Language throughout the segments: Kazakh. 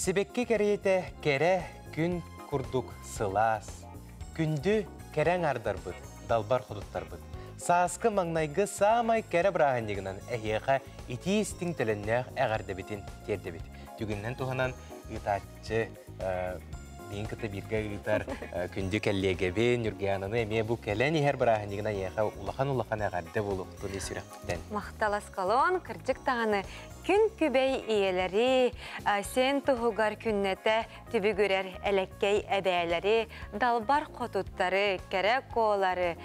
Sibekki kereyete kere gün kurduk sılaz. Gündü kereng ardarbıd, dalbar xudutarbıd. Saaskı mağnaygı samay kere bırahandiginen ehiyeqa iti istin telenneğ eğardebitin terdebit. Tügünden tuhanan ıtaççı Din kıta birge gitar kündü kellegebe Nurgiyanını emeye bu keleni her bırahandiginen ehiyeqa ulakan eğarde buluqtu nesürekten. Mahtalas kalon, kırcık tağını Gün kübey iyeleri, sen tuhugar künnete tübü görer elekkey ebeğleri, dalbar kotutları, kerek koğları,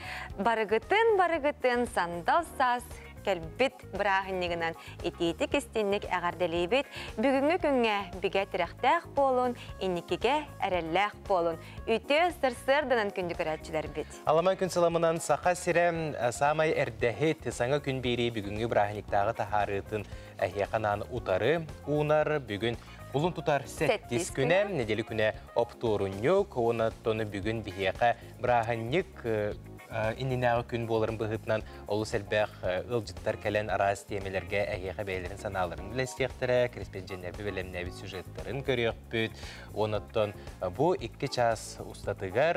barıgıtın sandal saz, kelbit bırahinliğinden ititik istinlik eğardelibit, bugünkü günge bige tirektek bolun, innikige erellek bolun. Ütü sır-sırdınan kündü göretçiler bit. Alaman gün salamından saqa sirem samay erdehit, sana gün biri bugünkü bırahinliktağı taharıtın ehiyeqanan utarı, unar bugün bulun tutar settis güne, nedeli güne optorun yok, ona tonu bugün bihiyeqa bırahinlik İninağı gün boların bıhıtnan olu selbeğ ılcıttar kelen araz temelerge ehiyeqa beylerin sanalarını bilestektere, Krispen Cenebi velemnevi süjetlerin görüyor büt. Onattan bu 2 ças ustatıgar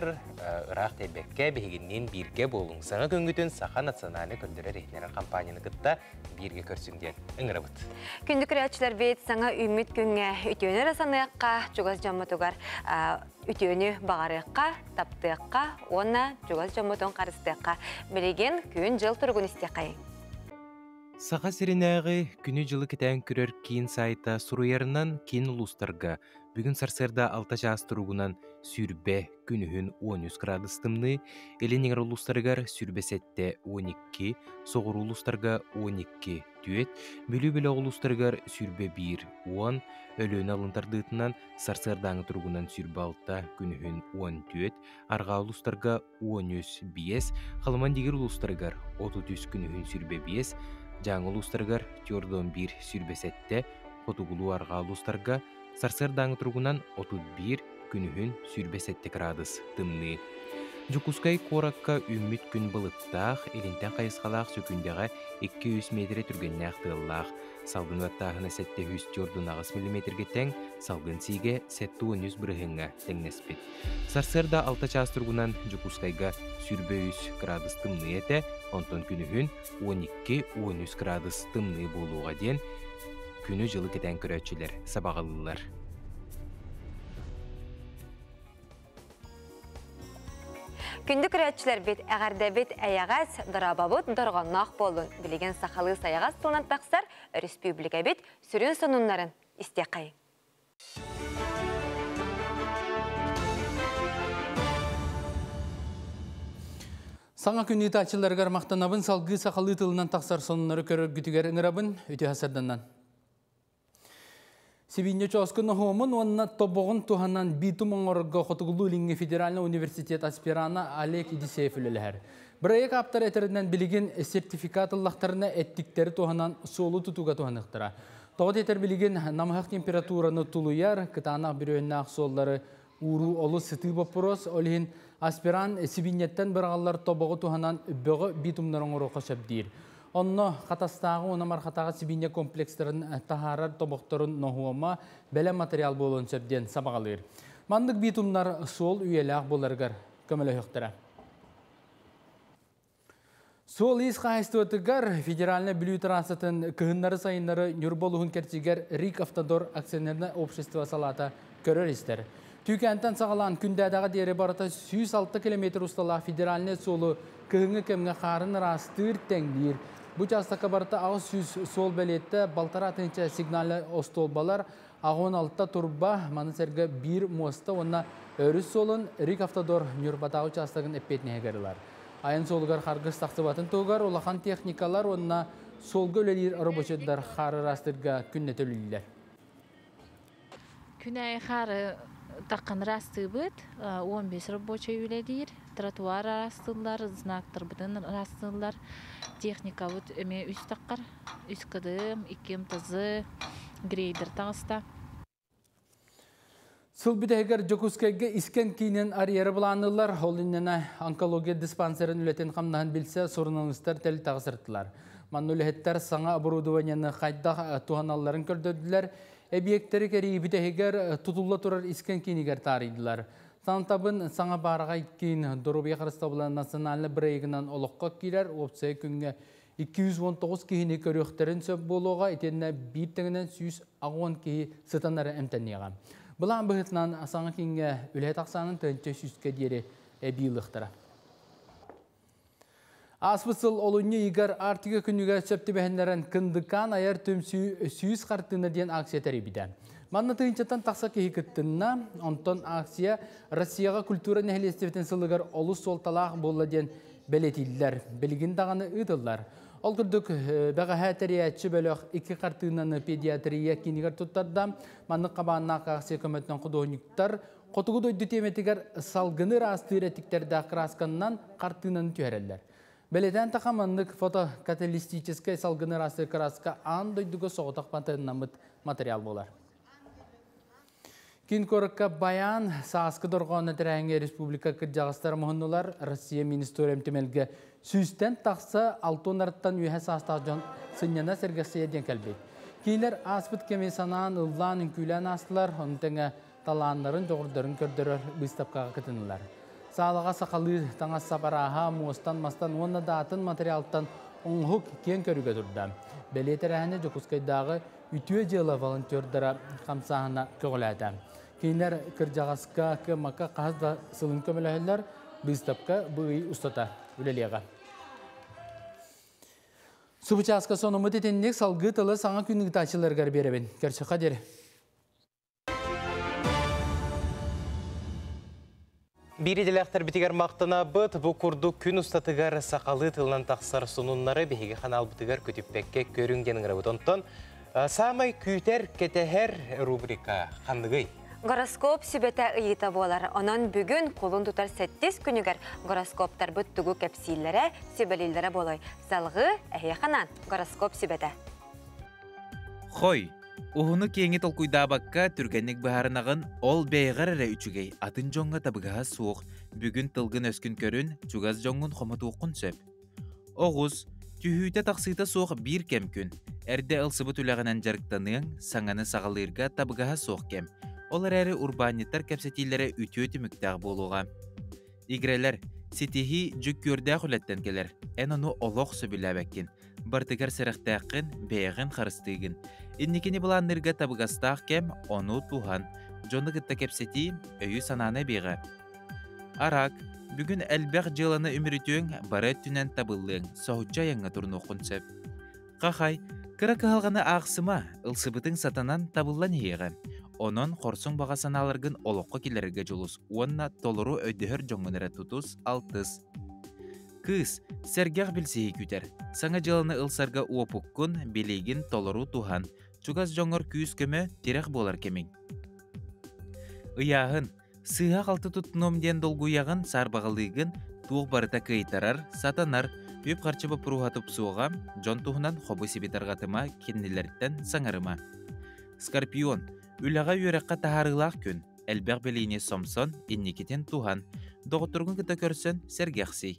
Irak Teybekke behiginnin birge bolun. Sana güngütün saha nasyonali köndüre rehneren kampanyanı gıtta birge körsün diyen ıngırabıt. Kündü küreçler beyt sana ümit günge ütüner asanayakka çogaz jammatugar ütünü bağırıqqa, taptıqqa, ona çogaz jammatun qarıstıqqa bilegen gün jıl turgun isteqayın. Sağa sirinäği günü jılı keten kürör kiin sayta suruyarından kiin ulustarga bugün sarsırda 6 jas turugunan sürbe günühün 13 gradustımны, eliniger ulustargar sürbe sette 12, soğur ulustarga 12 düet, bülü ulustargar sürbe 1, 10, ölüğün alıntardıtından sarsırdağı turugunan sürbe 6 günühün 10 düet, arga ulustarga 13 bies, halman diger ulustargar 33 günühün sürbe bies, Жаңы ұлыстарғар тёрдон 1 сүрбесетте, қотуғылу арға ұлыстарға сарсырдаңы тұрғынан 31 күнүхүн сүрбесетте градус тымны. Жукускай коракка үммит күн былыттақ, елінтен қайысқалақ сөкіндеға 200 метре түргеннәқ тыллақ. Салгын ваттағына сәтте 100 тёрдон ағыс миллиметрге тәң, салгын сиге сәтті 13 бірігіңі тәңнеспет. Сарсырда 6 час тұрғынан Жукускайға сүрбе 100 градус тымны еті, онтон күнүхүн 12-13 градус тымны болуға ден күні жылы кетен көрәтшілер сабағалылар. Күнді күрәтшілер бет әғәрді бет әяғас дұрабабыт дұрғаннақ болын. Білеген сақалы саяғас сонан тақсар республика бет сүрін сонунларын істеқай. Саңа күнні тачыларғар мақтанабын салғы сақалы тылынан тақсар сонунлары көрір күтігер ыңырабын өте хасарданнан. Сибинне чоскын хомын онна тобоғын туханан битум оңорга хотугулу линге федеральный университет аспирана Олег Идисеев үлелер. Бір аптар этеринен билеген сертификат лахтарына эттиктери туханан солу тутуга туханыктыра. Тоғыт етер билеген намхақ температураны тулуяр, кытанақ бірөйіннақ соллары уру олы сыты боппырос, олихин аспиран сибиннеттен бірғалар тобоғы туханан бөгі битумнарын оруқа шабдейр. Онно қатастағы онамар қатаға сибинне комплекстерін тахарар тобоқтарын нохуама бәлі материал болуын сөбден сабағалыр. Мандық битумнар сол үйеләқ боларғар көмілі өқтірі. Сол ес қайыстуатығар федеральны білу трансатын кығынлары сайынлары нүрболуғын кәртігер Рик Автодор акционерні общество салата көрір істер. Түйкәнттен сағалан күндәдағы дері барыта 106 км ұстала федеральны солы кығыңы кемге қарын растыр тәңдер. Бұл жастаққа барыта ағыз 100 сол бәлетті балтара атынша сигналы остолбалар ағын алтта тұрба манысерге бір моста онна өріс солын Рик Автодор нүрбатағы жастағын әппетіне әгерілер. Айын солығар қарғыз тақсыбатын тоғар олақан техникалар онна солғы өлелер ұрыбышыдар қары растырға күнне төлілілер. Күнәй қары таққан расты бұд, 15 рабочий үледер, тротуар растылар, знактар бұдын растылар, техника бұд өме үс таққар, үс қыдым, икем тазы, грейдер тағыста. Сыл бідәгер Жокускайға isken кейінен арьері бұланылар, олыннена онкология диспансерін үлетен қамнағын білсе, сұрыныңыздар тәлі тағысырдылар. Маннулеттер саңа оборудованияны қайда туғаналарын көрдөділер, Объекттері кәрі бітегер тұтулла тұрар isken кинигер таридылар. Сантабын саңа бараға иккен Дорубия Қырыстабылан национальны брейгінан олыққа келер, опция күнге 219 кейіні көріқтерін сөп болуға, етеніне бір теңінен 110 кейі сытанары әмтәнеға. Бұлан бұғытынан саңа кенге үлі тақсанын төнте сүзге дері әбейліқтіра. Аспысыл олуны игар артығы күнігер сөпті бәхіндерін кындыққан айар төм сүйіз қартыны ден акция тәребіді. Манна тыйынчаттан тақса кейі күттінна, онтон акция Россияға культура нәхелестеветін сылығар олу сол талақ болы ден бәлетілдер, білгін дағаны ұтылар. Ол күрдік бәға әтіриятчы бөліқ 2 қартынаны педиатрия кенігер тұттарда, манны қабанына акция көмөтінен құдоғынықтар, қотығы дойды теметігер салғыны растыр әтіктерді ақырасқанынан қартынаны түйәрелер. Бәлетен тақаманлық фотокаталистическай салғыны растыр қырасқа ан дойдығы соғытақ пантынамыт материал болар. Кин коракка баян сааскы дорғаны тәрәңге республика кіржағыстары мұхынылар Россия министорем темелге сүйістен тақсы алтонарттан үйе састағын сыннена сәргәсейден кәлбейд. Кейлер аспыт кеме санаан ұллан үнкүйлән астылар, оның тәңі таланларын жоғырдарын көрдірір бұйстапқаға кітінілер. Сағалаға сақалы таңа сапараға муыстан мастан онына датын материалттан оңғық кен көріге тұрды. Бәлетер әне жоқұскайдағы үтіе жылы волонтердара қамсағына көғіләді. Кейінер кіржағасқа көмаққа қағызда сылын көміләлер бұйстапқа бұй ұстата үлелеға. Субычасқа соны мұтетеннек салғы тылы саңа күннің тачыларғар беребен. Көрші қадері. Бириделяқтар бітігер мақтына бұд, бұл күрді күн ұстатығар сақалы тылынан тақсар сонунлары бейгі қанал бітігер көтіппекке көрінгенің рәбіт. Онтон, самай күйтер кетехер рубрика қандығый. Гороскоп сибете ыйыта болар. Онан бүгін қолын тұтар 7 күнігер гороскоптар бүттігі кәпсейлері, сибелілері болай. Залғы әйеқанан гороскоп сибете. Хой, ұғыны кеңі толкуйда баққа түргеннік бағарынағын ол бейғар әрі үчігей атын жоңға табығаға суық, бүгін тылғын өскін көрін, чугаз жоңғын қоматы оқын сөп. Оғыз, түйhүйті тақсыйта суық бір кем күн, әрді ылсыбы түләғінен жарықтанын саңаны сағалырға табығаға суық кем. Олар әрі урбаниттар кәпсетейлері үті-өті мүктәғ болуға. Игрелер, сетихи жүк көрді құлеттен келер, ән оны олық сөбілі әбәккен. Бартығар сырықтақын, бәйғын қарыстығын. Иннекені бұланырға табығастақ кәм, оны туған. Жоны ғытта кәпсеті өйі сананы бейға. Арақ, бүгін әлбәқ жыланы үмірітуің бары түнен табылың, соғытча яңа тұрын оқын сөп. Қақай, кыра кығалғаны ақсыма, ылсыбытың сатанан табылан еға. Онын қорсын баға саналарғын олыққа келерге жолыз, онна толыру өйдігір жоңғыныры тұтыз 6. Кыз, сәргәқ білсеге күтер. Саңа жыланы ылсарға уопыққын белейгін толыру туған. Чугаз жоңғыр күйіз көмі терек болар кемің. Ыяғын, сыға қалты тұтынымден долгуяғын сарбағылығын туық барыта кайтарар, сатанар, өп қарчыбы пұрухатып суыға, жон туғынан қобы себетарғатыма кеннелерден саңарыма. Скорпион, үліға үйерекқа тахарылақ күн, әлбәқ белейіне сомсон, иннекетен туған, доғытырғын күті көрсін сәргәқсей.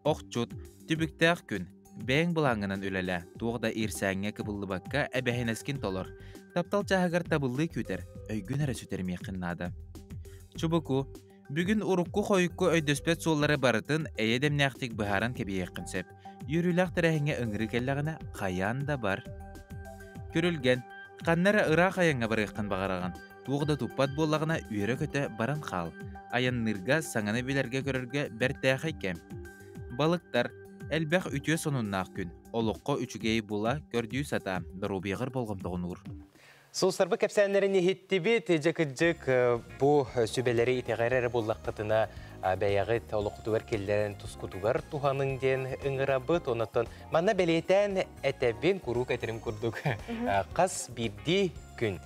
Оқчут, түбіктәқ күн, бәң бұлаңынан үләлі, туғда ирсәңе кыбылы баққа әбәхенескен толыр. Таптал чағығар табылы күтер, өйгін әрі сүтермей қыннады. Чубыку, бүгін ұрыққы қойыққы өйдөспет соллары барытын әйедемнәқтік бұхаран кәбейек қынсеп, үйріләқ тәрәхіңе үңірі кәлләғына қаян да бар. Көрілген, қаннары ырақ аяңға барыққан бағараған, туғда тұппат болағына үйері көті баран қал. Аяннырға саңаны белерге көрерге бәр тәқай кәм. Балықтар, әлбәқ үтіе сонуннақ күн, олыққа үчігей бола көрдүй сата, дұрубиғыр болғымдығын ұр. Соғыстарбы кәпсәнлерін ехеттебет, жек-жек бұл сөбелері итеғарары боллаққытына бәяғы олықытуғар келдерін тұскутуғар туғаның ден ұңырабыт, онаттан манна бәлетен әтәбен күру кәтерім күрдік. Қас бірді күн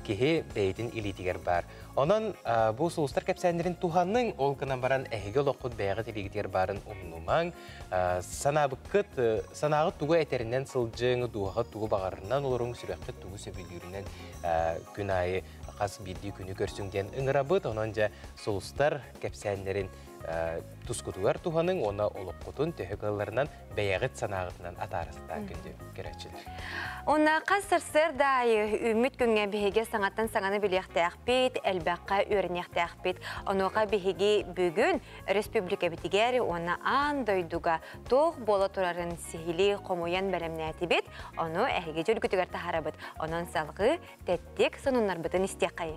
кеге бәйдің илетігер бар. Онан бұл соғыстар кәпсәнлерін туғаның олқынан баран әйге олыққыт бәяғы телегетер барын ұмнумаң. Санағы туғы әтерінен сылжың, дуға туғы бағарынан олырың сүрәқті туғы сөбелерінен күн айы қас бірді күні көрсіңден ұңырабыт. Онан жа соғыстар кәпсәнлерін Тускутугар туханың оны олыққутун төхекаларынан бәяғыт санағытынан атарыстан күнді керечілер. Онна қасырсыр дайы үміт күнге бігеге саңаттан саңаны біліяқті ақпет, әлбәққа өрінеқті ақпет. Онуға бігеге бүгін республика бітігер, оны андойдуға тоқ бола тұрарын сихили қомуян бәлемне әтібет, оны әхеге жөлгітігер тахарабыт. Онын салғы тәттек сонунлар бұтын істеқайы.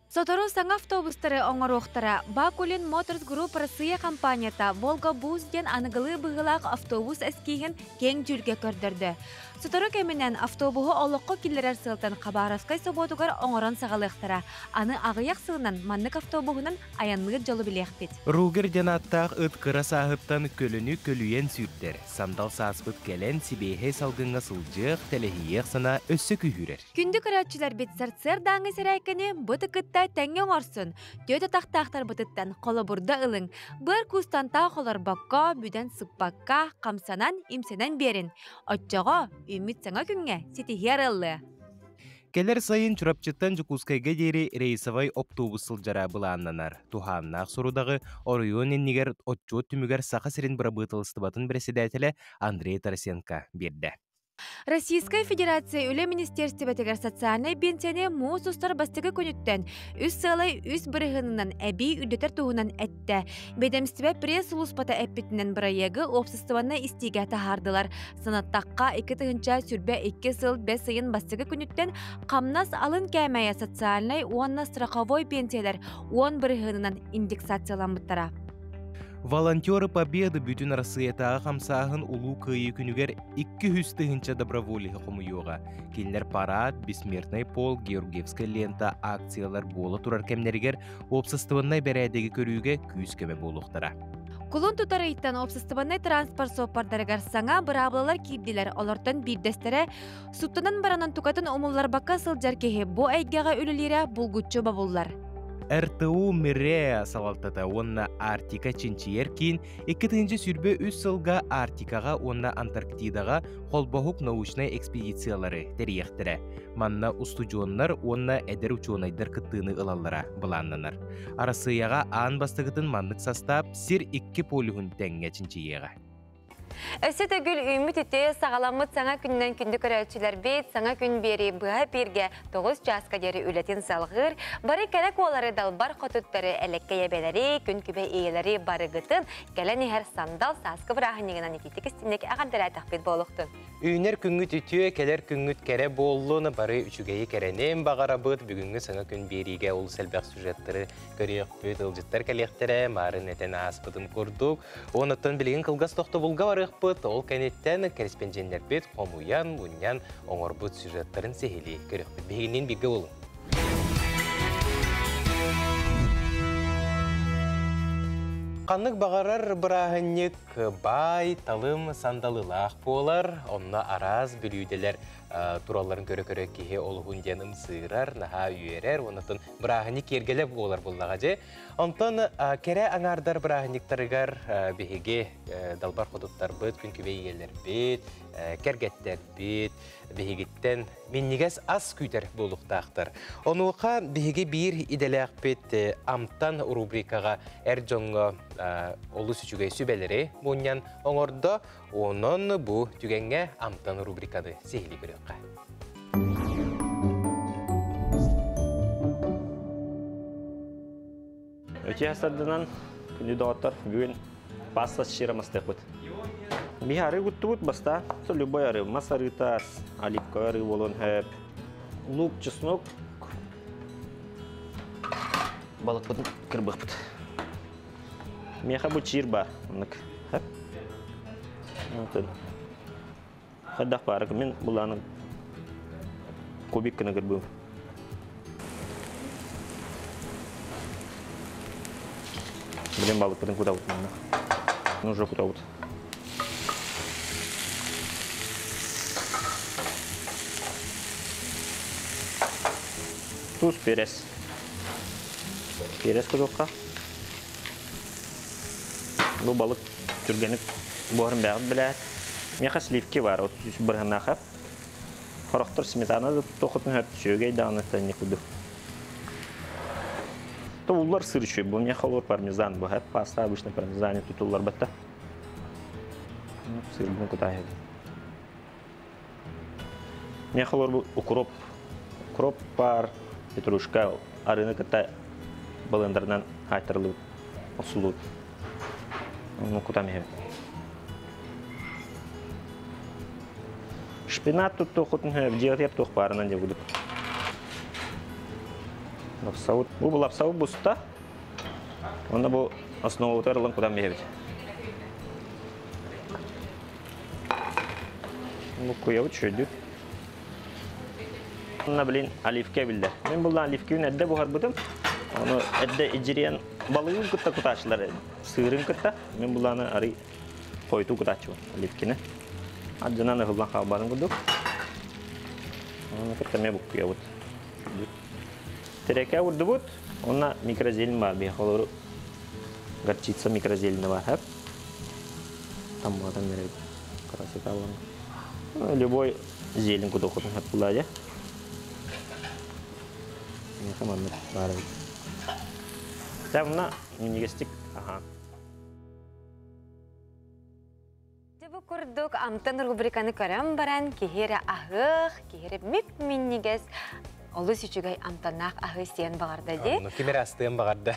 Сотору саңа автобустары оңыруқтара Бакулин Моторс Групп Россия компанията Волга Буз ден анығылы бұғылақ автобус әскейін кең жүлге көрдірді. Сотору кәмінен автобуғы олыққы келерер сылтан Қабаровскай соботуғар оңыран сағалықтара. Аны ағыяқ сылынан маннық автобуғынан аянлығы жолы білеқ бет. Ругер ден аттақ ұтқыра сағыптан көліні көлуен сүйттер. Сандал саспыт кәлен сибейхей салғынға сылжық тәліхиеқ сана өссі күйірер. Күнді көрәтшілер бет сарцер даңы сәрәйкені бұты күтті тәңген орсын. Дөйті тақтақтар бұтыттан қолы бұрда ылың. Бір күстанта қолар баққа, бүден сұппаққа, қамсанан, имсенен берін. Отчаға үміт саңа күнге сетихер ылы. Келер сайын чурапчыттан Жукускайга дери рейсовай автобус сылжара бұланнанар. Туханнақ сұрудағы Орион еннігер отчуот түмігер сақа сірін бұрабытылыстыбатын председателі Андрей Тарасенко берді. Российская Федерация үлі министерстебетігер социальный бенсияне мұз ұстар бастығы көнүттен үс сылай үс бірігінінен әбей үдетер туғынан әтті. Бедемстебе пресс ұлыспата әппетінен бірайегі опсыстыванна истеге тахардылар. Санаттаққа 2 тығынча сүрбе 2 сыл 5 сайын бастығы көнүттен қамнас алын кәмәйе социальный уанна страховой пенсиялар 10 бірігінінен индексацияланбыттара. Волонтеры Победы бүтін Россиятағы қамсағын ұлу күйі күнігер 200 тығынча доброволиға қомуйуға. Келінер парад, бессмертный пол, Георгиевская лента акциялар болы тұрар кәмнергер опсыстывыннай бәрәдегі көріуге күйіз көмі болуқтара. Кулун тутары иттан опсыстываннай транспорт сопардарыгар саңа бұрабылалар кейділер. Олартан бірдестері суттанан баранан тұқатын омылар баққа сылжар кеге бұ әйгеға өлілері бұлгүтчі бабулар. РТУ Мирея салалтата онна Артика чинчиер кин 2-нче сүрбе үс сылга Артикаға онна Антарктидаға холбохук научный экспедициялары терияқтірі. Манна устудионнар онна әдер учуонайдар кыттыны ылаллара бұланнанар. Арасыяға аан бастығытын маннық састап сир 2 полигон тәңге чинчиеға. Өсі төгіл үміт үтті сағаламыт саңа күннен күнді көрәтшілер бет, саңа күн бері бұға берге 9 жасқа дері үлетін салғыр, бары кәрек олары далбар қотыттары әлекке ебелері, күн күбе ейлері барығытын, кәлен ехер сандал сасқы бірағынегінен екетік істемдек ағандыр айтақпет болуқтын. Үйінер күнгіт үтіе, келер күнгіт кәрі болуыны бары үчігейі кәренен бағара бұд, бүгінгі саңа күн беріге ол сәлбәқ сюжеттері көрек бүт, ұлжыттар кәлектері, марын әтен аспыдын көрдік. Онытын білген қылғас тоқты бұлға барық бұд, ол кәнеттен кәріспенженлер бет, қомуян, мұньян, оңыр бұд сюжеттерін сехілі көрек бүт. Бегінен бігі олың. Қанық бағарар бірағыннек бай, талым, сандалылақ болар, онна араз білуделер тураларын көрі-көрі кеге олығын денім сыйрар, наға үйерер, онытын бірағыннек ергелеп олар болаға же. Онтан кәрі аңардар бірағыннектарығар беге далбар қодыттар бұд, күн көбе егелер бет, кәргеттер бет, бегеттен меннегес аз күйтер болуқтақтыр. Онуға беге бір иделек бет амтан рубрикаға әр жоңға олы сүчугей сүбелері бұньян оңырды, onun bu tügenge amtan rubrikады сехили көрөкка. Өте астардынан күнді дауаттар бүгін паста ширамастық бұд. Бихары күтті бұд баста, любой ары, масарытас, оливка ары болын хөп, лук, чеснок, балық бұдын кірбық бұд. Меха бұд шир бар, хөп. Хаддақ барық, мен бұланың кубик кіні кірбім. Білем балық бірін күда бұд мұнда. Нужа күда бұд. Туз перес. Перес күдіққа. Бұл балық түргеніп бұғырын бәғыт біләд. Меқа сливки бар, бірғын ақап. Қорақтыр сметана тоқытын хөп сөйгей дағынықтан не күді. То улар сыр bu мехалор пармезан bu hep pasta обычно пармезан tutullar batta. Sır bunu kutaydı. Mехалор bu ukrop. Ukrop par petruşka arını kata balandardan haytırılıp osulup. Onu kutamıyor. Шпинат тут тохотун делать я тох парынан деп будук. Лапсау. Бу лапсау буста. Онда бу основа утарлан кудам бебит. Бу куявыт шөйдү. Онда билин оливке билдер. Мен булдан оливкеүн эдде бухар будум. Onu эдде ижириен балыгын кытта кутачлар. Сырын кытта. Мен буланы ари койту кутачу оливкени. Ajanan hublang kabaran guduk. Ketemu buku ya bud. Tereka udah bud. Ona mikrozelin var bir kalau garcitsa mikrozelin var hep. Tambahkan mereka kerasa kawan. Любой зелень куда хоть hep pula aja. Ini sama mereka. Saya mana ini gestik. Aha. Бұл күрдік амтын рубриканы көрім баран кехері ағық, кехері мүп-мүннегіз олы сүчігай амтаннақ ағы сен бағарда де. Кемер астығын бағарда.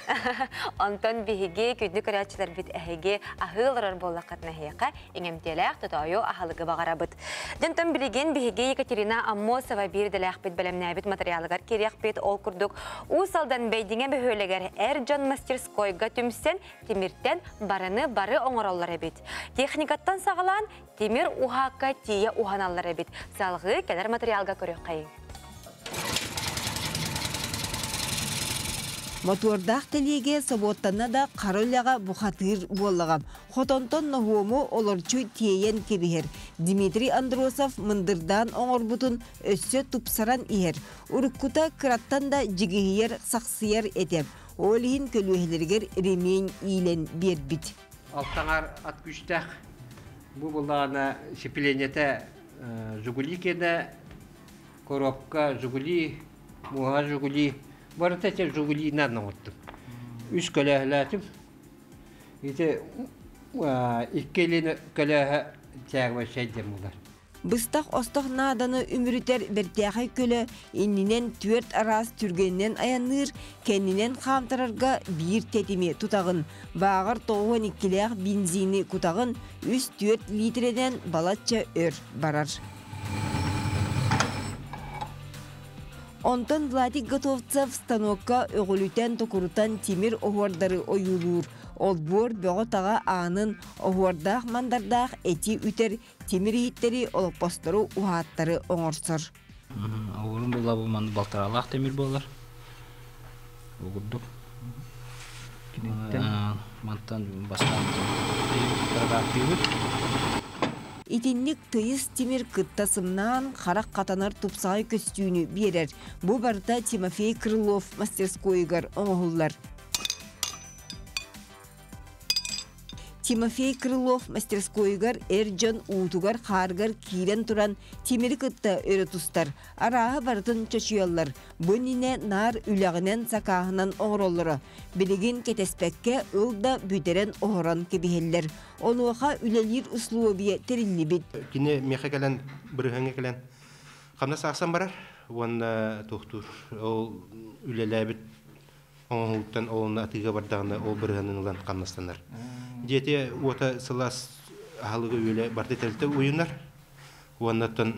Антон бігіге көйді көрәтшілер біт әхеге ағылырар болақатына хейқа еңемтеләқ тұтайо ағылығы бағара бұд. Дентон білеген бігіге Екатерина Аммосова бірділәқ біт бәлемнә біт материалығар керек біт ол күрдік. Усалдан бәйдіңе бөхөлігер әр жон мастерскойға түмсен темірттен барыны бары оңыралары біт. Техникаттан сағылан темір ухаққа тие уханалары біт. Салғы кәлер материалға көрек қайын. Мотордақ телеге соботтана да қарыляға бұқатыр болығам. Хотонтон нахуому олорчу тиеен кебігер. Дмитрий Андросов мындырдан оңыр бұтын өссө тұпсаран иер. Урыққыта қыраттан да жігігер сақсияр етем. Олейін көлуелергер ремейн ийлен бербіт. Алтаңар ат күштәқ. Бұл бұлағына шепеленеті Жигули кені, коробка Жигули, муға Жигули. Барыта те Жигули надна оттым. Үш көләһләтим. Ите иккелені көләһә тәгіба шәйдем бұлар. Быстақ остық наданы үмірітер біртәғай көлі, иннінен түрт арас түргеннен аяныр, кәнінен қамтырарға бір тәтіме тұтағын. Бағыр тоғын иккеләқ бензини күтағын 3-4 литреден балатча өр барар. Онтан Владик Готовцев станокка өғілітен тұқырытан темір оғырдары ойылуыр. Ол бұр бөғытаға ағының оғырдақ мандардақ әти үтер темір еттері олықпастыру ұғаттары оңырсыр. Оғырын бұла бұлманды балтаралақ темір болар. Оғырдық. Мантан бастан Итинник тыйыз темір кыттасымнан қарақ қатанар тұпсағай көстүйіні берер. Бұ барда Тимофей Крылов мастерскойгар оңғылар. Тимофей Крылов мастерскойгар әржан уутугар қаргар кирен туран темір кытта өрі тұстар. Арағы бардын чөшүйалар. Бұніне нар үләғінен сақағынан оңыролыры. Білеген кетеспәкке ұлда бүдерен оғыран кебігелер. Онуға үлелер ұслуобия терілі бет. Кіне меха кәлін, бірігіңе кәлін. Қамна сақсан барар. Онна тоқтур. Ол үлелі бет оңғылттан олына атыға бардағына ол бірігінің ұлан қамнастанар. Дете ота сылас халығы өлі барды тәлті ойынар. Оннаттан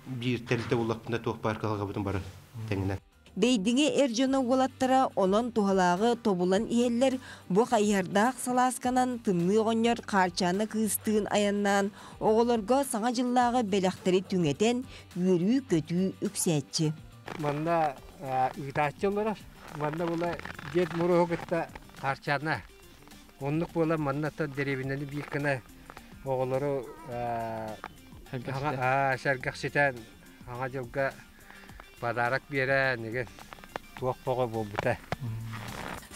бір тәлті олақтында тоқ бар қалға бұтын бары тәңінен. Бейдіңе әржаны олаттара онан туғалағы тобулан иелер бұқ айырдақ саласканан тымны ғонер қарчаны кыстығын аяннан оғыларға саңа жыллағы бәліқтері түңетен өрі көті үксәтші. Манда ұйтатшы олар. Манда бұла дед мұры ғытта қарчаны. Онлық бола манната деревинені бейкіні оғылары шәргақсетен аңа жылға бадарак бере неге туақ боғы бол бұта.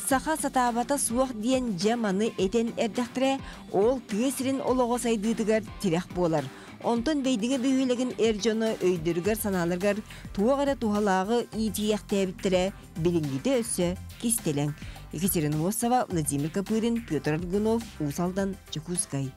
Саха сатабата суақ дейін жаманы етен әрдіқтірі ол түйесірін олығы сайдыдығар тирек болар. Онтон бейдиңе бүйілеген эржоны өйдіргер саналыргар туағара тухалағы итияқтәбіттірі білінгіде өссі кестелен. Екатерина Мосова, Владимир Капырин, Петр Аргунов, Усалдан, Чекускай.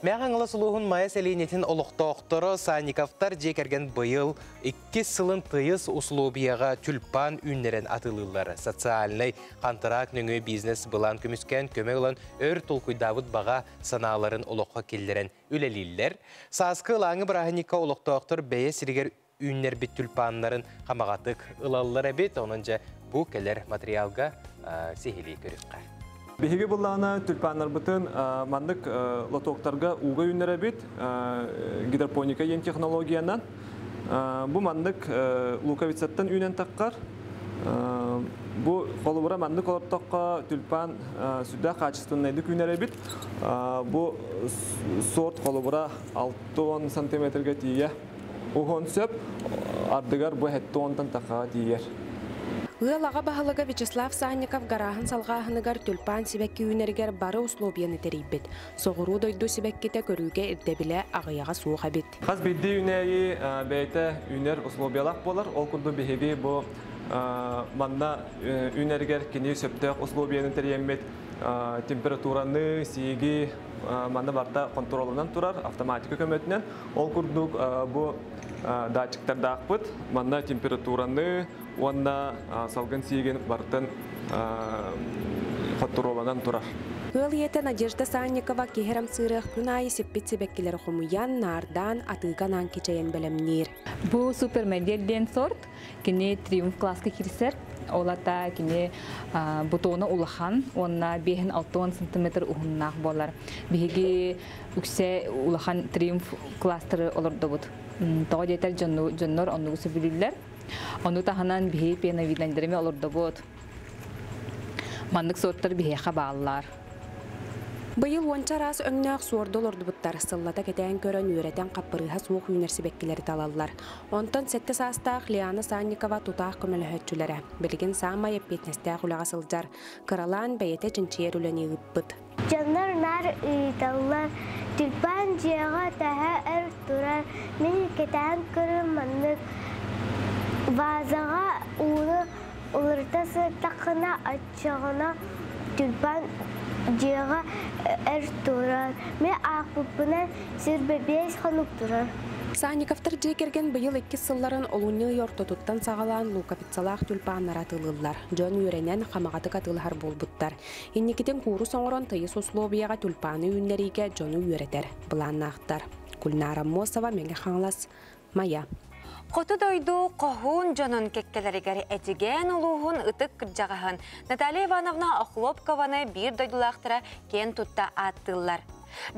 Мәғаңылы сұлуғын майя сәлейнетін олықтоқтыры Санниковтар жекерген бұйыл 2 сылын тыйыз услубияға түлпан үннерен атылылар. Социальный қантырақ нөңі бизнес бұлан көміскен көмек олан өр тұлқыдавыд баға саналарын олыққа келдерен үлелілер. Сасқы лаңы бірағыника олықтоқтыр бәйе сірігер үннер бит түлпанларын қамағатық ұлалылар әбет, онынша бұл кәлер материалға сехілей көрікқа. Беһиги буллана тюльпаннар бутын мандык лотоктарга уга үннәре бит гидропоника ен технологиянан бу мандык луковицаттан үнен таккар бу колубура мандык олоттокка тюльпан сүдә качественный үннәре бит бу сорт колубура 6-10 сантиметрге тие ухон сөп ардыгар бу 7-10 такка тиер. Ыалаға бағылыға Вячеслав Санников гарахын салғағынығар түлпан сибәккі үнергер бары условияны терейбет. Соғыру дойду сибәккеті көруге ирдебілі ағыяға суға бет. Қаз бидді үнәйі бәйті үнер условиялақ болар. Ол күрді бігеге бұл манда үнергер кені сөптіқ условияны тереймет. Температураны, сиеги манда барда контролынан тұрар, автоматика көметінен. Ол күрдік бұл датчиктарда ақпыт, манда температураны, онда салгын сиеген бартын контролынан тұрар. Ыл ете Надежда Санникова кехерам сырық күн айы сеппет себеккелер хомуян нардан атыған анкечайын бәлемнер. Бұл супермедиаден сорт, кене триумф класска кирсер. Олата кене бутоны улахан, онна 5-6 см ухыннақ болар. Беге үксе улахан триумф кластыры олырды бұд. Тоғы детер жоннор оннығысы білілер. Оны таханан беге пена видлендеріме олырды бұд. Мандық сорттар беге қабалылар. Быйыл онча раз өңнәк суордол ордубуттар сыллата кетен көрөн үйретен қаппырыға суық универсибеккелері талалылар. Онтон сетте састақ Лиана Санникова тутақ көмөлөһөтчүлері. Білген сама еппетнестәқ улаға сылжар. Кыралан бәйете чинчиер үләне ұппыт. Жаннар нар ұйталылар. Түлпан жиға тәхә әр тұрар. Мен кетен көрін маннық. Вазаға уны ұлыртасы тақына атшағына түлпан Жеға әр тұрар. Мен ақпыпынан сірбебес қанып тұрар. Санниковтар жекерген бұйыл 2 сылларын олуны йортотуттан сағалан лукапицалақ түлпаннар атылылар. Жон үйренен қамағаты қатылғар болбыттар. Иннекетен куру соңырын тыйыс условияға түлпаны үйінлеріге жону үйретер. Бұланнақтар. Гүлнара Мосова, Меге Хаңлас, Мая. Қоты дойду қоғын жонын кеккелерігер әтіген ұлуғын ұтық кіржағығын. Наталья Ивановна Охлопкованы бір дойдулақтыра кен тұтта аттылар.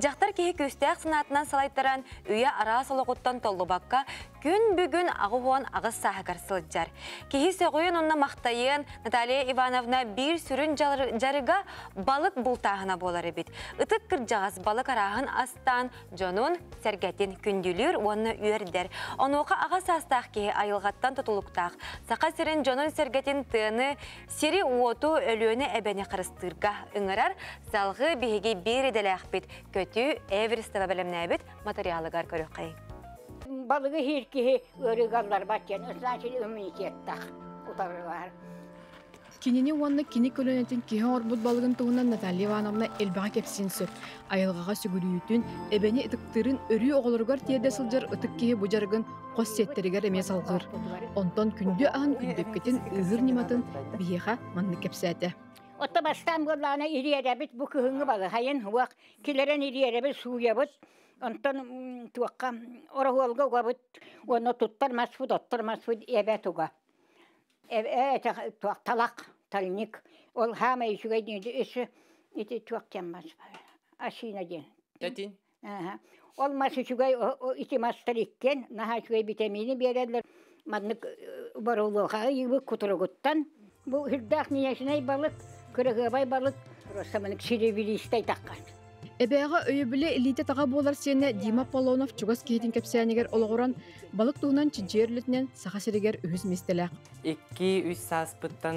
Жақтар кейі көстәқ сынатынан салайттаран үйе ара солығыттан толы баққа күн бүгін ағуын ағыз сағығар сылджар. Кейі сөғойын онына мақтайын Наталья Ивановна бір сүрін жарыға балық бұлтағына болар ebit. Үтік кіржағыз балық арағын астан жонын сәргәтін күнділер оны үйердер. Онуға ағыз астақ кейі айылғаттан тұтылықтақ. Сақа сірін жонын сәргәтін тыны сері уоту өліөні әбәне қырыстырға үңірар салғы бейге бір еделәқ бет. Көтü Everest'e bölümüne materyallar körüqay. Balığı hirki örügarlar batken ıslançın ümünikettaq utarlar. Kinini wanna kini kolonetin ki horbut balığın tuğunan Natalya Ivanovna elbağa kepsin söp. Ayılgağa sügülüyütün ebeni ıtıktırın örü oğulurgar tiyede sılcar ıtık kihe bucargın qos setterigar eme salgır. Ondan kündü ağın kündöpketin ığır nimatın biyeğa manlı kepsete. Otta bastan bolana iriyerabit bu kıhıngı balı hayın huak kileren iriyerabit suya bit ondan tuakka orahualga gabit onu tuttar masfud ottar masfud ebetuga tuak talak talnik ol hama işugay diydi işi iti tuak kemmaz aşina diyen Yatin olmaz işugay iti mastalikken naha işugay vitamini bererler madnik baruluğa yıbık kuturuguttan bu hırdak niyeşinay balık Kırıgıbay balık, rosamanık şirevili istay takkan. Ebeğe öyübüle elite tağa bolar sene Dima Polonov çugas kehitin kepsiyaniger oluğuran balık tuğunan çinçerlütnen sağa siriger ühüz mistelek. 2-3 saat pıttan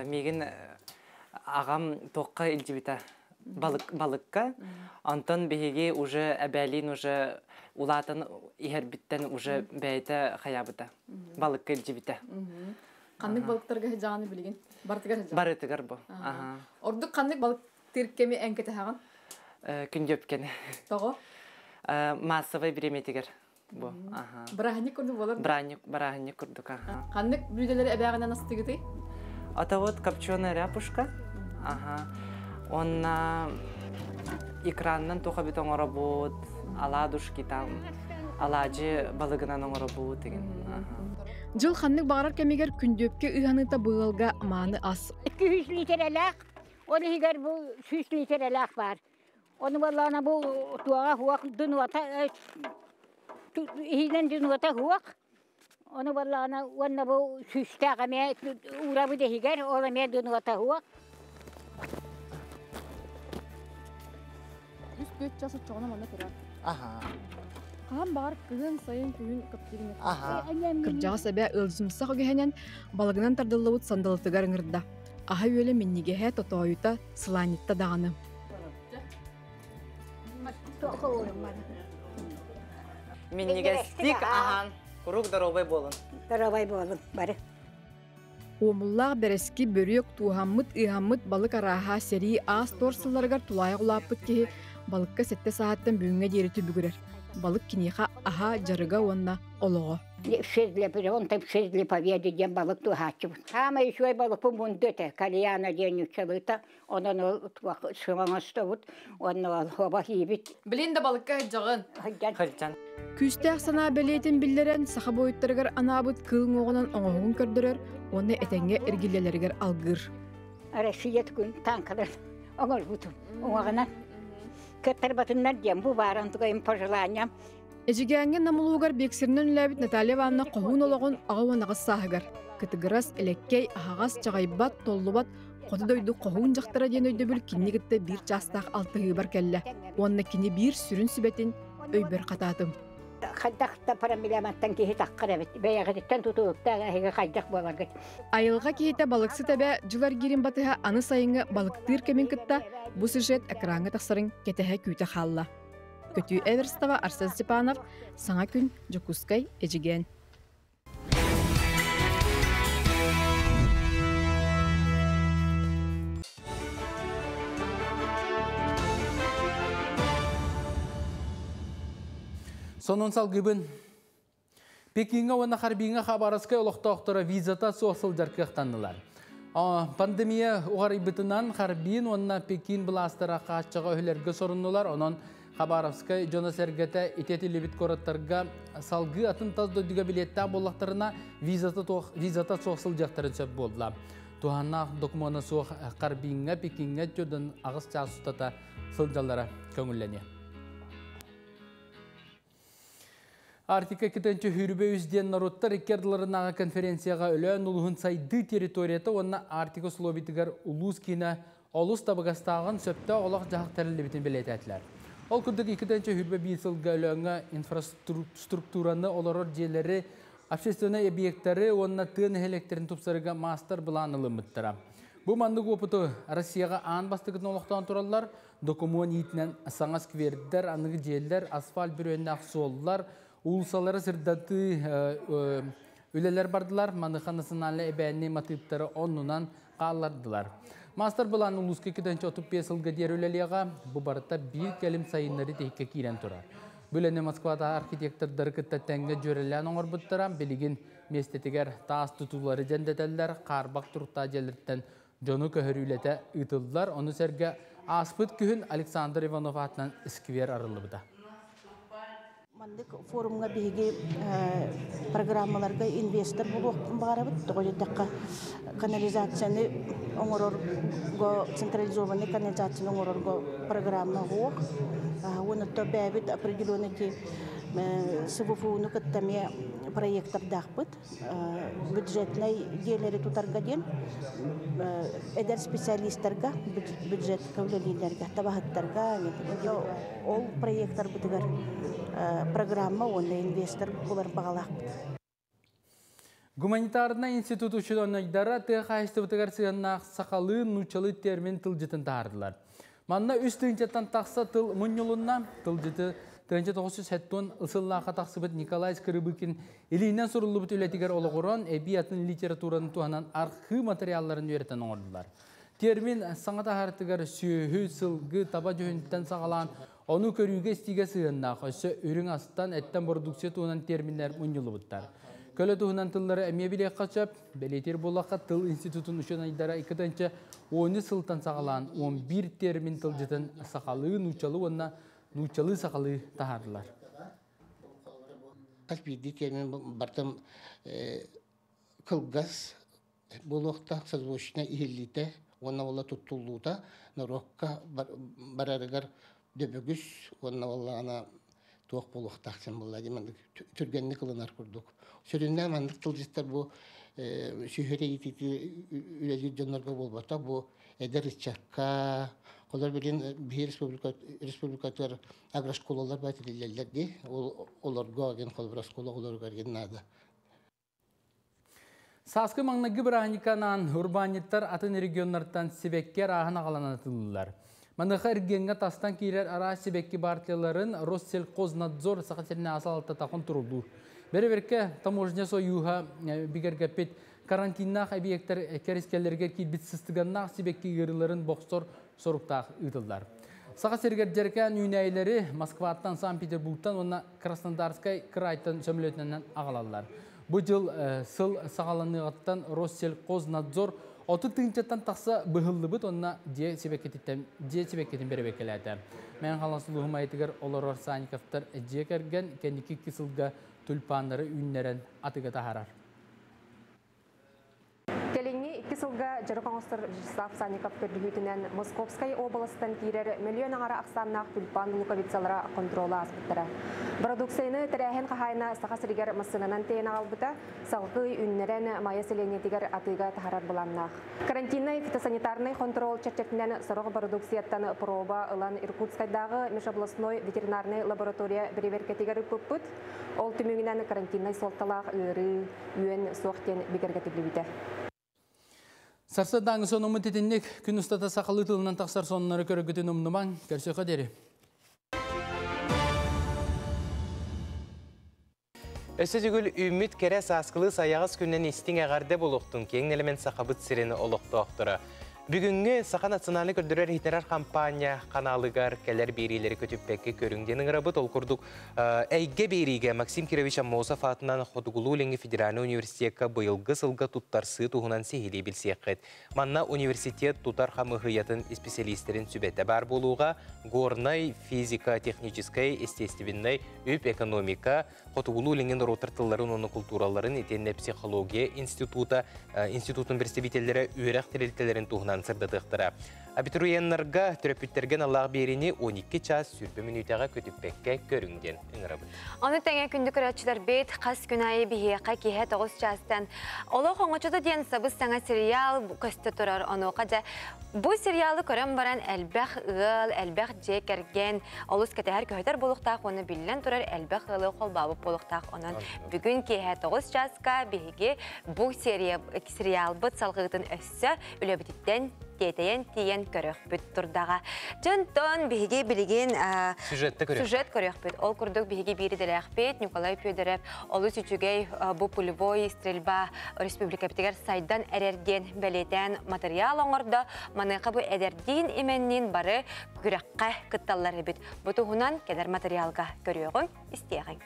megin ağam toqqa iljibita балыкка. Антон беге уже әбәлин уже улатын ихербиттен уже бәйті хаябыта. Балыкка элжибита. Қанның балықтарға жағаны білеген? Бартыгар жағаны? Барытыгар бұл. Ордық қанның балық теркеме әңкеті хаған? Күндөпкені. Тоғы? Массовый береметігер. Барахынник күрді болар? Барахынник күрдік. Қанның блюделері әбәғынан астығыды? Это вот копченая ряпушка. Он экраннан тоха бетон работ, аладушки там, аладжи балыгынан работ деген. Жыл ханнык бағарар кемегер күндөпке ыханыта бұғылға маны ас. 200 литр әләқ, оны хигер бұл 100 литр әләқ бар. Оны баллана бұл туаға хуақ дүнуата, хиден дүнуата хуақ. Оны баллана онна бұл 100 тағаме урабы да хигер, оламе дүнуата хуақ. 100 жасы çoğuna manda kırar. Қам бар күн сайын күн көптігіне. Кыржаға сәбә ылжымсақ өгенен балығынан тардылауыт сандалытыгар ыңырда. Аха өлі меннегеге тотойута сыланетта дағаны. Меннегестик ахан, құруқ дарабай болын. Дарабай болын, бары. Омуллақ бәрескі бөрек туғаммыт ығаммыт балық араға сәрі ас торсыларғар тулайы құлаппыт кеге балыққа сәтті сағаттан бүйінге дереті бүгірер. Балық кинеха аха жарыга онна олого. Он там 6 лет победы, дем балык тухачу. Хама еще и балык помундете, кальяна день учалыта, он шаманастовут, он алхоба хибит. Блин да балыкка жағын. Хальчан. Күстәк сана белетин биллерен саха бойыттарыгар анабыт кылың оғынан оңоғын көрдірер, оны әтәңге әргелелерігер алгыр. Россият күн танкалар оңыр бұтым, оңағынан. Көттер батыннар дем, бұл барантығайым пожеланиям. Эжигәңге намылугар бексирнен үләбит Наталья Ивановна қоғын олығын ағауан ағыз сағығар. Кытыгырас элеккей ағағас жағайбат, толлубат, қоты дойду қоғын жақтара ден өйді бүл кеннегітті бір жастақ алтығы бар кәлі. Онына кені бір сүрін сүбетін өйбір қататым. Қайдақта парамиламаттан кейі таққыр әбет. Бәйәғеттен тұтуықтаға хеге қайдақ боларғыт. Айылға кейті балықсы тәбә жылар керін батыға аны сайыңы балықтыр кәмен күтті бұл сюжет әкраңы тақсырын кетіға күйті қалла. Көтü Эверстава Арсен Степанов, Саңа күн, Жокускай, Эжиген. Сонун салгыбын. Пекинга вана харбинга хабараскай олоқтоқтора визата соосыл жаркықтанылар. Пандемия уғарыбытынан харбин вана Пекин бұластыра қашчыға өлерге сорынылар, онын Хабаровскай жона сәргеті ететілі бит кораттарға салғы атын таз дойдыға билетті болақтарына визата соқсыл жақтарын сөп болдыла. Туғанна докуманы соқ қарбинға Пекинге жөдің ағыз часыстата сылжалары көңіллене. Артика кетенчі хүрібе үзден народтар икерділерінаға конференцияға өлі нулығын сайды территорията онна Артика Словитігер улус кені олыс табығастағын сөпті олақ жағық тәрілі бітін білет әтілер. Ол күндік екіденчі хүрбе бейсілгі өліңі инфраструктураны оларыр желері, общественный объекттері онына тыын электрин тұпсарыға мастер бұланылы мұттыра. Бұл мандық опыты Россияға аң бастығын олықтан тұралар, документ етінен саңа сквердер, анығы желдер, асфальт бүрөйін ақсуоллар, улсалары сырдаты өлелер бардылар, мандықаны сыналы әбәнне матыптары онынан қалардылар. Мастер бұлан ұлысқа кетенші 35 жылға дер өлелеға бұл барыта бір кәлім сайынлары тейікке кейрен тұрар. Бөліне Москвада архитектордары күтті тәңгі жөрелен оңыр бұттырам, білігін местетігер таас тұтулары жәндетелдер, қарбақ тұрықта жәлірттен жоны көхір үлеті ұтылдылар. Оны сәрге аспыт күхін Александр Иванов атынан ісквер арылы бұда. Мандык форумга биги программаларга инвестор болуп барабыт. Тоголдакка канализацияны оңорорго централизованный канализацияны оңорорго программа го. Оны то бәбит определенный сыбыфуну каттаме проекттар дахпыт. Бюджетный делери тутаргаден эдер специалисттарга бюджет кавлелилерге табахаттарга ол проекттар бутыгар программа онда инвестор булар багалак. Гуманитарный институт ученыдары тыхайсты бутыгар сыяннақ сақалы нучалы термин тылжытын тардылар. Манна үс тыынчаттан тақса тыл мұньюлунна, тыл жыты тыынча 907 ысыллаға тақсыбыт Николай Скрыбыкин илинен сұрылыбыт үлетігер олығырон әбиятын литературанын туғанан архы материалларын үйретен оңырдылар. Термин саңата хартыгар сүйі сылғы таба жүйінттен сағалан, оны көрүүге стиге сығыннақ, өсі үрің астан әттен продукция туғынан терминлер мұньюлыбыттар. Көлі туғынан тыллары әме білек қачап, Белетер болаққа тыл институтын үшен айдара 2-тінші 10 сылтан сағалан 11 термин тыл жытын сақалы, нучалы онна нучалы сақалы тахардылар. Қас бірді термин бартым кылгас болуақта созвучна ихиллите, онна ола туттулута, норокка барарыгар дөбөгүс, онна ола ана туақ болуақтақсын болла деймін, түргенні қылынар күрдік. Сөрінне мандық тылжыстар бұл сүйхере ететі үләзі жонларға болбата, бұл әдір ісчаққа, қолар берген бір республикатар аграшколалар бәтілелерді, оларға аген қолбырашкола оларға аген нады. Саскы маңнағы Браниканан урбаниттар атын регионнардан себеккер ағын ағаланатылылар. Мандыға іргенге тастан кейлер ара себекки партияларын Россельхознадзор сақатеріне асалалта тақын тұрылды. Бәрі-берке таможня союға бігергепет карантиннақ объекттер кәрескелерге кейбітсістігіннақ себекки ғырыларын боқсор сорықтақ ұйтылдар. Сақа сергердеркен үйнәйлері Москваттан, Санкт-Петербургтан, онна Краснодарскай крайтан сөмілетінен ағалалар. Бұл жыл сыл сағаланығаттан Россельхознадзор 30 тыңчаттан тақса бұғылды бұд, онна де себеккетін бері бекеледі. Мен қаласылығым айтығыр олар Саниковтар де кәрген кәнекі кесілгі түлпанлары үйінлерін атыға тахарар. Келеңе 2 сылға жыры қоңыстыр Вячеслав Санников көрдігітінен Московскай областан кейрер миллион аңара ақсаннақ түлпан луковицалара контрола аспыттыра. Продукцияны тәрәхен қағайына сақасыргер мысынынан тейін ағалбыта, салғы үннерен майя селенетігер атыға тахарар бұланнақ. Карантинный фитосанитарный контрол чәрчетінен сұрғы продукцияттан проба ылан Иркутскайдағы межобластной ветеринарный лаборатория береверкетігер көппіт, ол түмігінен карантинный солталақ үйірі үйен соқтен бігергетіглі біті. Сарсадаңы соның мұтетіннік күн ұстата сақалы тылынан тақсар сонынары көрігітін ұмныман көрсе қадері. Өсі жүгіл үміт кәрі сасқылы саяғыз күннен істің әғарде болуқтың кең элемент сақабыт сирені олықты оқтыры. Бүгінгі Сақа националы көрдірер хитерар кампания каналыгар кәлер берилері көтіппәкке көріңденің рабыт ол күрдік әйге бериге Максим Кирович Аммосов атынан Хотугулу Ленги Федеральный университетка бұйылғы сылға туттарсы туғынан сейілі білсеқет. Манна университет тутар хамығыятын специалистерін сүбәті бар болуға горнай, физика, техническай, естественной, үп экономика, Хотугулу Ленген ротартыларын оны культураларын етенне психология институтын представителері үйрәқ тірелтелерін туғынан сырдатықтыра. Абитуриеннарға түрөпүттерген Аллах берini 12 час сүрбі минутаға көтіппәкке көріңден үңірабын. Оны тәңе күнді көрәтшілер бейт қас күнайы бейеқа кейе 9 частан. Олы қоңычыды ден сабыз саңа сериал көсті тұрар оны оқаджа. Бұл сериалы көрім баран әлбәқ ұғыл, әлбәқ жек әрген, олыс кәтәр көйтер болуқтақ оны білілен тұрар әлбәқ ұғылы қолбабы болуқтақ оның. Бүгін кейе 9 часқа бейге бұл сериал бұт салғығытын өссі үлебітіттен тиен көрөк бүт турдаға. Жонтон биһиге билеген сюжет көрөк бүт. Ол курдук биһиге бири дәрәк бит Николай Федоров олы сүчүгей бу пулевой стрельба республика битегер сайдан әрерген бәлетен материал оңорда маныка бу әдердин именнин бары күрәккә кытталлары бит. Бу туһунан кедер материалга көрөгөн истегән.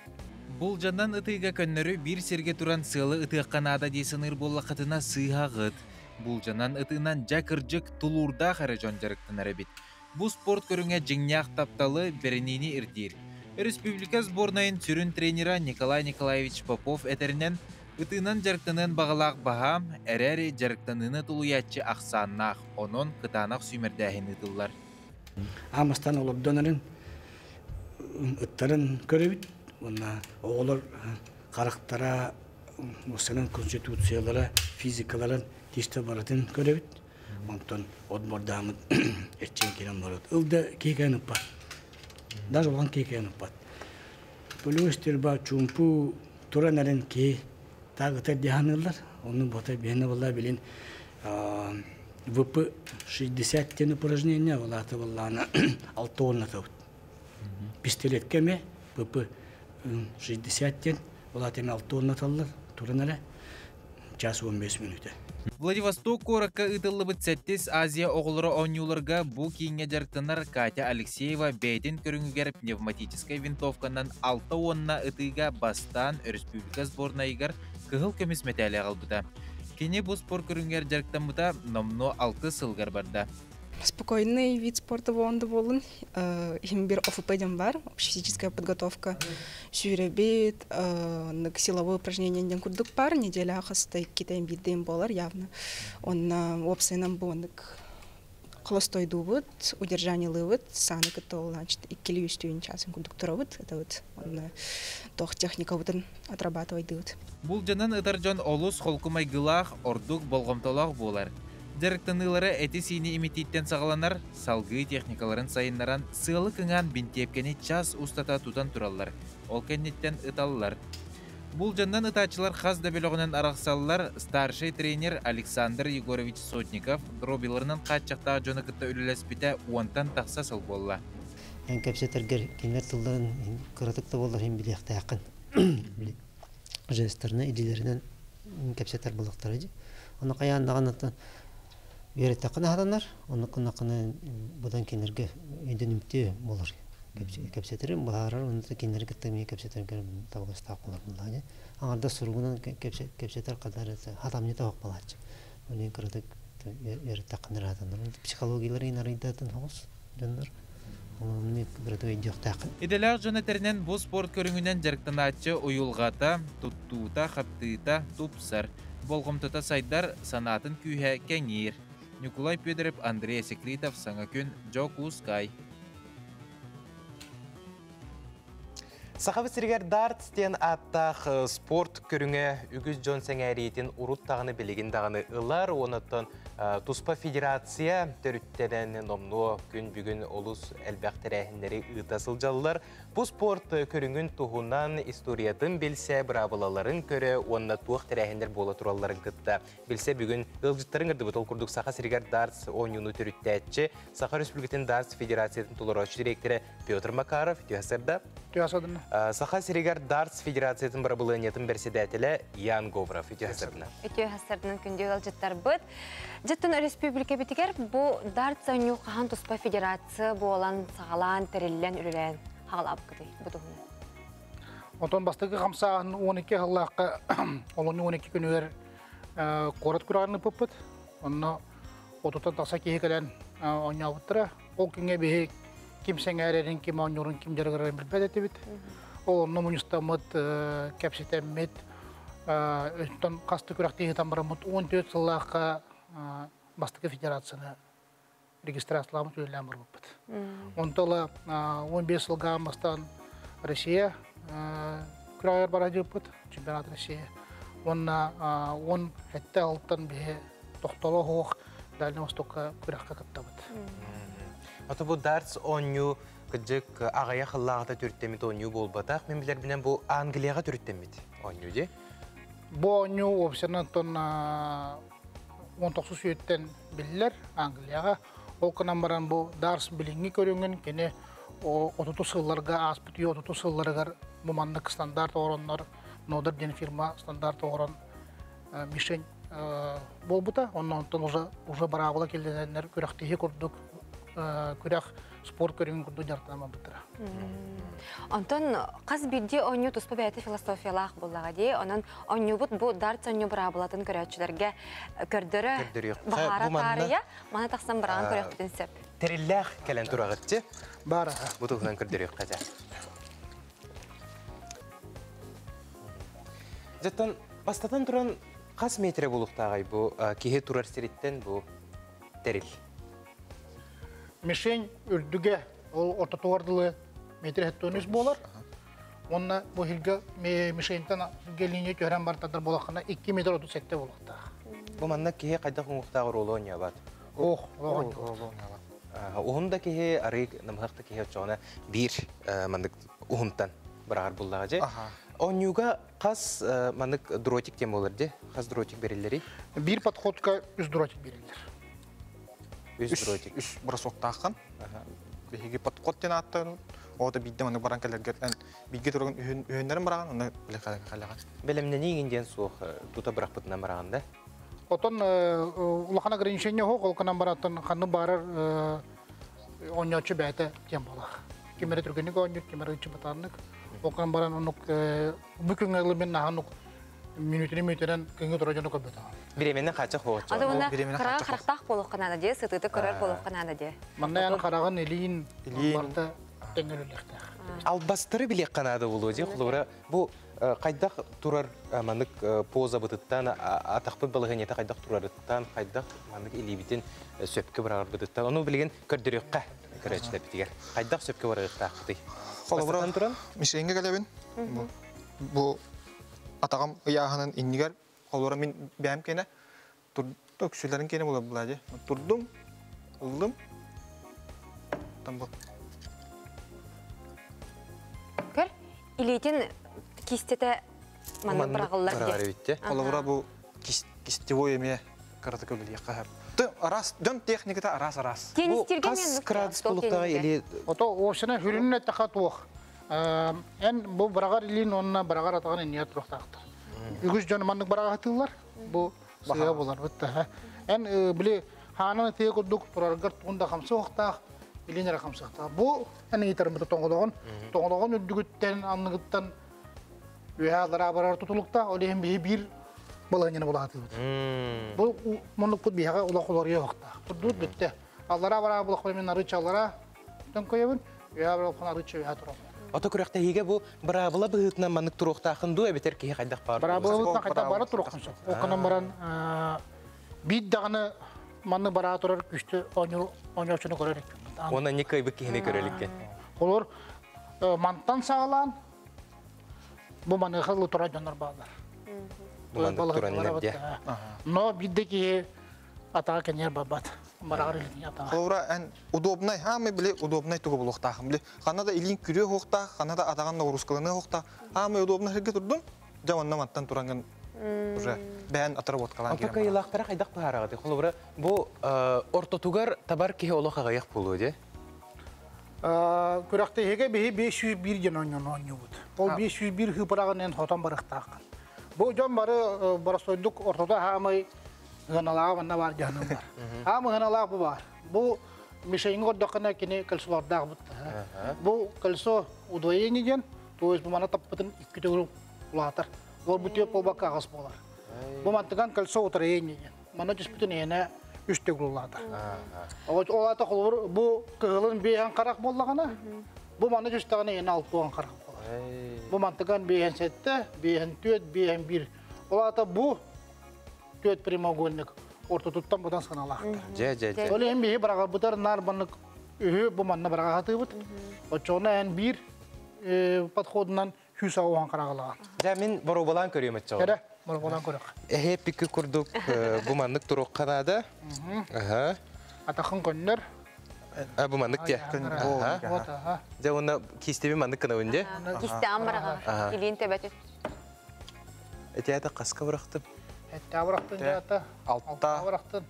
Бұл жандан ытыйга көннөрү бир серге туран сылы ытыакканада дейсыныр боллақытына сыйхагыт. Бұл жанан ытынан жакыржык тулурда қары жон жарықтын әребет. Бұл спорт көріңе жыңняқ тапталы беренini ирдир. Республика сборнайын сүрін тренера Николай Николаевич Попов әтерінен ытынан жарықтынын бағалақ бағам әрәрі жарықтыныны тулуятчы ақсаннақ, онын қытанақ сүймердәхін ұтылар. Амастан олырдонарын ұттарын көребет. Оғылыр қарақтара, осының конституциялары, физикаларын тесті баратын көребет. Онтан отбордамын әрчен келен барады. Үлді кейкен ұппат. Даже олған кейкен ұппат. Полюстер ба чумпу туран әрін кей тағытар деханылар. Оның бота бейіні болар білін ВП-60 тен упражнения олаты болланы 6 тонна тауыт. Пистолет кеме ВП-60 тен олаты 6 тонна таллар турынары час 15 минуты. Владивосток коракка ытыллы бітсәттес Азия оғылыры оңюларға бұл кейінге жарықтанар Катя Алексеева бәйден көріңігер пневматическай винтовканан 6 онна ытыға бастан республика сборнайығар кығыл көмес мәтәлі қалбыда. Кене бұл спор көріңгер жарықтанбыда номно 6 сылғар барда. Спокойный вид спорта волонды болын. Бир ОФП-ден бар, физическая подготовка, сүйребет, силовое упражнение курдук бар, неделя ахастай китайм бидден болар явно. Он опсайнам бондык холостой дубыт, удержание лывыт, саны катол, значит, и килюстюин часын курдук туравыт, это вот он тох техника вот отрабатывает дыут. Бұл жанын ыдаржан олус холкумай гылах, ордук болгомтолақ болар. Дәріктанылары әті сине имитеттен сағаланар, салғы техникаларын сайынларан сылы кыңан бинтепкені час устата тутан туралар, ол кәннеттен ыталылар. Бұл жаннан ытачылар қаз дәбелоғынан арақсалылар старший тренер Александр Егорович Сотников дробиларынан қатчақта жоны кітті үліләспіті уантан тақса сыл болла. Ән кәпсетергер кенер тылдарын қыратықта болар hem білеқті ақын. Жестарына, идейлерінен кәпсетер болықтар еді. Оны қаяндаған атын Вереттақын адамдар, оны қынақыны бұдан кенерге едінімте болар. Кәпсетері бағарар, оны кенерге тәмей кәпсетергер табыстақ болар бұлады. Аңарда сұрғынан кәпсетер қадар адамне тауық балады. Оны қырдық вереттақындар адамдар. Психологиялар енарайдатын хоғыз жондар. Оны бірді өйдіқтақын. Иделер жонетерінен бұл спорт көріңінен жарықтанатчы ойылғата, тұттуыта, қаптыыта, тұпсар. Болғымтыта сайдар санатын күйе кәңер. Николай Педерев, Андрей Секлитов, Саңакүн, Джокускай. Сақабы сіргер дартстен аттақ спорт көріңе үгіз жон сәңәретін ұрут тағыны білеген дағыны ұлар, оныттан Туспа Федерация төріттеден номно күн бүгін олыс әлбәқ тәрәхіндері ұтасыл жалылар. Бұл спорт көріңін тұғынан историятын білсе бірабылаларын көрі, онына туық тәрәхіндер бола тұраларын күтті. Білсе бүгін ұлжыттарын үрді бұтыл күрдік Сақа Сіргер дартс 10 юны төріттәтші, Сақа Республикатын дартс Федерациятын тұлырашы директоры Петр Макаров, түйасырда. Сақа Сіргер дартс Федерациятын бірабыланетін берседәтілі Ян Говров, түйасырдына. Түйасырдының күнде ұлжыттар бұд. Жеттін республика бітігер, бұл дартс өңі қаған Туспа Федерация болан сағалан, тәрелілен, үрілен хағалап күді бұдығын. Отон бастығы қамсағын 12 ғылаққа олыны 12 күнігер қорат күрағыны pëппіт. Онына отутан тақса кейекелен ойнауыттыра. Ол күнге бейі кім сәңәрерін, кім ойнырын, кім жарғырын білбәді әтебіт. Ол номыныстамыд, кәпсетәммет, өттен қасты күрақтегі тамбарамыд 14 ғылаққа бастығы федерацияны регистрацияламыз өйләм бар бұппыт. Онталы 15 жылға бастан Россия күрағыр бар әдеппіт, чемпионат Россия. Онна 10 әтті алтын бе тоқталы хоқ Дальний Востокқа күраққа кіттабыт. Аты бұл дартс оню күджік ағая қыллағыта түрттемет оню бол батақ. Мен білер білен бұл Англияға түрттемет оню де? Бұл оню опсернан тон 19 сүйеттен білілер Англияға. Ол қынан баран бұл дарс біліңі көріңін, кені 30 сылларға, аспыты 30 сылларығар бұмандық стандарт оғыранлар, Нодер ден фирма стандарт оғыран мишень бол бұта. Оннан уже барағыла келденер көріқтегі көрдік, көріқ спорт көріңін көрді жартанама бұтыра. Антон, қаз бірде ойны Туспа бәйті философиялақ болаға де, онын ойны бұд бұл дарт ойны бұрабылатын көрәтшілерге көрдірі бағара тарыя, мана тақсан біраған көрек бүтін сәп. Тәрілләқ кәлін тұрағытты? Бара. Бұтығынан көрдірі қаза. Жаттан, бастатан тұран қас метре болуқтағай бұл кеге тұрар сереттен бұл тәріл? Мишень үрдіге ол ортатуардылы метр әттөніз болар. Онна бұл hilga мишеньтен линия көрен бартадар болақына 2 метр 37 болуқтағы. Бұл манна кеге қайда құңықтағы ролы ойны абад? Ролы Оғында кеге арыг намғақты кеге отчағына бір мандық ұғынтан бірағар болдаға же. Ойнуға қас мандық дротик тем олар де? Қас дротик берілері? Bir подходка 100 дротик берілер. Үс дротик. Үс бросоктаққан. Беге подход ден аттан. Ода бидде маны баран келергеттен биге турган үйөннәрен барган, аны биле калаган. Белемне нигинден суох тута брак бутна мараганда. Отон улахана ограничение хо колканан баратын ханны барар оньочу бәте тем бола. Кемере турганы гоньют, кемере үчү батаннык. Окан баран онук бүкүн элемен наханук минутен кеңе туражаны көбөтө. Биременен кача хоо. Ада уна карак болуп канада де, сытыты көрөр болуп канада де. Манда караган элин барда теңелелерде. Албастыры билек канада болу же, хулура бу кайдак турар мандык поза бытыттан атакпы балыгынета кайдак турарыттан кайдак мандык илибитин сөпкө барар бытыттан ону билген көрдүрөккө көрөчүлөп битигер. Кайдак сөпкө барыктакты. Холобра мишенге келебин. Бу атагам ыяханын иннигер холобра мен бәм кене төксүлөрүн кене болот булажы. Турдум, ылдым. Тамбо. Көр, илетин кистете маны брагыллар де. Холобра бу кистевой эме карата көбүл якка. Арас, дон техниката арас. Бу кас градус болуктага или ото ошына хүрүнүнө такатуох. Эн бу брагар илин онна брагар атаган ният туруктактыр. Үгүз жөн мандык брагар атылар. Бу сыя болар битте. Эн биле хананы тегудук тураргар тунда хамсы вактак илинер хамсакта. Бу эн итермде тоңгодогон үдүгүттен анныгыттан үялара барар тутулукта олем бир баланыны булаты. Бу монук бут бияга улаколор йокта. Турдут битте. Аллара бара булаколор мен арычалара тон коебин. Я бара арычы я турам. Ата күрәктә һиге бу брабыла быгытна мандык турукта хынду әбетер ки кайдак бар. Брабыла кайда бара турукта. Окынан баран бит даганы манны бара турар күчтө оньочуны көрөрүк. Она не кайбы киһине көрөлүккә. Олар мантан сагалан бу маны хылы тура жанар баалар. Мандык тураннарда. Но биддеки атага кенер бабат. Барагыр ята. Холобра эн удобный, хамы биле удобный тугу булуктахым биле. Канада илин күрө хокта, Канада атаган норускалыны хокта. Хамы удобный херге турдум. Жаванна маттан туранган уже бән отработкалан кирем. Апака илактара кайдак барагы. Холобра бу ортотугар табар ки олоха гаяк болу де. Күрәкте һеге 501 жан оньют. Ол 501 хыпараган хотан барактак. Бу жан бары барасойдук ортода хамы гыналага ванна бар жаным бар. Хамы гыналага бар. Бу мишейин гордакына кине калсулардаг бут. Бу калсо удвоение жан, то есть бу мана таппытын 2 төгүр улатар. Ол бутеп болбакка гас болар. Бу мантыган калсо утроение жан. Мана жүспүтүн эне 3 төгүр улатар. Олата холбор бу кылын бейан карак боллагана. Бу мана жүстаганы эне 6 туган карак болар. Бу мантыган бейан сетте, бейан 4, бейан 1. Олата бу төт прямоугольник ортотуттан будан саналактыр. Же. Ол эми бии барага бутар нарбаннык үһү бу манна барага хатыбыт. Очона эн бир подходунан хүс ауан карагалаган. Ja мен боробалан көрөм атча. Кере, боробалан көрөк. Пикки курдук бу мандык турук Канада. Атакын көннөр. Бу мандык те. Ja оны кистеби мандык кана өнде. Кисте амбарага илин тебет. Этята каска барактып. Этта барактын жата. Алтта барактын.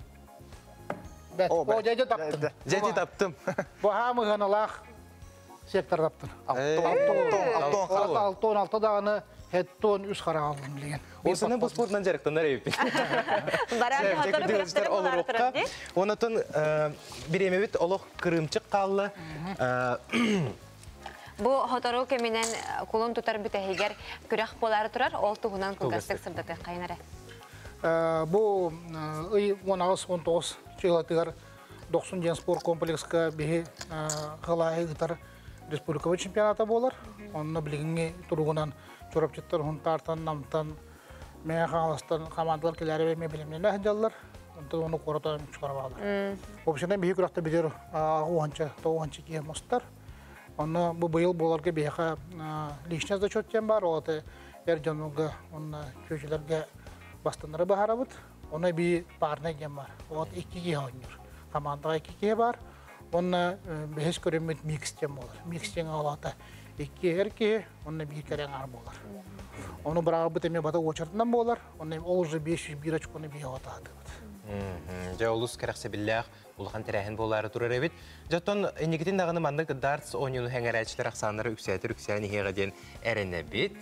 О, жеже таптым. Жеже таптым. Бу хамы ганалах сектор таптым. Алтон даганы хеттон үс карагалым деген. Осыны бу спортнан жарыктандар эп. Онотон биремебит олох кырымчык калды. Бу хотору кеменен кулун тутар бүтәһигер күрәк болары турар, ол тугунан кылгастык сырдаты кайнара. Бу 19-19 жылдатыгар 90 жан спорт комплекске бихи кылайгытар республикалык чемпионаты болар. Онны билгенге туругунан чорапчыттар хунтартан намтан мехаластан командалар келәре ме билемнәр җаллар. Онтон оны коротан чыгаралар. Общенен бихи күрәктә бидер агуанча ки мостар. Онны бу быел буларга беха лишний зачет тем бар, оты эрҗануга онны көчләргә бастыныры бахарабыт. Оны би парны гем бар. Вот 2 ойнор. Командага 2 бар. Оны беш көрөмөт микс тем болар. Микс тен алата 2 эрке, оны би керең ар болар. Оны барабыт эме бата очыртынан болар. Оны ол уже 501 очконы би атады. Ja улус керәксе билләх, улахан тирәһен болары турар эбит. Жаттон энегитин даганы мандык дартс ойнуну хәңәрәчләр аксаннары үксәтер үксәне хегеден эренебит.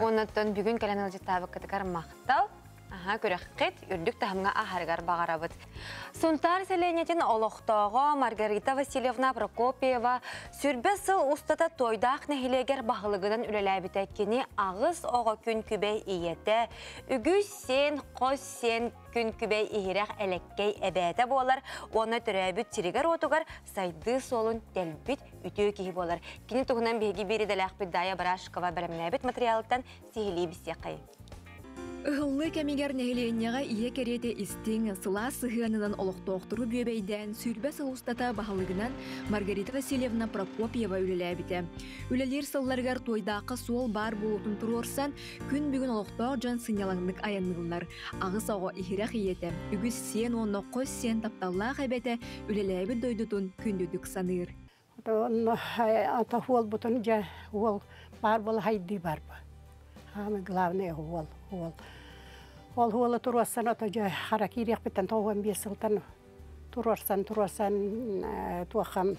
Оннан бүгүн калан алжытабы кытыкар мактал. Көрәккет, үрдік тахымға ахаргар бағарабыд. Сунтар селенетін олықтауға Маргарита Васильевна Прокопьева сүрбе сыл устата тойдақ нәхилегер бағылығынан үлеләбіт әккені ағыз оғы күн күбей иеті, үгіз сен, қос сен күн күбей ихирәқ әлеккей әбәті болар, оны түрәбіт тирігер отуғар сайды солын тәлбіт үтіу кейі болар. Кені тұғынан бейгі бері дәләқпіт Дая Барашкова бәрімнәбіт материалықтан сихилей бісеқай. Ыһыллы кәмигер нәһиленняға ие кереті истің сыла сыхыанынан олықтоқтыру бөбейден сүрбә сылустата бағалығынан Маргарита Васильевна Прокопьева үлеләбіті. Үлелер сылларғар тойдақы суол бар болутын тұрорсан, күн бүгін олықтоқ жан сынялаңдық аянығылар. Ағыс оғы ихирәқ иеті, үгіз сен оны қос сен тапталлақ әбәті үлеләбі дойдутын күндүдік саныр. Ата хуол бұтын жа хуол бар бол хайды бар ба. Ама главное хуол. Ол хуолы туруасан ото жа харакириях бітін тоғын бесілтін туруасан туақам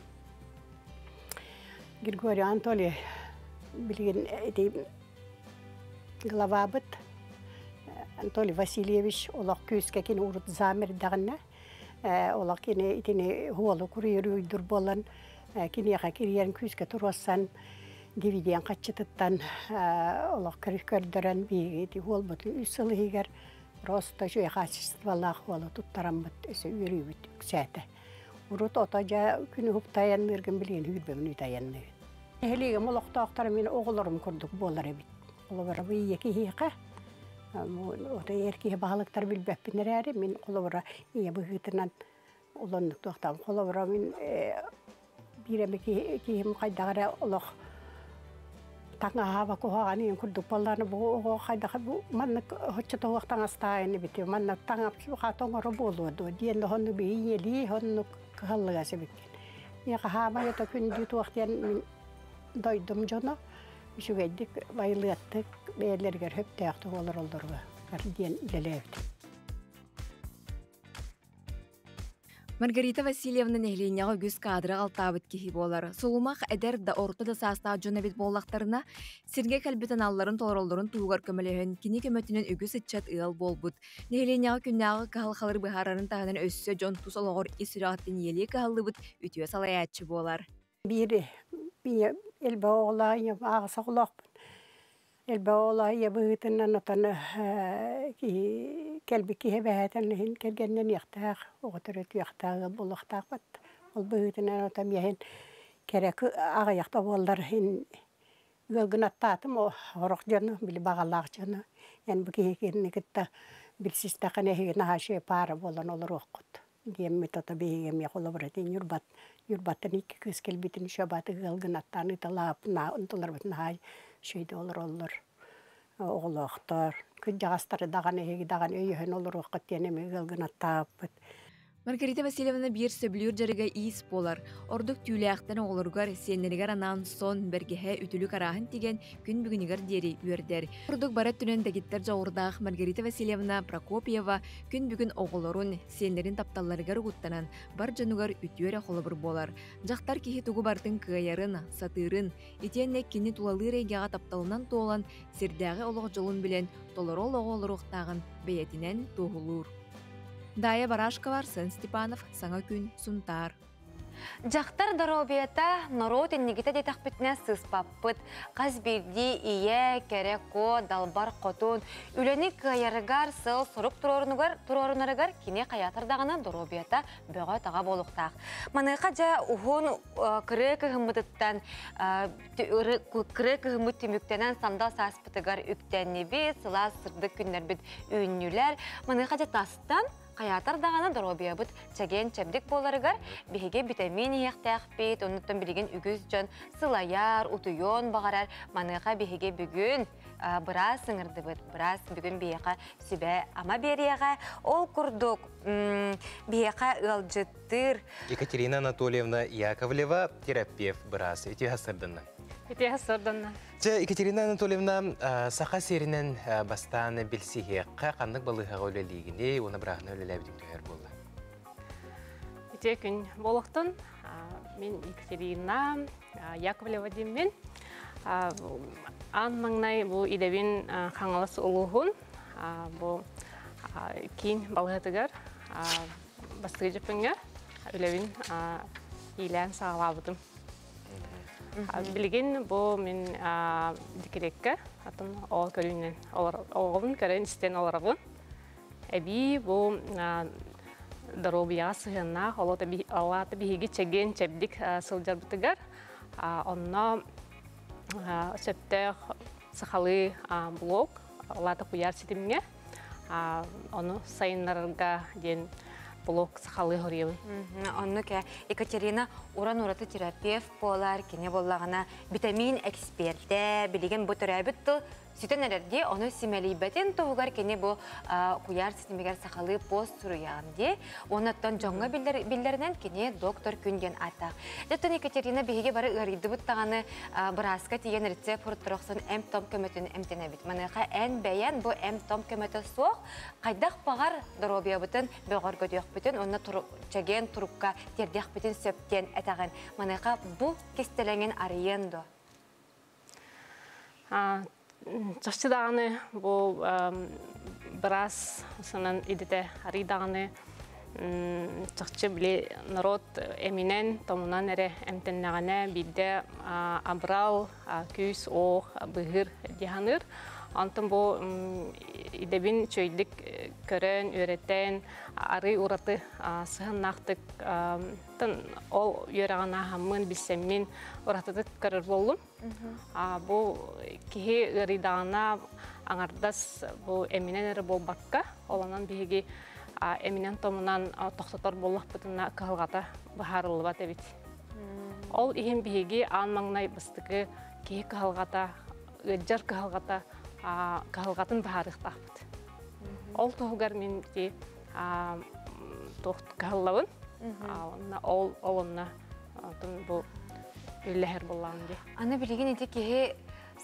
Григорий Анатолий білген глава бұд Анатолий Васильевич олақ көзге кен ұрыт замер дағына олақ кені итіне хуолы күрейір үйдір болан кенеға керерін көзге туруасан Дивидиан қатшытыттан олақ көрдірін бейгеті ол бұтын үсілі егер просто жөй қасыстывалақ олы тұттаран бұт өсі өрі бүт үксәті. Ұрыт ота жа күні ғып таянны өрген білген үйірбемін үй таянны. Әлеген олықтақтары мен оғылырым көрдік болар әбіт. Олы бұры бұл екі хейқа. Ота еркеге бағалықтар білбәппінер әрі. Мен қолы бұры ие бұғытынан оланлық тоқтам. Қолы бұры мен біремі кейім қайдағыра олық Таңа хава кухагани күрдік балланы бұл қайдаға бұл маннық хүтчі тоғықтан астайыны біте. Маннық таңа қатоңыры болуды. Дейінді ғонны бейінелі, ғонны қығылығасы біткен. Еға хава ета күнді туақтен мен дойдым жоны. Үшігейдік байлығаттық бәйлергер хөптәяқты олар олдырға. Дейін үлеләйді. Маргарита Васильевна нәхиленняға үгіз кадры алтабыт кехи болар. Солумақ әдер да орты да саста жонабет боллақтарына сирге кәлбетін алларын толыролдырын туғар көмілеген кені көмөтінен үгіз итчат ұйал болбыт. Нәхиленняға күннағы қағыл-қалыр бұхарарын тағынан өссі жон тус олығыр исірағыттен елі қағылыбыт үтіе салаятчы болар. Бири элбә оғылайы ағыса құлақпын. Элбә оғылайы бұғытынан отаны кәлбі кеhe бәйтін кәргеннен яқтақ, оғытыр өті яқтағы болықтақ бат. Ол бұғытынан отам яхин кәрек аға яқта болдар өлгін аттатым, орақ жаны, білі бағалақ жаны. Ян бұл кеhe керіні кітті білсістақын әйген ағашы пары болан олар оқыд. Деммет ота бейгем яқылы бұратын юрбаттан екі көз келбетін шөбаты өлгін аттаны талап, ұнтылар бұтын ағай шөйді олар. Оғылықтар. Күн жағастары даған әйгі даған өйіхін олар оқыт денеме өлгін аттап. Маргарита Васильевна бір сөбілер жарыға иіс болар. Ордық түйіліяқтан оғылырғар сенлерігер анан сон бәргеhe үтілік арағын теген күн бүгінігер дері өрдер. Ордық барат түнен дәгеттер жауырдақ Маргарита Васильевна Прокопьева күн бүгін оғылырын сенлерін тапталарығар ұғыттанан бар жануғар үтіөрі қолыбыр болар. Жақтар кехи тұғы бартын кығайарын, сатырын, етенне кені тулалы рейгеға тапталынан тоғылан сердәғі олық жолын білен толырол оғылырықтағын бәйетінен тоғылыр. Дая Барашкова, Арсен Степанов, Саңа күн, Сунтар. Жақтар даробията народ еннегіті де тақпетіне сыспаппыт. Қаз берді ие, кереко, далбар қотун. Үлені қайарығар, сыл, сұрық тұрорынарығар кене қаятырдағына даробията бөға таға болуқтақ. Манайқа жа ұғын кірі кігімбіттен, кірі кігімбіт түміктенен самдал саспытығар үктенне бет, сыла сырды күннер бет үйіннілер. Манайқа жа тастан Қаятар дағаны дұробия бұд чәген чәмдік боларығар, бейге витамин еқтәқ бет, оныттан білген үгіз жон сылаяр, ұтуйон бағарар, манайға бейге бүгін біраз сыңырды бұд, біраз бүгін бейеға сүбә ама береға, ол күрдік бейеға ұлжыттыр. Екатерина Анатольевна Яковлева, терапевт біраз, өте ғасырдыңна. Екатерина Анатольевна сақа серінен бастаны білсіге қандық балыға өлелігіне, оны бірағына өлеләбдің түйер болды? ите күн болуқтын. Мен Екатерина Яковлева деймін. Ан маңнай бұл идебин қаңылыс ұлығын. Бұл кейін балғатығар бастығы жепіңер. Үлевин илән сағалабыдым. Білген бұл мен декерекке атын ол көрінен оғылын көрін істен оларығын. Әбі бұл дорубия сыгына олаты биһиги чеген чебдик сылжарбытыгар онно сөптө сахалы блок олаты куяр ситимге ону сайыннарга ден блок сахалы хорьебын. Онно ке Екатерина уран ураты терапевт болар, кене боллагана витамин эксперте билеген бу төрөбүттү Sütенерде оны симелейбетен тоғығар кене бұл куяр сетімегер сақалы пост сұруяғынде, онаттан жоңға білдерінен кене доктор күнген атақ. Дәттен Екатерина бейге бары ғариды бұттағаны бұраска теген рецепт ұрттырықсын әм-том көметін әмтенебет. Манайқа ән бәйен бұл әм-том көметі соқ, қайдақ бағар дұробия бұтын бөғар көдеуқ бұтын, онына чәген тұрыққа тердеқ бұтын сөптен әтағын. Манайқа бұл кестеленген арыйынды. Чашчы дағаны бұл біраз сынан идеті ари дағаны чашчы біле народ әмінен томунан әрі әмтеннағаны білді абрал, күйс, оқ, бұғыр дегенір. Антын бұл идебін чөйдік көрін, өреттен, ары ұраты сығыннақтық ол өрағана хамын білсеммен ұратыдық көрір болым. Бұл кеге ұридағына аңардас бұл әмінен әрі бол баққа, оланан бейге әмінен томынан тоқтатар болық бұтына қығылғата бұхарылы бат әбет. Ол еген бейге аң маңнай бұстықы кеге қығылғата, ұджар қығылғата, қағылғатын бағарықтақ бұд. Ол тоғығар мен де тоқты қағылауын, ол онына бұл өлләхер болағын де. Аны білеген еде кеге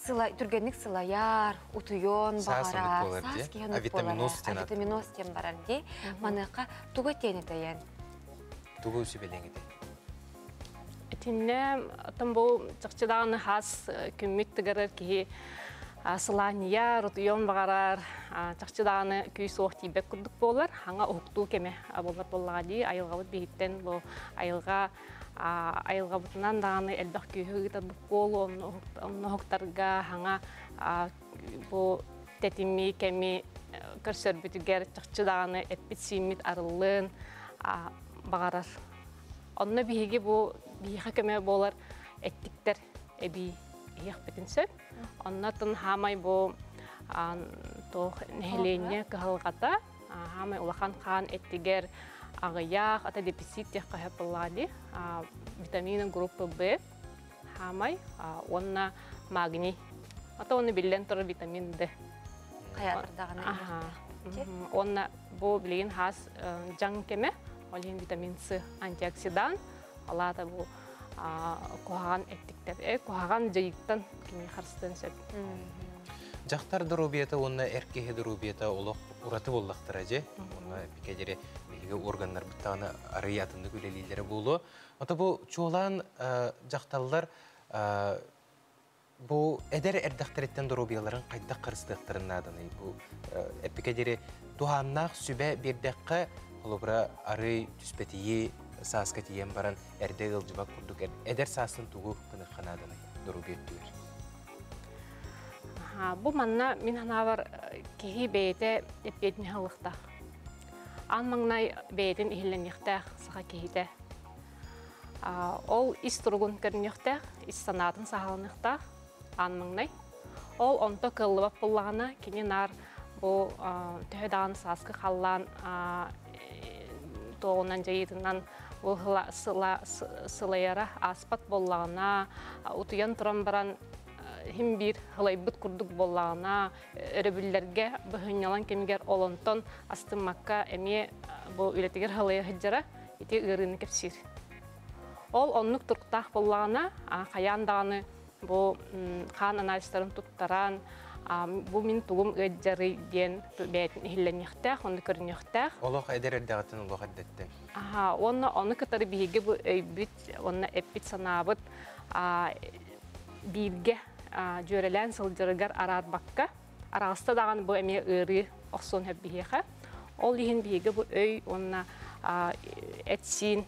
түргенлік сылаяр, ұтуйон бағарар, сас кеген витаминоз тен барар де, маныққа тұғы тені дайын. Тұғы өсі белең еді? Әтінне, бұл жақчыдағыны хас күммет тұғырыр кеге Сылания, рутуйон бағарар, чақчыдағыны күй соқ тейбек күрдік болар. Хаңа ұқту кеме болар болаға дей, айылғабыт бейттен бұл айылға бұтынан дағыны әлбәқ күйі ғытар бұқ болу, оны ұқтарға хаңа бұл тәтімі кеме көрсөр бүтігер чақчыдағыны әппет сүймет арылын бағарар. Онына бейге бұл бейға кеме болар әттіктер әбей еқ бітін сөп. Оннатын хамай бұл нәхелене кығылғата, хамай улахан қан әттігер ағыяқ, ата деписит тек қағып болады. Витаминын группы Б, хамай, онна магний. Ата оны білден тұры витамин Д. Қаятырдағына? Онна бұл білген хас жаң кеме, олен витамин С антиоксидан, алата бұл қоғаған әттіктер. Қоғаған жайықтан кеме қарыстан сөп. Жақтар дұрубиеті, онына әркеге дұрубиеті олық ұраты болдақтыр әже. Онына пекедері бейгі органдар бұттағына арыятынды көлелейлері болу. Ота бұл чоғылан жақталылар бұл әдер әрдақтареттен дұрубияларын қайдақ қарыстықтырын аданы. Бұл әпекедері туғаннақ сүбә бердәққа олыбыра ары түспетейі сааска тиен баран әрде ғылжыбақ күрдік әдер саасын туғы күні қанадыны дұрубиет дүйер. Бұл манна мен ханавар кеге бейті әппетін ғылықта. Ан маңнай бейетін ихілленектәқ саға кейді. Ол ис тұрғын көрінектәқ, ис санатын сағалынықтақ ан маңнай. Ол онто қылыбақ болағына кені нар бұл түйедағын саасқы қаллан тоғынан жайытынан бұл сылайара аспат болағына, ұтыян тұран баран хим бир хылайбыт курдук боллагына өрөбүллерге быһынялан кемигер олонтон астымакка эме бу үлетигер хылая хыджара ити ырыны кепсир. Ол оннук турктах боллагына каяндаганы бу қан анализдарын туттаран Бу мин тугум ыджары ден бәйтін хилленихтах, оны көрінихтах. Олох эдер эрдәгатын олох әддеттен. Оны кытары биһиге бу өйбүт, оны эппит санабыт биирге жөрелән сылдырыгар арар бакка. Арағыста даған бу әме ыры оқсон хөп биһиға. Ол иһин биһиге бу өй, оны әтсин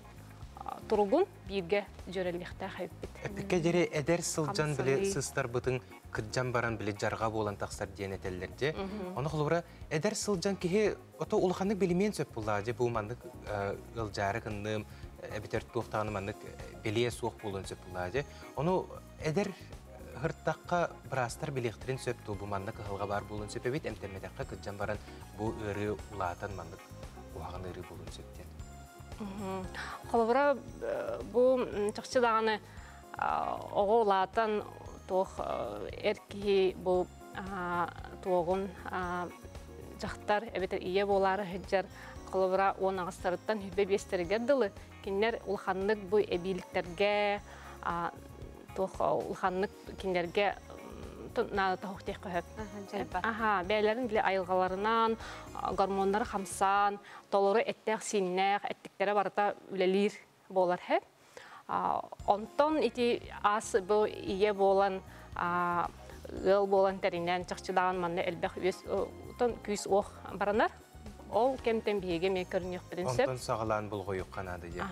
туругун биирге жөрелихтах өйбүт. Эпикке дере эдер сылжан биле сыстар бытың кыджан баран биле жарга болан тақсар диен этеллерде. Оны кылыбыра эдер сылжан кихи ото улханнык билимен сөп булла же бу мандык ылжары кынным эбитер туктаганы мандык билие суок болон сөп булла же. Оны эдер хырттакка брастар билехтерин сөп ту бу мандык кылга бар болон сөп эбит эмтемедакка кыджан баран бу ыры улаатан мандык уагын ыры болон сөптен. Кылыбыра бу чакчы даганы оголатан тох эрки бу тогун жактар эбетер ие болары хеджер кылыбыра онагыстарыттан хүбе бестерге дылы кинер улханнык бу эбиликтерге тох улханнык кинерге на тохтех көһөп. Бәйләрен биле айылгаларынан гормоннар хамсан, толоры эттек синнек, эттектере барта үлелир болар хәп. Онтон ити ас бу ие болан ыл болан теринен чакчыдаган манны элбек үс тон күс ох баранар. Ол кемтен биеге ме көрүнүк принцип. Онтон сагалан булгойук канады же.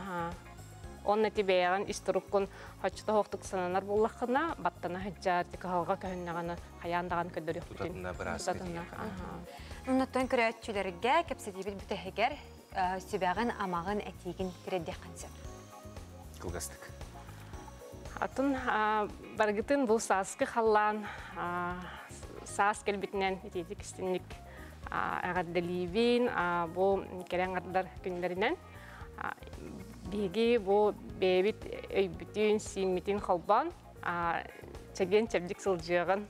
Онны тибеяган исторуккун хачта хоктук сананар буллахына баттана хаджар тикалга көһүннаганы хаяндаган көдөрүк бүтүн. Оннотон көрөтчүлөргө кепсетибит бүтехегер сүбәгән амагын әтигин тирәдә кансы. Кылгастык. Атын баргытын бу саскы халлан сас келбитнен итетик истинник агадделивин бу кереңардар күннәреннән биги бу бебит өйбүтүн симмитин халбан чеген чебдик сылжыгын.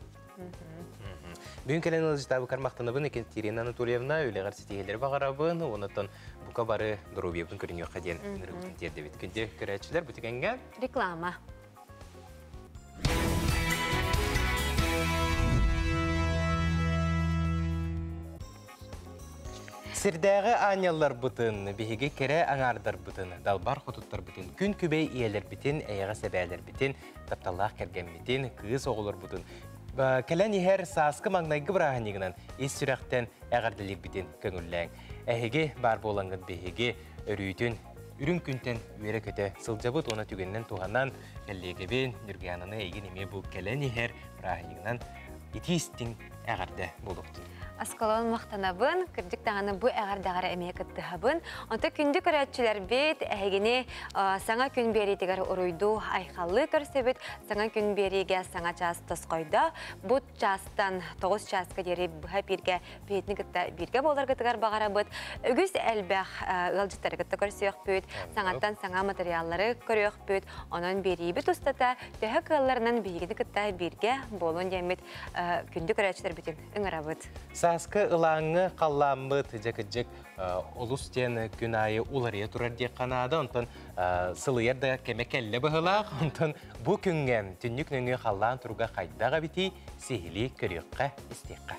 Бүгүн келен ылжытабы кармактаныбын Екатерина Анатольевна үлегар сетегелер багарабын, онотон бука бары дробьебин көрүнүк каден ныргытын тердебит. Күнде көрөчүлөр бүтүгөнгө реклама. Сирдәгы анялар бутын, биһиге кере аңардар бутын, далбар хотуттар бутын, күн күбей иелер битин, әйәгә сәбәләр битин, тапталлах кергән битин, кыз оғылар бутын. Кәлән иһәр саскы маңнайгы бырағанигынан ис сүрәктән әгәрделик битин көңүлләң. Әһиге бар болангын биһиге өрүйтүн үрүн күнтен үере көтө сылжабыт оны түгеннән туганнан кәллегебен нургянаны эйген эме бу кәлән иһәр бырағанигынан итистин әгәрдә булуктын. Аскалон мақтанабын, кірдік тағаны бұ әғардағары әмейе күттіғабын. Онты күнді көрәтшілер бет, әйгені саңа күн беретігер ұройду айқалы көрсебет, саңа күн береге саңа час тосқойда. Бұт частан 9 часқа дері бұға бірге бетіні күтті бірге болар күттігер бағара бұд. Үгіз әлбәқ ғылжыттары күтті көрсеуік бүт, саңаттан саңа материаллары көріуік бүт, онын берейбі тұстата, төхі қылларынан бейгені күтті бірге болуын демет күнді көрәтшілер бетін үңіра бұд. Саскы ылаңы қалламбыт жекіжек олустен күн айы улария турар дек қанады, онтын сылыерді кемекелі бұғылақ, онтын бұ күнген түннік нөңі қаллан тұрға қайдаға біті сехілі көріққа істеққа.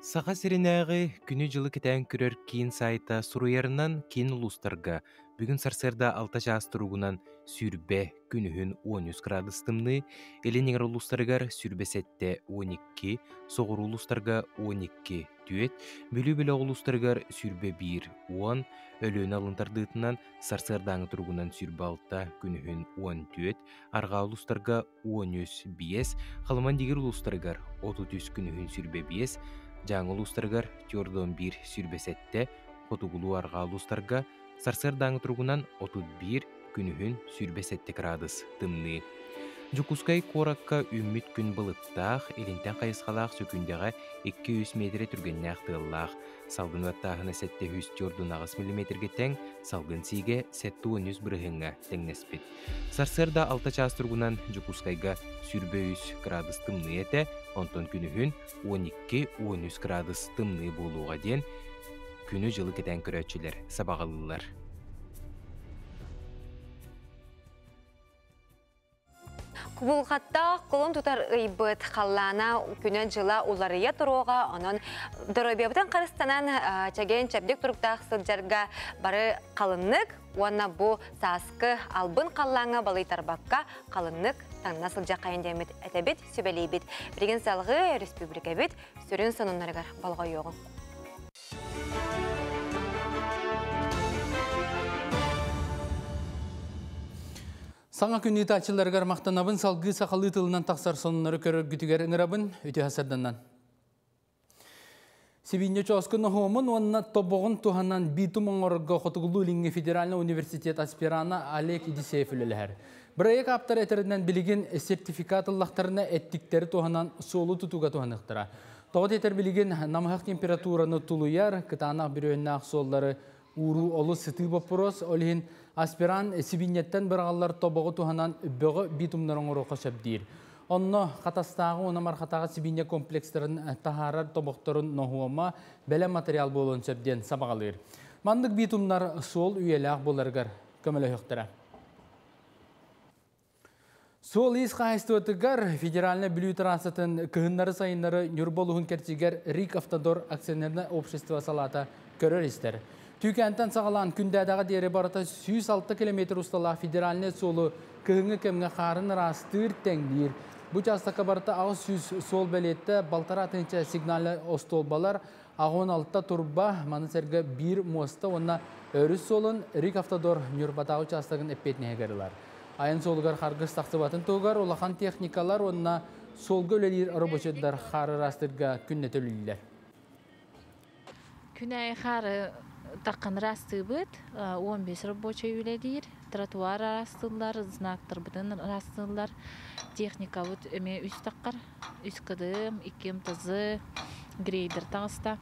Саға сиренәғі күні жылы кетен көрер кейін сайта сұруярынан кейін ұлыстарға бүгін сарсырда 6 жас тұруғынан сүрбе күнігін 13 градустымны, еленегер ұлыстарғар сүрбе сәтте 12, соғыр ұлыстарға 12 түйет, бөлі-бөлі ұлыстарғар сүрбе 1-10, өліен алынтардығытынан сарсырдаңы тұруғынан сүрбе 6 күнігін 10 түйет, арға ұлыстарға 13-5, қалыман дегер ұлыстарғар 33 күнігін сүрбе 5, жаңы ұлыстарғар тёрдон 1 сүрбе сәтте, қотуғылу арға ұлыстарға сарсырдаңы тұруғынан 31 күнігін сүрбе 7 градус тымны. Жукускай коракка үміт күн бұлыттақ, елінтен қайысқалақ сөкіндеға 200 метре түргенне ақтығылақ. Салғын ваттағына 700 мм тең, салғын сиге 713 бірғыңға теңнеспет. Сарсырда 6 час тұрғынан Жукускайға сүрбе 100 градус тымны еті, онтон күнігін 12-13 градус тымны болуға ден, күні жылы кетен көрәтшілер, сабағалылар. Кубулхатта колон тутар ыйбыт халлана күнә жыла уларыя турога, онон доробиябытан карыстанан чаген чабдек туруктах сылжарга бары калыннык, уанна бу саскы албын қаллаңа балыйтарбакка калыннык таңна сылжа кайындемит этебит сүбелейбит. Билген салгы республика бит сүрүн сонуннаргар балга йогун. Саңа күнні тачыларғар мақтанабын салғы сақалы тылынан тақсар сонынары көрір күтігер ыңырабын өте хасарданнан. Себейне чоскыны хомын, онына тобоғын туғаннан битум оңырға қотығылу Линге федеральный университет аспирана Олег Идисеев үлілігер. Бірайық аптар әтерінен білген сертификат ұллақтарына әттіктері туғаннан солы тұтуға туғанықтыра. Тоғыт етер білген намығақ температураны тұлуяр, кытанақ бір өйіннақ соллары уру олы сыты бопырос, олығын аспиран сибинеттен бір ағалар тобығы туғанан үббігі битумнарын ұрыққа шабдейір. Онны қатастағы, оны марқатағы сибинне комплекстерін тахарар тобықтарын нохуама бәлі материал болуын сөбден сабағалыр. Мандық битумнар сол үйелі боларғар көмілі өқтірі. Сол ес қайыстуатығар федеральны білу трансатын кығынлары сайынлары Нюрболуғын кертігер Рик Автодор акционерный общество салата көрір істер. Түйкәнтен сағалан күндәдағы дері барыта 106 км ұстала федеральный солы кығыңы кемге қарын растыр тәңдейір. Бұ частаққа барыта ағыз 100 сол бәлетті балтара атынша сигналы остолбалар ағын алтта турба манысерге бір моста онна өріс солын Рик Автодор Нюрбатағы частағын әппетіне әгерілер. Айын солығар қарғыз тақсыбатын тоғар, олақан техникалар онна солғы өлелер рабочыдар қары растырға күнне төлілілер. Күнәй қары таққан расты бұд, 15 рабочий өлелер, тротуар растылар, знактар бұдын растылар, техника бұд өме үс таққар, үс қыдым, икем тазы, грейдер тағыста.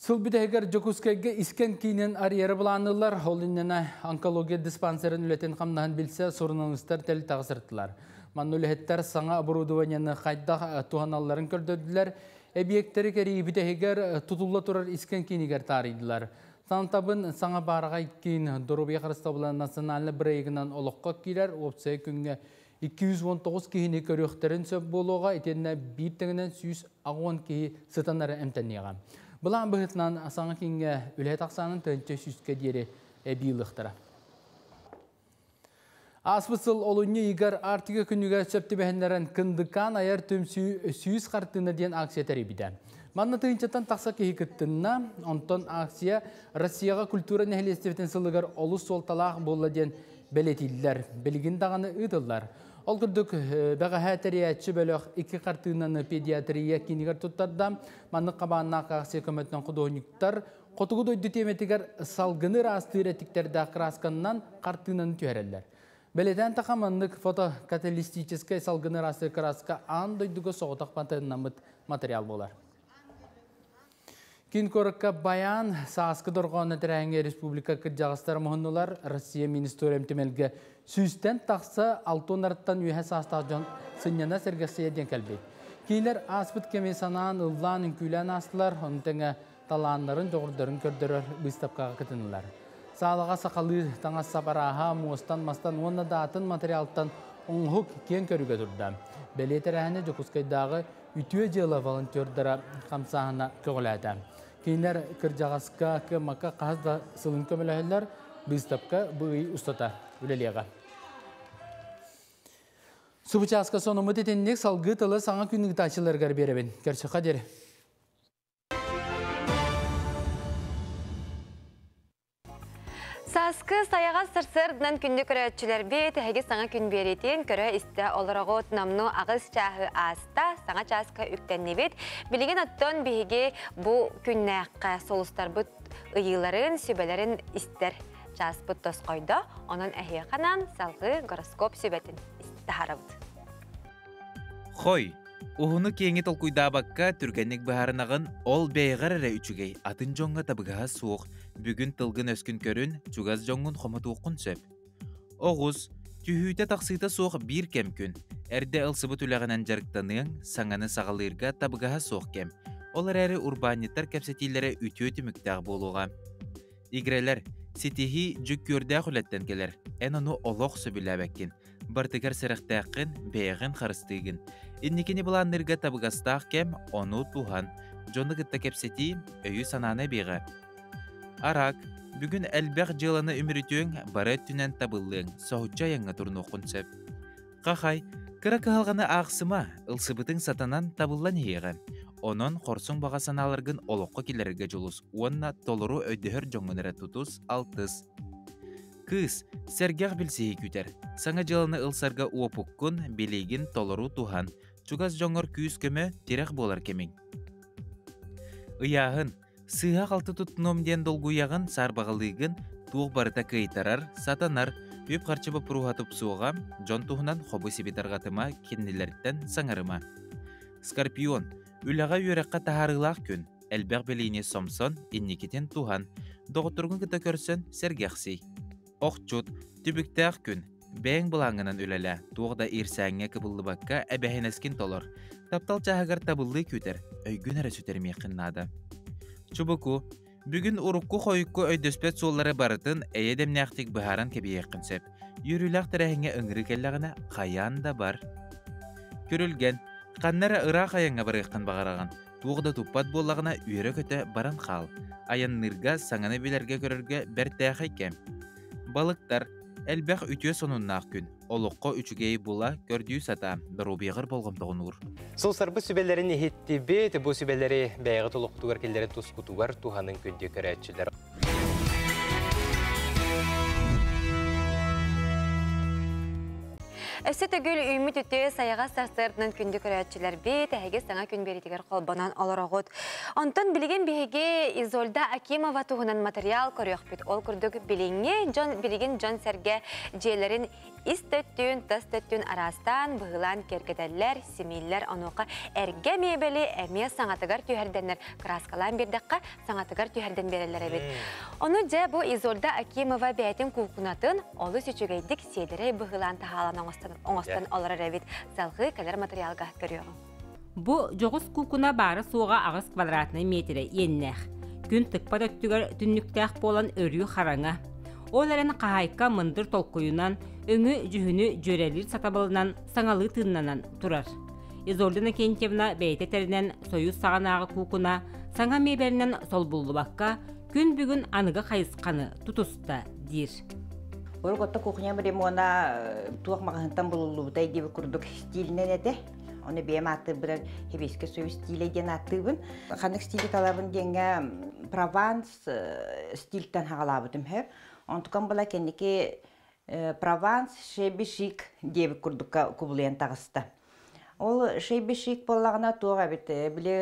Сыл бітәгер Жокускайға isken кейінен арьері бұланылар, олыннена онкология диспансерін үлетін қамнаған білсе, сұрыныңыздар тәл тағысырдылар. Маннулеттер саңа оборудованияны қайда туғаналарын көрдөділер, объекттері кәрі бітәгер тұтулы тұрар isken кейінігер таридылар. Сантабын саңа барыға кейін Дорубия Қарыстабылан националы бірейгінен олыққа кейлер, опция күнге 219 кейіні көріқтерін сөп болуға, етеніне бір тәңінен 110 кейі сытанары әмтәнеға. Бұлан бұғытынан асаңа кенге үлет ақсанын төнче сүзге дері әбейліқтіра. Аспысыл олуны игар артығы күніге сөпті бәхіндерін кындыққан аяр төмсі сүйіз қартыны ден акция тәребіді. Манны түйінчеттен тақса кеhi күттінна, онтон акция Россияға культура нәхелестеветін сылығар олы сол талақ болы ден бәлетілдер, білген дағаны ұдылар. Ол күрдік бәға хәтәриятчы бөліқ 2 қартығынан педиатрия кенігер тұттарда, манны қабанына қақсы көметтен құдоғынықтар, қотығы дойды теметігер салғыны растыр әтіктерді қырасқанынан қартығынан түйәрелер. Бәлетен тақаманлық фотокаталистическай салғыны растыр қырасқа ан дойдығы соғытақ пантайынан материал болар. Кин көрікке баян саасқы дұрғаны тірәңе республика кіржағыстар мұхынылар Россия министорем темелге сүйістен тақсы алтонарттан үйе саастақ жон сыннена сәргесі еден кәлбей. Кейлер аспыт кеме санаан ұллан үнкүйлән астылар, оның тәңе таланларын жоғырдарын көрдірір бұйстапқаға кітінілер. Сағалыға сақалы таңа сапараға, муыстан, мастан, онына датын материалттан оңғық кен көріге тұрды. Бәлетер әне Жокускайдағы үтіе жылы волонтердара қамсағына көғіләді. Кейінер кіржағасқа көмаққа қағызда сылын көміләлер бұйстапқа бұй ұстата үлелеға. Субычасқа соны мұтетеннек салғы тылы саңа күннігі тачыларғар беребен. Көрші қадері. Саскы саяға сырсырдынан күнді көрәтчілер бет, әге саңа күн беретін көрі істі олырағыт намну ағыз чағы аста саңа часка үктенне бет. Білеген аттон бейге бұл күннәққа солыстар бұт ұйыларын, сөбелерін істер час бұт тос қойды. Оның әхе қанан салғы гороскоп сөбетін істі харабыд. Қой, ұғыны кеңі толкуйда баққа түргеннік бұхарынағын ол бейғар әрі үчігей атын жоңға табығаға суық. Бүгін тылгын өскін көрін, чугаз жоңын қоматы оқын сөп. Оғыз, түйhүйті тақсыйта соқ бір кем күн. Әрді ылсыбы түләғінен жарықтанын, саңаны сағалырға табығаға соқ кем. Олар әрі урбаниттар кәпсетейлері үті-өті мүктәғ болуға. Игрелер, сетихи жүк көрді құлеттен келер. Ән оны олық сөбілі әбәккен. бартыгар сәріқтәқін бәйғін қарыстығын. Инникені бұланырға табығастақ кәм оны туған, жоны гытта кепсети өйі сананы бейға. Арак, бүгін әлбәқ жыланы үмірітуің бары түнен табылың, соғытча яңа тұрын оқынсып. Қақай, кыра кығалғаны ақсыма, ылсыбытың сатанан табылан еға. Онын қорсын бағасан алырғын олыққа келерге жолыс, онна толыру өйдігір жоңыныры тұтус алтыз. Кыз, сәргәқ білсеге күтер. Саңа жыланы ылсарға уопуккун белейгін толыру туған. Чугас жоңыр күйіз көмі терек болар кемің. Ыяғын, сыға қалты тұтыномден долгуяғын сарбағылығын туық барыта кайтарар, сатанар, өп қарчыбы пұрухатып суға, жон туғынан қобы себетарғатыма кеннелерден саңарыма. Скорпион, үліға үйрекқа тахарылақ күн, әлбәқ белейіне сомсон, инникетен туған, доғытырғын кіті көрсін сәргәқсей. Оқчут, түбіктәқ күн, бәң бұлаңынан үләлі, туғда ирсәңе кыбылы баққа әбәхенескін толыр. Таптал чағығар табылы күтер, өйгін әрі сүтерме қыннады. Чубыку, бүгін ұрыққы қойыққы өйдөспет соллары барытын әйедемнәқтік бұхаран кәбейе қынсеп, юріләқ тәрәхіңе үңірі кәллағына қаян да бар. Көрілген, қаннары ыра қаяңа барыққын бағараған, туғда тұппат болағына үйері көті баран қал. Аяннырға саңаны білерге көрерге бәр тәқі кәм. Балықтар, әлбәқ үтіе сонуннақ күн. Олыққа үчігей бұла көрдүй сата, дұрубиғыр болғымдығын ұр. Сол сарбы сүбелерін ехетті бет, бұл сүбелері бәйғы тұлықтығар келдері тұскутуғар туғанын күнде көрәтшілер. Өсі түгіл үймі түте саяға сарсырдың күнді көрәтшілер бет, әйге саңа күн беретігер қолбанан олар оғыд. Онтын білген бейге Изольда Акимова туғынан материал көріқ бет. Ол күрдік білген Джон Сәрге жейлерін истөттін, тастөттін арастан бұғылан кергедәлер, семейлер онуға әрге мебелі әме саңатығар түйерденлер краскалан бердіққа саңатығар түйерден берелер әбет. Оны жа бұл Изольда Акимова бәйтін күлкунатын олы сүчігейдік седірей бұғылан тағалан оңыстан олар әбет. Залғы кәлер материалға көріғым. Бұ жоғыз күлкуна бары суға ағыз квадратны метрі еннәқ. Күн тықпад өттігер түнніктәқ болан өрі қараңа. Оларын қағайқа мындыр толқойынан, өңі жүхіні жөрелер сатабылынан, саңалы тыннанан тұрар. Изольдана Кентьевна бәйтетерінен союз сағанағы күлкуна, саңа мебелінен сол бұлды баққа, күн бүгін анығы қайысқаны тұтыста дир. Орғытта кухня бірем ona туақ мағынтан бұлылуыдай дебі күрдік стилінен әді. Оны бәйім аты бірі хебеске союз стилі ден аттығын. Қанық стилі талабын денге Прованс стилтен хағалабыдым әп. Онтукан бұла кенеке Прованс шейбі шик дебі күрдікка күбілен тағысты. Ол шейбі шик болағына туға біті. Біле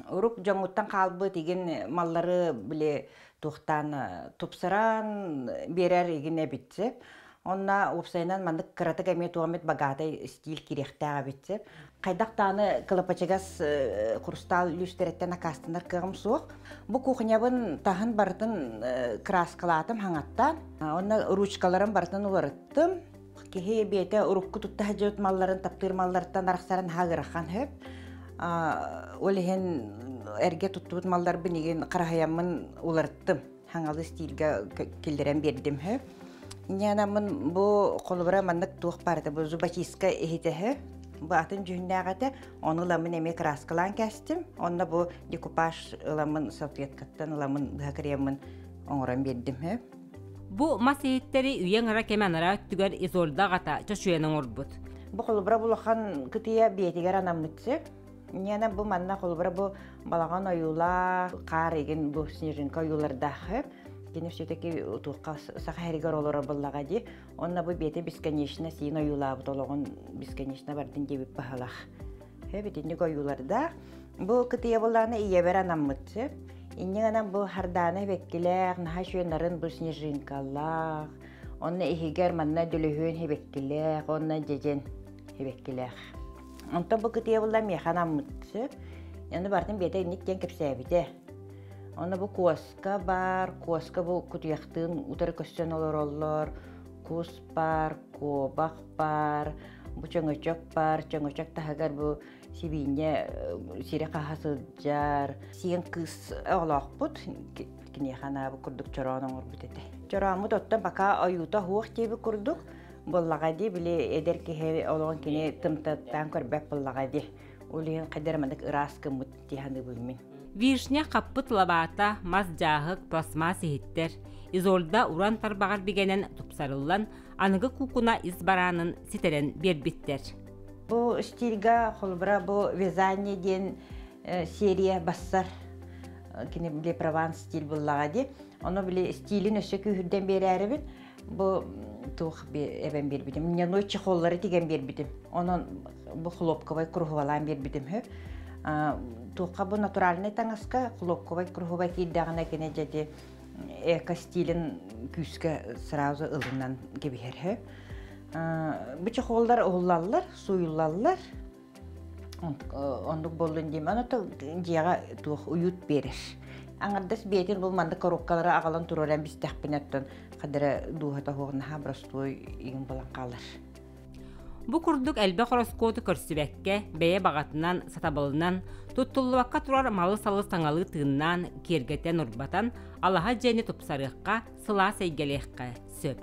ұрық жаңуттан қалбы деген маллары біле туқтан тұпсыран берер егіне бітсеп. Онна опсайнан мандық қыратық әме туғамет бағадай стиль керектіға бітсеп. Қайдақтаны қылапачагас құрыстал люстереттен акастындар кығым соқ. Бұл кухнябын тағын бартын краскалатым хаңаттан. Онна ручкаларын бартын ұларыттым. Кеге бейті ұрыққы тұтта жөт малларын, таптыр малларыттан арақсарын хағыраққан хөп. Олеген әрге тұттуыт маллар бінеген қарахаямын ұларыттым. Хаңалы стильге келдерен бердім хөп. Нянамын бұл қолыбыра мандық туық барды. Бұл зубачиска ехеті хөп. Бұл атын жүхінне ағаты, оны ұламын әме краскалан кәстім. Онна бұл декупаж ұламын салфеткаттан ұламын бұхакариямын оңыран бердім. Бұл масейттері үйен ұра кемен ұра түгер Изольда ғата чашуенің орбұд. Бұл қолыбыра бұл оқан күтия бетігер анамнытсы. Нена бұл манна қолыбыра бұл балаған ойула, қар еген бұл снежинка ойуларда хөп. Кені все-таки туққа сақа әрігер олар болаға де, онна бұл беті бесконечно сейін ойулабы толығын бесконечно бардың дебіп бағалақ. Бетіндік ойуларда бұл күтіе болағына ие бер анаммытсы. Иннен анам бұл харданы беккілер, наға шуенларын бұл снежинкалақ, онна ихигер манна дүліхуен хебеккілер, онна жежен хебеккілер. Онта бұл күтіе болағына механ анаммытсы, яны бардың беті иннеттен кепсәбіде. Оны бұл коска бар, коска бұл күтіяқтың ұтары көстен олар, кус бар, кобақ бар, бұл чөңөчөк бар, чөңөчөк тағығар бұл себейіне сире қағасы жар. Сиен қыз оғылақ бұд, кіне қана бұл күрдік чороның ұр бұд еті. Чорамы доттан бақа аюта хуақ тейбі күрдік, боллагади биле эдер кихе олон кини тымтаттан көрбәк боллагади. Улин кадермадык ыраскы муттиханы булмин. Вишня каппыт лабата мас жahık пластмас иһиттер. Изолда уран тарбагар бигенен тупсарыллан аныгы кукуна избаранын ситерен бербиттер. Бу стильга холбра бу вязание ден серия бассар. Кини биле Прованс стиль буллагади. Оно биле стилин өсө күрден берәрбин. Бу тух эбен бербитим. Мне ночи холлары тиген бербитим. Онон бу хлопковый круговалан бербитим. Тухка бу натуральный таңаска хлопковый круговый киддагына кене жеди эко стилин күскө сразу ылынан кебер. Бу холлар оллаллар, суюллаллар. Ондук болдун дейм. Аны жага тух уют берер. Аңардас бетин бул манды коробкалары агалан тураран бистахпинаттан кадыра дуһата хоғнаха бростой иген болан калыр. Бу курдук элбе хороскоту көрсүбекке бeye багатынан сатабылынан туттуллубакка турар малы салы саңалы тыыннан кергетен урбатан алаха жени тупсарыакка сыла сейгелеекке сөп.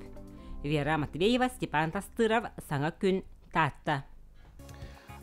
Вера Матвеева, Степан Тастыров, Саңа күн таатта.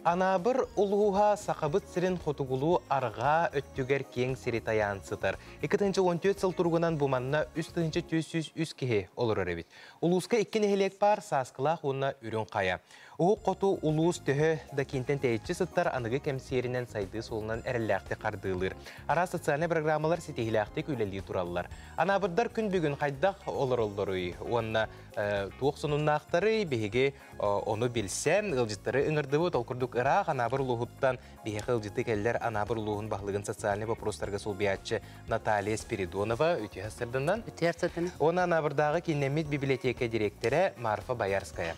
Анабыр улуға сақабыт сирин хотугулу арга өттүгер кең сири таянсытыр. 2-14 сыл тургунан буманна 3-400 кеhe олар өребит. Улуска 2 нехелек бар саскылақ онна үрін қая. Оғы қоту улуыс төхі да кентен тәйітші сыттар анығы кемсерінен сайды солынан әрілләқті қардылыр. Ара социальный программалар сетихиләқті күлелі туралылар. Анабырдар күн бүгін қайдақ олар олдырый. Онна туық сонуннақтары беге оны білсен, ғылжыттары үңірдігі толқырдық ырақ анабыр улуғыттан беге ғылжытты кәлілер анабыр улуғын бағлығын социальный вопростарға сол биятчы Наталья Спиридонова өте хасырдынан. Оны анабырдағы кенемет библиотека директоры Марфа Боярская.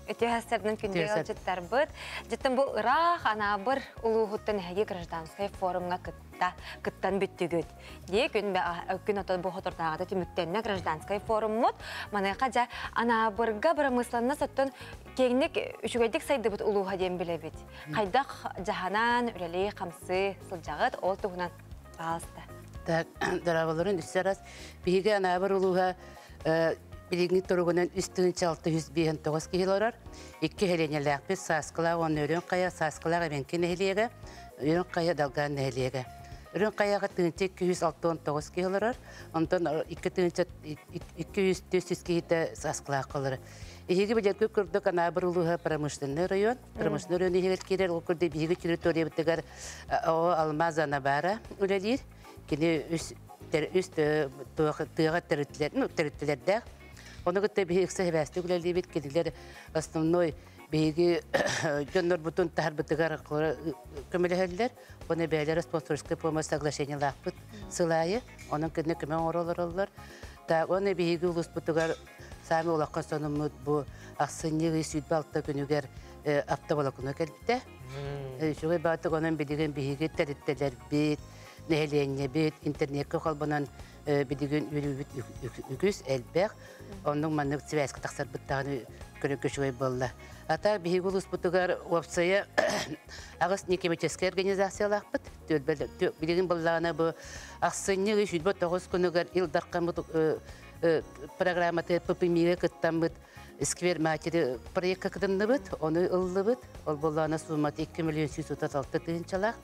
Өте хасырдың күнде ғылжыттар бұд. Жеттім бұл ырақ анабыр улуғыттан әге гражданскай форумға кыттан бүттігіт. Де күн отын бұл отырдағыда түміктеніне гражданскай форум мұд. Манайқа жа анабырға бұрамысланна соттын кеңнік үшігайдік сайды бұд улуға дем біле бет. Қайдақ жаханан, үрелей, қамсы, сылжағыт, ол тұғынан алысты. Дарабаларын үстерас, бейге анабыр улуға Билигни тургунан үстүн 659 килорар. 2 хеленелек без саскыла он өрөн кая саскыла бенкен хелеге, өрөн кая далган хелеге. Өрөн каяга тынчы 269 килорар, онтон 200 кило саскыла калыр. Эге бедер көрдүк анабыр улуга промышленный район, промышленный район хелер кирер ол көрдө биги территория битегер алмазана бара үлелир. Кини үст тыга территориялерде Оны күтті бейіксі хебәсті күләлі бет кеділер основной бейгі жоннор бұтын тахар бұтығар көмілі Оны бәйлері спонсорскай помощь соглашение лақпыт сылайы. Оның күнне көмен оралар олар. Оны бейгі ұлыс бұтығар сами олаққан сонымыд бұл ақсынығы сүйдбалықта күнігер аптабала күні кәліпті. Шуғай бағытық оның бедеген бейгі тәріттелер бет, нәхелене бет, интернетке қалбынан бедеген үгіз әлбәқ. Оның манның связка тақсар бұттағаны көрі болды. Ата бейгі ұлыс бұтығар опсая ағыз некемеческі организациялақ бұд. Бедеген болағына бұл ақсынығы сүйдбі 9 күнігер илдаққан бұд программаты пөпімеге күттан бұд. Сквер матери проектка кыдынны бит, оны ылды бит. Ол боллана сумат 2 миллион 636 тыгынчалак.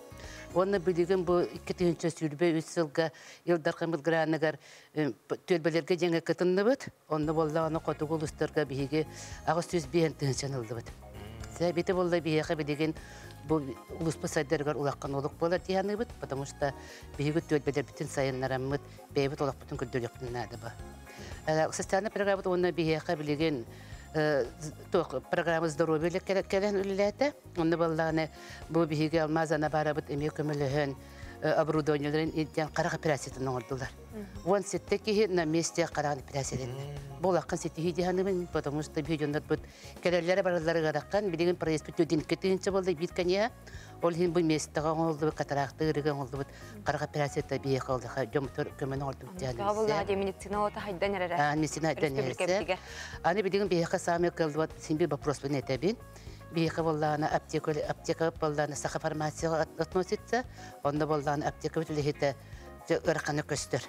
Оны билеген бу 2 тыгынча сүрбе 3 жылга илдаркамыз гранагар төлбелерге жеңе кытынны бит. Оны боллана котугулустарга биге агыстыз бен тыгынчанылды бит. Себети болла бияка билеген бу улус пасайдергар улаккан олук болар дияны бит, потому что биге төлбелер бүтүн сайыннарамыт, бейбит олак бүтүн күлдөлөктүн нады ба. Социальная программа он бияка билеген программа здоровья келен үлеләте. Онны балланы бу биге алмазана барабыт эме көмөлөһөн оборудованиелерин иден карак операциятын оңордулар. Он сеттеки на месте карак операцияларын. Болаккан сетти дияны, потому что бижондар бут келелери барлары гараккан билеген проезд бүтүдүн кетинче болду биткания. Ол хин бу местага оңолду катаракты ырыган оңолду карак операцията бие калды. Жомтор көмөнө олду дияны. Кабылга медицина ота хайдан эрер. Медицина хайдан эрер. Аны билеген бие сами калды симби вопрос бенетебин. Бейқы болланы аптека болланы сақа фармацияға относится, онда болланы аптека өтілігеті ырқаны көстер.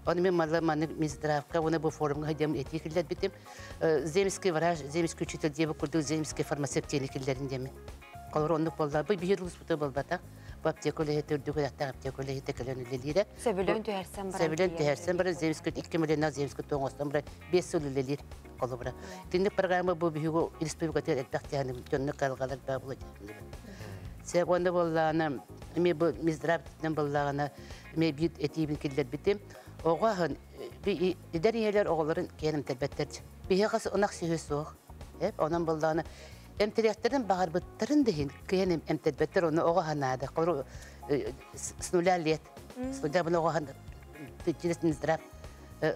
Оны мен маны Минздравка, оны бұл форумға хадем этикілдер бітім. Земский врач, земский учитель дебі күрдік, земский фармацевтені келдеріндеме. Қолыр онлық болда, бұл бейірліс бұты болбата. Бұл аптекөлі түрдігі аттақ аптекөлі етекілін үлелері. Сөбілін түйерсен бара. Сөбілін түйерсен бара, земский 2 миллионна земский тоңыстан бара 5 сыл үлелер қолы бара. Тіндік программа бұл бейігі республикатер әлбәқтіғаны жөнлік қарылғалар да бұл өтекілі. Себеп онда боллағына, мен бұл Минздравтен боллағына, мен бейт етейбін келдер бітім. Оғағын, идер иелер оғыларын кенім тәлбәттерді. Бейе қасы ұнақ сүйес оғы. Онан болдағына, әмтіректерін бағар бұттырын дейін кенім әмтәлбәттер оны оғағанады. Қолыр снуля лет. Снуля бұны оғаған через Минздрав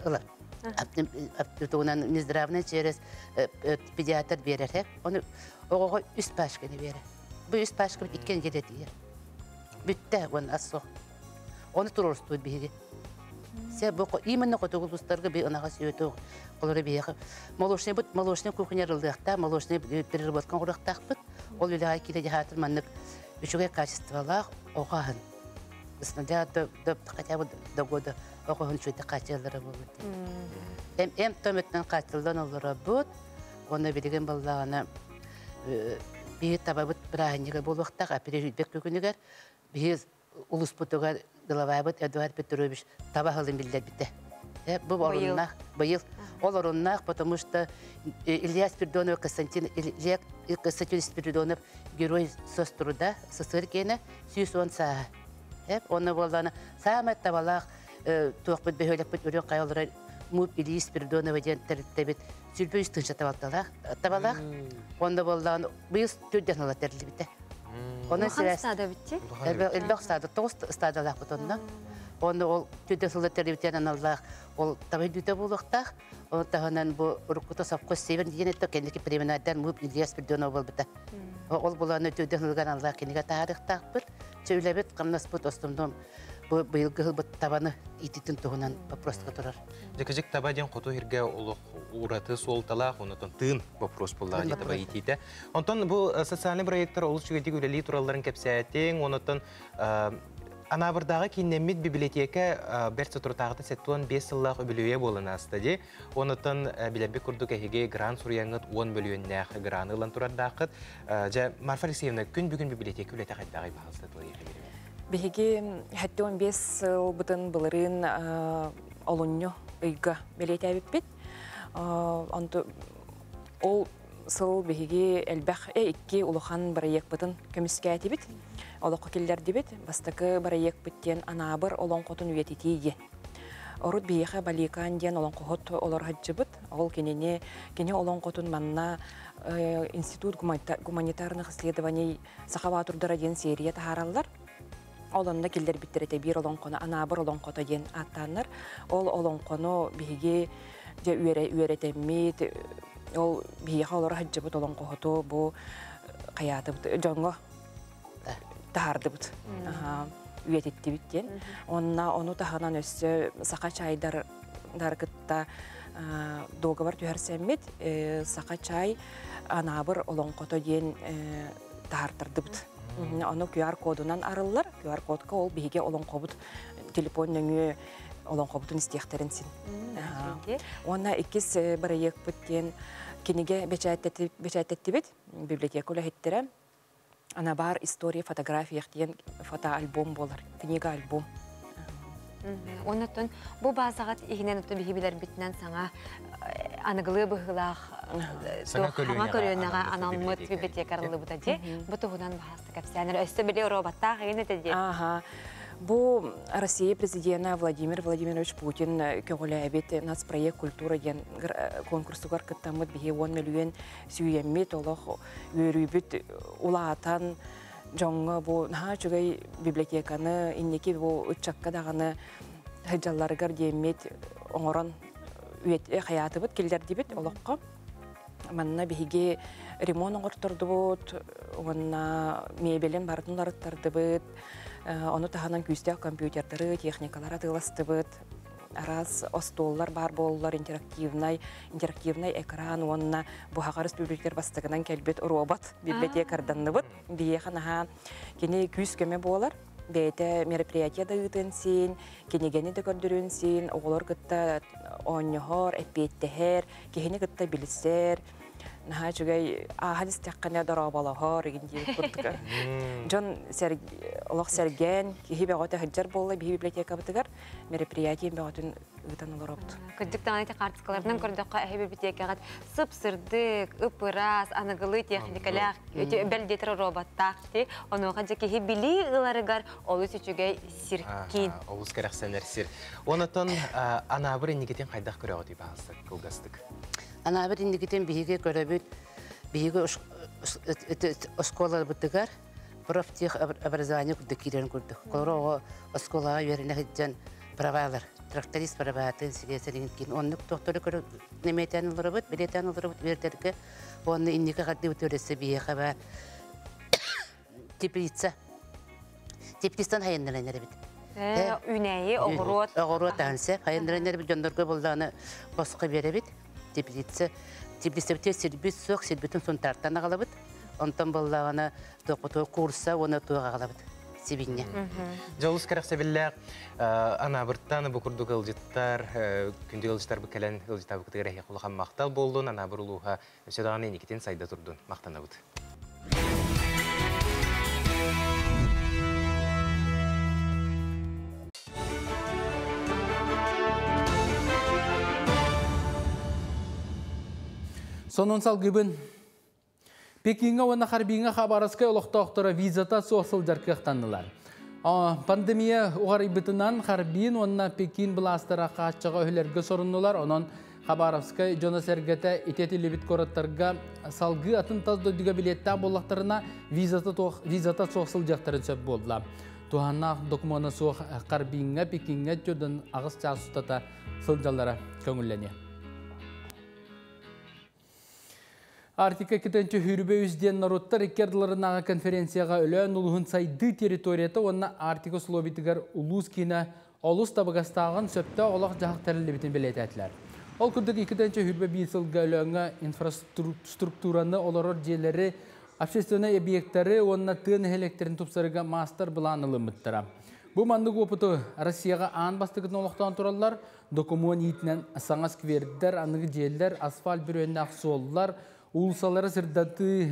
ұлар. Оған Минздравны через педиатр берер. Оны оғаға үст пашканы берер. Бұл үст пашкы біт иткен келеді ер. Бүтті оны асық. Оны тұрырыстуы бейге. Се бұл именно қотығыл ұстарға бей ұнаға сүйеті қолыры бейеқі. Молошны кухня рылдықта, молошны переработқан құрықтақ бұд. Ол өліға келеде хатыр маннық үшіге качестволақ оғағын. Үснілде хотя бы до года оғағын шөйті қачылары болды. Әм төметтен қачылдан олары бұд. Оны білеген болағына бейі табабыд бірағынеге болуқтақ, әпережүйдбек көкінігер. Бейі улус бұтыға Головайбыт Эдуард Петрович табахылын билдер бітті. Бұл орыннақ, бұйыл. Ол орыннақ, потому что Илья Спиридонов, Константин Спиридонов, герой соцтруда, СССР кені, сүйіс саға. Оны болданы, самай табалақ, тоқ бұд бөхөлік бұд үрен қайылыры, Муп Илья Спиридонова ден тәріттебет, сүлбі үстінші табалақ. Оны болданы, бұйыл түрден ола тәрілі бітті. Onun sırasında bitti. Elbaq stadı, 9 stadalaq butonda. Onu ol tüde sılda televizyonan Allah ol tabii düte buluqtaq. O tahanan bu rukuta sapqı seven diyene to kendiki preminadan Mup İlyas Spirидонов bolbita. Ol bulanı tüde sılgan Allah kendika tarixtaq bir. Söylebet qamnas bu dostumdum. Bu bıyılgı bu tabanı ititin tohunan вопрос turar. Жекежек таба ден қоту хирге олық ураты солталақ, онытын тын вопрос боллағы таба итейді. Онтон бұл социальный проекттар олық жүгеті үлелі тураларын кәпсәтен, онытын анабырдағы кейіннемет библиотека бәртсі тұртағыты сәттуан 5 сыллақ өбілуе болын астыде. Онытын біләбі күрдік әхеге гран сұрияңыт 10 миллионнағы граны ұлан тұрардақыт. Марфа Алексеевна, күн бүгін библиотека үлеті қайдағы бағылсы тұлы егі беремін? Беге хәтті 15 сыл бұтын бұлырын олынны ұйға белеті әбіппет. Ол сыл беге әлбәқ әйікке ұлыған барайек бұтын көміске әтебет. Олықы келдер дебет, бастықы барайек бүттен анабыр олың қотын үйететейге. Орут бейеқі баликан ден олың қот олар хаджыбыт. Ол кене олың қотын манна Институт гуманитарных исследований Сахаватурдара ден серия тахаралар. Олонда келдер биттерете бир олонқоны, анабыр олонқота ден аттаныр. Ол олонқоны бейге үйеретеммет, ол бейге олар хаджыбыт олонқоғыты бұл қаяты бұт, жоңғы тахарды бұт, үйететті біттен. Оны таханан өсі сақа чайдар кытта договор түхәрсәммет, сақа чай анабыр олонқота ден тахардырды бұт. Оны QR кодынан арылылар. QR кодқа ол бейге олон қобыт телефон нөңі олон қобытын істеқтерінсін. Оны екіз бір ек бүттен кенеге бечәттетті бет, библиотека өлі хеттері. Ана бар история, фотография ектен фотоальбом болар, книга альбом. Оннаттан бұл базағат егінен ұтты бейбілер бітінен саңа анығылы бұғылақ хама көріонеға анамыт библиотекарылы бұта де, бұтығынан бағасты кәпсәнер өсті біле роботтақ егін әтеді. Бұл Россия президенті Владимир Владимирович Путин көгілі әбет нацпроект культура ген конкурсуғар күттамыд біге 10 миллион сүйеммет олық өрібіт ұлаатан жоңғы бұл жүгей библиотеканы, иннеке бұл үтчаққа дағаны хыджаларығар деймет оңыран қаяты бұд, келдерді бұд олыққа. Манна біге ремон оңыртырды бұд, онна мебелен бардың арыттарды бұд, оны тағанан күздек компьютерлері, техникалары тыласты бұд. Арас остоллар бар болулар, интерактивнай экран, онна бұхағарыс библиотекер бастығынан кәлбет робот библиотекарданны бұд. Бейеқан аға кене күз көме болар. бейте мероприятия да ытын син, кенегени да көрдүрүн син, оголор кытта ооньохор, эппиеттехер, кехини кытта билисер, наха чугай ахадис тяккана дороболохор эгин дип курдук. Жон олох серген, кихи бегота хаджар болла би библиотека бытыгар мероприятия беготун ытан олоропт. Күддік таңайты қартықаларынан көрдіққа әхе библиотекаға сып-сырдық, ұпырас, анығылы техникалақ, бәлдетір роботтақты, онуға жекеге білі ғыларығар олыс үчіге сиркин. Олыс кәрәқсәнер сир. Онытын анабыр иннигетен қайдақ көрі ғоты бағыстық, қылғастық? Анабыр иннигетен бігі көрі биһиге осколар бытыгар профтех образование күрдүк кирен күрдүк. Колорого осколага верене хиджан правалар, тракторист праватын сигесерин кин оннук доктору көрү неметен олорбут, билетен олорбут вердерге онны иннике кадды өтөрөсө бие хаба теплица. Теплицан хайыннарынер бит. Үнәйі, оғырот. Оғырот ансы, хайыннарынер бит жондорго болданы босқа бере бит. Теплица. Теплицевте сербит сок, сербитин сон тартан агалабыт. Онтан болдағаны тоқыту курса, оны туға агалабыт. Себинне. Жолус қарақса білләқ, анабырттаны бұқырдық ылжыттар, күнді ылжыттар бүкәлән ылжыттар бүкітігер әйе құлыған мақтал болдun, анабыр ұлуға өседағаны енекетен сайда тұрдun. Мақтана бұд. Сонун салгыбын. Пекинга вана харбинга хабараскай олоқтоқтора визата соосыл жаркықтанылар. Пандемия уғарибытынан харбин вана Пекин бластыра қачыға өлерге сорыннулар. Онын хабараскай жона сәргеті ететілі бит кораттарға салгы атын таз дөдігі билетті болақтарына визата соосыл жақтарын сөп болдыла. Туханна докуманы соқ харбинга Пекинга жодын ағыз часыстата сылжалары көңіллене. Артика кетенче хүрбе үзден народтар иккерділерінаға конференцияға өлән ұлығын сайды территорията онна Артика Слобитігер улус кина олус табығастағын сөпті олақ жағық тәрілі бітін білет әтілер. Ол күрдік екітенче хүрбе бейсілгі өләңі инфраструктураны оларыр желері, общественный объекттары онна тын электрин тұпсарыға мастер бұланылы мұттыра. Бұл мандығы опыты Россияға аң бастығын олықтан тұралар, документ етінен саңа сквердер, анығы желдер, асфальт бүрөйін ақсоллар, улсалары сырдаты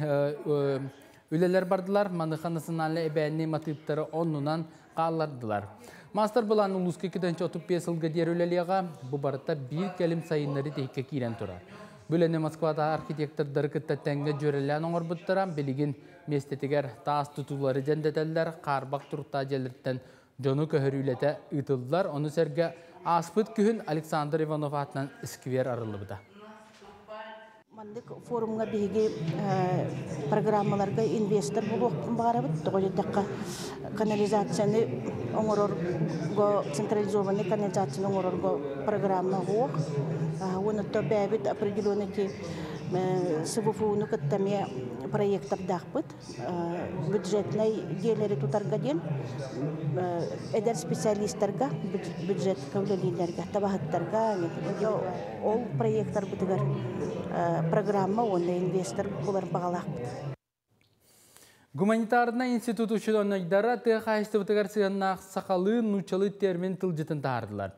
өлелер бардылар, мандықанысыналы әбәнне матыптары оннынан қалардылар. Мастер бұлан ұлысқа кетенші 35 жылғы дер өлелеға бұл барыта бір кәлім сайынлары тейікке кейрен тұрар. Бөліне Москвада архитектордары күтті тәңгі жөрелен оңыр бұттырам, білігін местетігер таас тұтулары жәндетелер, қарбақ тұрықта желірттен жоны көхір үлеті ұтылдар. Оны сәрге аспыт күхін Александр Иванов атынан ісквер арылы бұда. Мандык форумга биги программаларга инвестор болуп барабыт. Тогождакка канализацияны оңорорго централизованный канализацияны оңорорго программа го. Оны то бәбит определенный СВФУны каттаме проекттар дахпыт. Бюджетный делери тутаргаден эдер специалисттарга бюджет кавлелилерге табахаттарга ол проекттар бутыгар программа онда инвестор булар багалакпыт. Гуманитарный институт ученыйдары тыхайсты бутыгар сыяннақ сақалы нучалы термин тылжытын тардылар.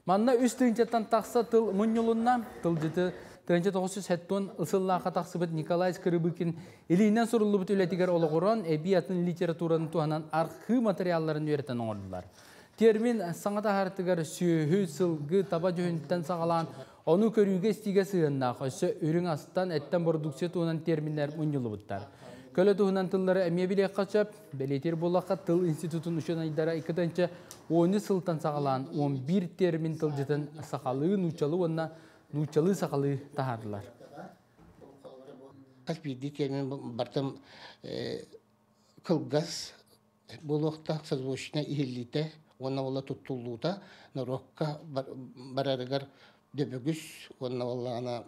Манна үстінчеттен тақса тыл мұньюлунна тылжыты 1907 ысыллаға тақсыбыт Николай Скрыбыкин илейінен сұрылы бұт өлетігер олығырын әбиятын литературанын туғанан архы материалларын өретен оңырдылар. Термин саңата хартығар сүйі сылғы таба жөнттен сағалан оны көріге стиге сығыннақ өсі үрің астан әттен продукция туғанан терминлер мұньюлы бұттар. Көлі туғынан тыллары әмия білек қачап, бәлетер болаққа тыл институтын үшінайдара 2-10 сылтан сағалан 11 термин тылжытын сақалы нучалы онна нучалы сақалы тахардылар. Каспийди термин бартам кылгас болуқта созвучно ихиллите, онна ола туттуллута, нарокка барарыгар дөбөгүс, онна ола ана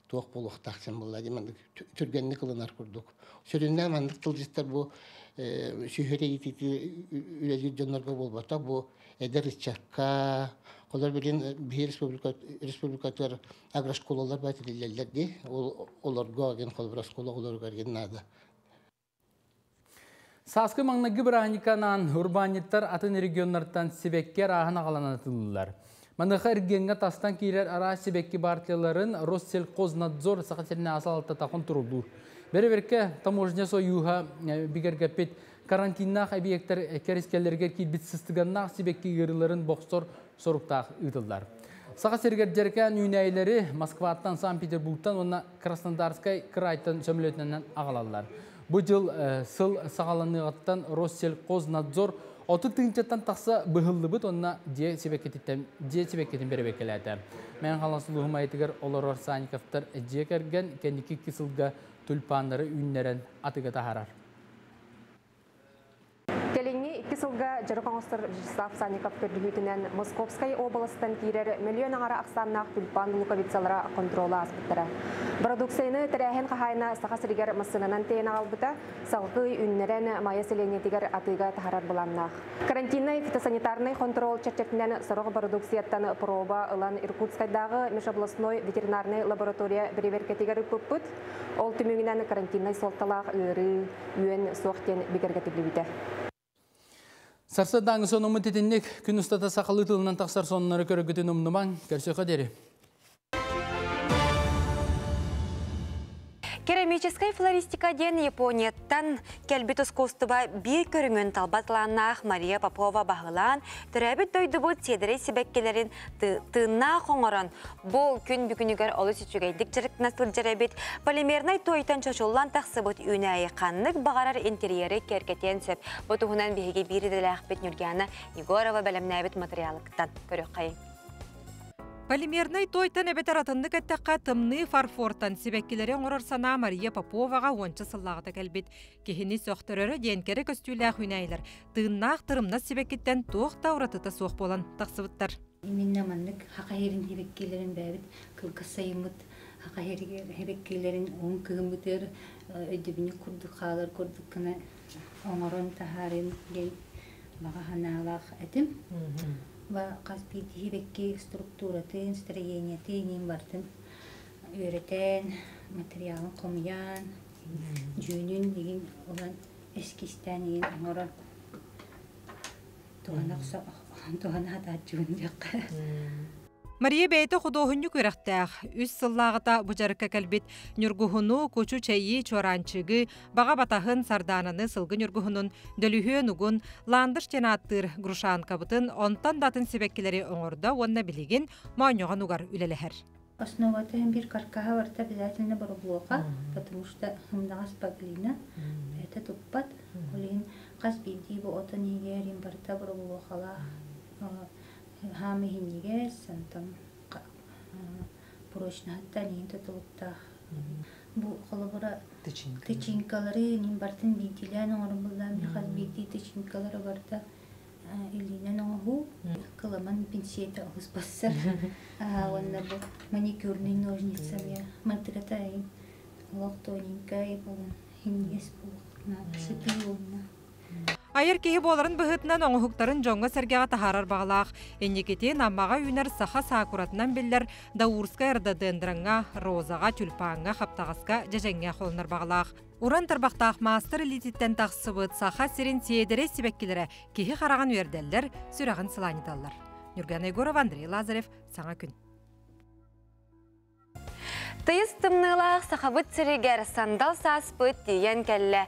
туақ болуқтақсын болла деймін, түргенні қылынар күрдік. Сөрінне мандық тылжыстар бұл сүйхере ететі үләзі жонларға болбата, бұл әдір ісчаққа, қолар білген бір республикатар аграшколалар бәтілелерлер де, оларға аген қолбыр аскола оларға аген нады. Саскы маңнагы браниканан урбаниттар атын регионнардан себеккер ахын ағаланатылылар. Мандыға іргенге тастан кейлер ара себекки партияларын Россельхознадзор сақатеріне асалалта тақын тұрылдыр. Бәрі-берке таможня союға бігергепет карантиннақ объекттер кәріскерлерге кейбітсістігіннақ себекки ғырыларын боқсор соруқтақ ұйтылдар. Сақа сергердеркен үйнәйлері Москваттан, Санкт-Петербургтан, онна Краснодарскай крайтын сөмілетінен ағалалар. Бұл жыл сыл сағаланығаттан Россельхознадзор 30 тыңчаттан тақса бұғылды бұд, онна де себеккетін бері бекеледі. Мен қаласылығым айтығыр Олар Саниковтар де кәрген кәнекі кесілгі түлпанлары үйінлерін атыға тахарар. Келеңі 2 сылға Жарықаңыстыр Вячеслав Санников көрдігітінен Московскай областан кейрер миллион ағара ақсаннақ түлпан луковицалара контрола аспыттары. Продукцияны тәрәхен қағайына сақасыргер мұсынынан тейін ағалбыта, салғы үннерен майя селенетігер атыға тахарар бұланнақ. Карантинный фитосанитарный контрол чәрчетінен сұрғы продукцияттан проба ұлан Иркутскайдағы межобластной ветеринарный лаборатория біріверкетігер көппіт, ол түмігінен карантинный солталақ үйірі үйен соқтен бігергетіблі біті. Сарсадағы сонымы тетіннік күн ұстата сақалы тылынан тақсар сонынары көрігітін ұмныман көрсеқа дері. Керамическая флористика ден Японияттан кәлбетіс костыба бір көріңін талбатланнақ Мария Попова бағылан түрәбіт дойды бұд седірей себеккелерін тыңна қоңырын. Бұл күн бүгінігер олы сүтшігейдік жырық насыл жарабет полимернай тойтан чошулан тақсы бұд үйнәйі қаннық бағарар интерьері керкетен сөп. Бұтығынан бейге бірі бет Нюргияна Егорова бәлімнәбет материалықтан көрік қайын. Полимерный тойтан әбетер атынды кәттіққа тымны фарфортан себеккелерін ғұрырсана Мария Поповаға ончы сыллағыда кәлбет. Кехіні соқтырыры денкері көстүйлі хүнәйлер. Тыңнақ тұрымна себеккеттен тоқта ұратыта соқ болан тақсыбыттар. Менне маннык хақайырын себеккелерін бәбіт, кылқысайымыт, хақайырын оң кығымытыр, өдебіне күрдік қалар, күрдік кіна оңырын тахарын гей баға ханалақ әтім. Ва қаспейді хебекке структуратын, строениятын, бартын өретен, материалын қомиян, жүйінін деген olan eskisten ен оңырын туғана атат жүйін жаққа. Мария бәйті құдоғынны көріқтәқ. Үс сыллағыта бұжарыққа кәлбет нүргіхіну көчу чайы чоранчығы баға батағын сардананы сылғы нүргіхінун дөліхен ұғын ландыш тенаттыр грушан қабытын онтан датын себеккелері оңырда онна білеген мауньоған ұғар үлеліхер. Основата бір каркаға варта обязательно барублоқа, потому что хымдағас баглина, это туппат, олин қас бейді бұл отын егерін барта барублоқала Хами хинниге сантам прочно хаттанин тутулуктах. Бу холобора тычинкалары нин бартын битилен оңорбулдан бихаз бити тычинкалары барта илинен оңгу кыламан пинсета успассар. Онда бу маникюрный ножницами матратай локтонинкай болан хиннигес бу шипионна. Айыр кейі боларын бұғытынан оңғықтарын жоңға сәргеға тахарар бағалақ. Эннекетен аммаға үйнер саха сақуратынан белдер Даурска әрді дендіріңға, розаға, түлпаңға, қаптағасқа, жәжәңге қолынар бағалақ. Уран тұрбақтақ мастер элититтен тақсыбыт саха серен сейдері себеккелері кейі қараған өрделдер сүрағын сыланидалар. Нюргияна Егорова, Андрей Лазарев, Саңа күн. Тыйыз тымнылақ сақабыт сірігер сандал саспыт дейен кәлі.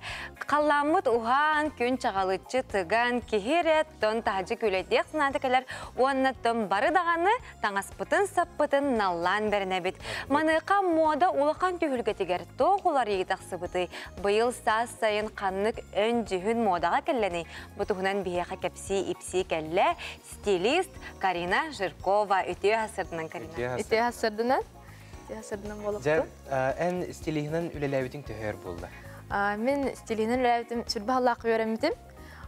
Қаламыт ұған күн чағалытчы тұған кехерет тон тағжы көлетек сынады кәлер онны тым бары дағаны таңаспытын саппытын наллан бәріне бет. Маныға мода улақан түйілгетігер тоғылар егітақсыбыты. Бұйыл сас сайын қаннық өн жүхін модаға кәліні. Бұтығынан бейеға кәпсі ипси кәлі стилист Карина Жиркова үтеу асырдынан Карина. Үтеу асырдынан? Жар, ән стилихінен үлеләуітің төхер болды? Мен стилихінен үлеләуітім сүрбі халлақ өремітім.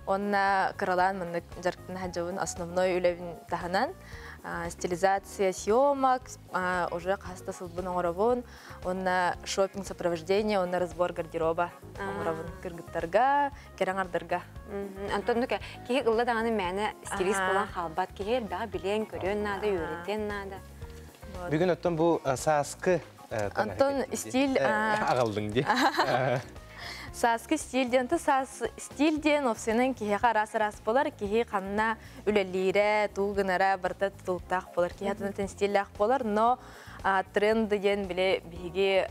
Онна қыралан мұндық жарқын хаджауын основной үлеләуін таханан. Стилизация съемок, уже қаста сылбын оңырабын. Онна шопинг сопровождение, онна разбор гардероба. Оңырабын кіргіттарға, кераңардарға. Антон, кейі ұлы дағаны мәні стилист болан қалбат, кейі бәға білен көрен нады, өретен нады. Бүгін өттен бұл саскы Антон стиль ағалдың де. Саскы стильден, сас стильден офсенен кихе қарас болар, кихе қанна үлелері, туғынара барта тұтылықтақ болар, кихе тынатын стильдақ болар, но тренды ден біле биге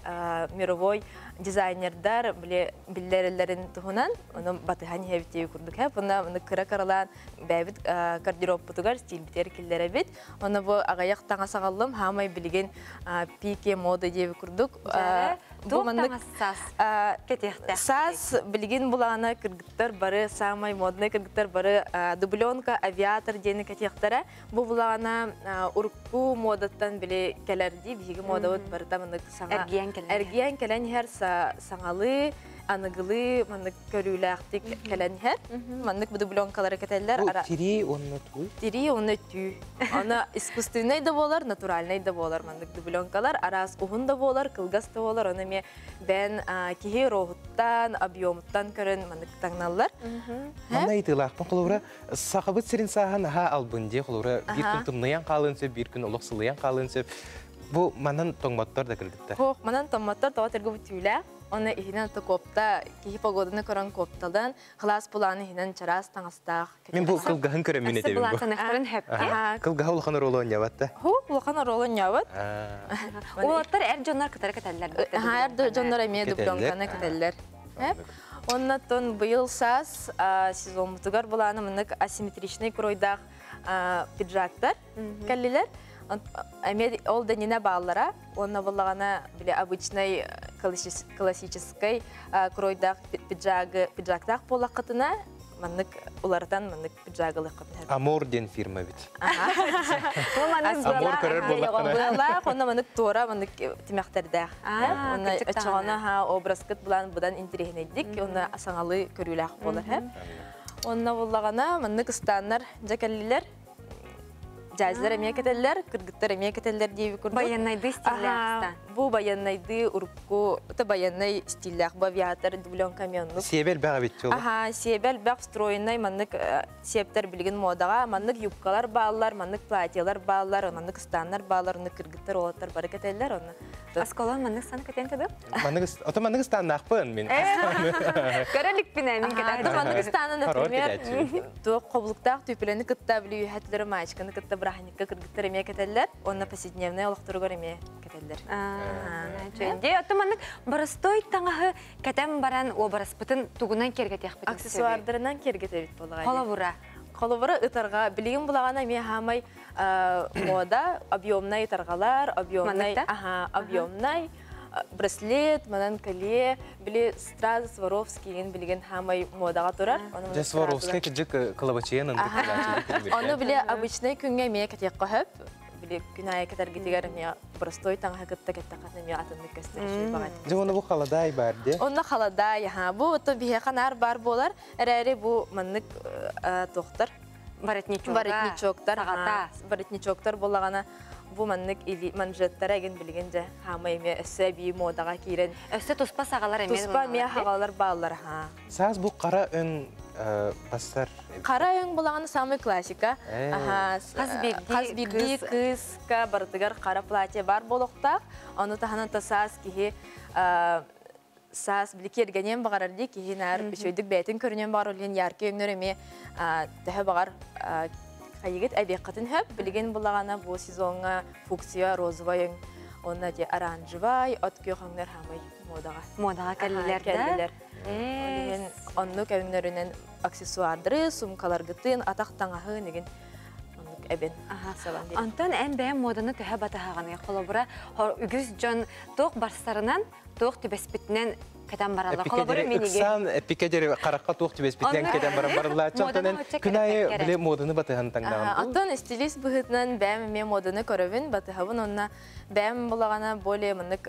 мировой дизайнердар билерелерин туһунан, оны батыхан хебитеги курдук хеп, оны кыра каралан бәбит гардероб бутугар стиль битер киллере бит. Оны бу агаяк таңа сагаллым, хамай билген пике мода деби курдук. Бу мандык сас билген булана кыргыттар бары, самай модный кыргыттар бары, дубленка, авиатор дени катехтара. Бу булана урку модаттан биле келерди, биги мода вот бары тамындык саңа эргиян келен хер саңалы, анығылы, мандык көрүләктик келен хер. Мандык бу дубленкалары кетелер. Тири онны туй? Тири онны туй. Ана искусственный да болар, натуральный да болар. Мандык дубленкалар арас ухун да болар, кылгас да болар. Оны ме бен кихи рохуттан, объемуттан көрін мандык таңналар. Мана итылақ пан қолуыра сақабыт сирин сахан ха албынде қолуыра bir күн тымнаян қалын сөп, bir күн олықсылыян қалын сөп. Бу манан тоңматтар да кіргітті? Хоқ, манан тоңматтар тоға тергу бүтүйлә. Оны ихинен копта, кихи погодыны көрін копталдан, қылас бұланы ихинен чарас таңастақ. Мен бұл қылғағын көрім мен етемін бұл. Қылғағы ұлғаны ролы ойняватты? Хоқ, ұлғаны ролы ойняват. Олаттар әр жонлар кітары кітәлілер? Әр жонлар әме дубленканы кітәлілер. Оннаттон бұйыл сас сезон мұтығар бұланы мұнық асимметричный кройдақ пиджактар кәлілер. Ол деніне баллара, онна болағана біле обычный классический кройдақ пиджактақ болақ қытына, маннык улардан маннык пиджагылық қытына. Амор ден фирма бит. Амор көрер болақ қына. Онна маннык тора, маннык темяқтардақ. Онна чағана образ кыт бұдан интерегінейдік, онна асаңалы көрілақ болар. Онна болағана маннык станнар жәкәлілер, Жазлар эмне кетелер, кыргыттар эмне кетелер дейби көрдүк. Баяннайды стилляхта. Бу баяннайды урукку, это баяннай стиллях, авиатор, дублен камионлук. Себел бага бит жолу. Себел баг встроенный, маннык септер билген модага, маннык юбкалар баалар, маннык платьялар баалар, маннык станнар баалар, маннык кыргыттар олаттар бары кетелер оны. Аскалан маннык сан кетен кеди? Маннык станнакпын мен. Көрөлүк бина мен кетен. Маннык станны, например, то коблуктак түйпелени кытта билүү хәтлери мачканы кытта брахникка кыргыттар эме кетелер, онна повседневный олохторугар эме кетелер. Де атыманнык барыстой таңағы кетен баран о бараспытын тугунан кергетек бит. Аксессуардарынан кергете бит болгай. Коловура. Коловура ытарга билген булагана ме хамай мода объемный ытаргалар, объемный браслет, манан коле, били стразы Сваровский билген хамай модага турар. Же Сваровский кыжык кылабачыянын. Оны биле обычный күнгө ме кетек кохып, биле күнай кетер гитигер ме простой таңга кытта кеттаканы ме атынды көстөрүшү багат. Же оны бу халадай бар де. Оны халадай, бу то бие канар бар болар. Эрере бу маннык токтор баретничоктар, баретничоктар боллагана бу маннык или манжеттер еген билгенде хамай ме эссе би модага кирен. Эссе туспа сагалар эме. Туспа ме хагалар баалар Саз бу кара өн бастар. Кара өн боллаганы самый классика. Казбирди кыска бартыгар кара платье бар болокта. Аны таханан саз кихи саз билкергенен багарарды кихи нар бишөйдүк бетин көрүнөн бар олген яркы өңнөр эме тахы багар Хайгет әбекатын хөп, білген бұлағана бұл сезонға фуксия, розовай, онна де оранжевай, отке қаңдар хамай модаға. Модаға кәлілер. Онны кәуіңнерінен аксессуардыры, сумкалар гытын, атақ таңағы неген әбен. Антон ән бәйін моданы көйі батағағаны қолабыра, үгіз жон тоқ барыстарынан, тоқ түбеспітінен кетен баралар. Қолабыры менеге. Иксан эпикедері қараққа тоқ түбеспітінен кетен баралар. Чонтонен күнайы біле моданы батығын таңдаған. Антон стилист бұғытынан бәйім мен моданы көрөвін батығын, онна бәйім болағана более мұнық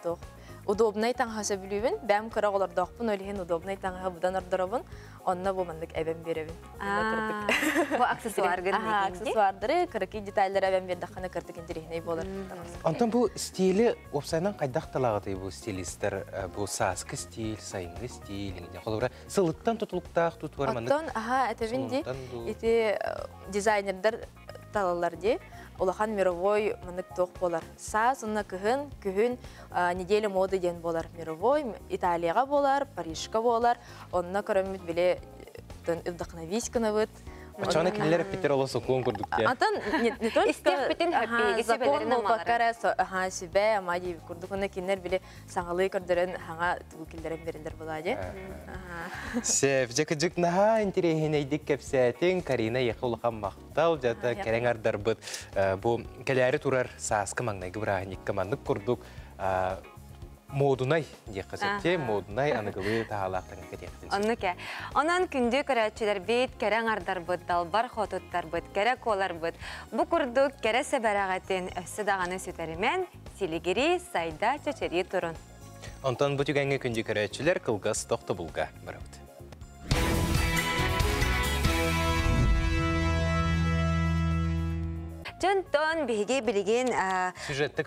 тоқ. Удобный таңғасы білуін, бәйім көрақ олар доқпын, өліген удобный таңға бұдан ұрдырабын, онна бұл мұндық әбен беревін. Бұл аксессуар көрінген? Аксессуардары, кірікі детайлер әбен бердіқаны кіртік интерегіней болар. Антон, бұл стилі опсайнан қайдақ талағыды бұл стилистер, бұл сасқы стиль, сайынғы стиль, сылыттан тұтылықтақ тұтуар маңдық? Антон, әтәбін де, дизайнердер талалар де, Улахан мировой мынык тоқ болар. Саас онна күхін неделя моды ден болар. Мировой Италияға болар, Парижға болар. Онна көріміт біле вдохновисканы бұд. Ачаны келлер Питер олысы конкурдук те. Антон не только закон ол бакара себе амади курдукуна кинер биле саңалы көрдөрөн хаңа түгүлдөрөн берендер болады. Сев жекжик наха интерехине идик кепсетин Карина яхулхан мактал жата кереңардар бут бу келери турар саскы маңнай гыбрахник командык курдук модунай дияқасетте, модунай анығылы тағалақтың кетектен. Онныке. Онан күнді көрәтшілер бейт, кәрәң ардар бұд, далбар хотуттар бұд, кәрә колар бұд. Бұ күрдік кәрә сәбәрағатын өссі дағаны сүтәрімен силигері сайда чөчері тұрын. Онтан бұ түгәңгі күнді көрәтшілер қылғас тоқты бұлға барауды. Жонтон биһиги билигин сюжет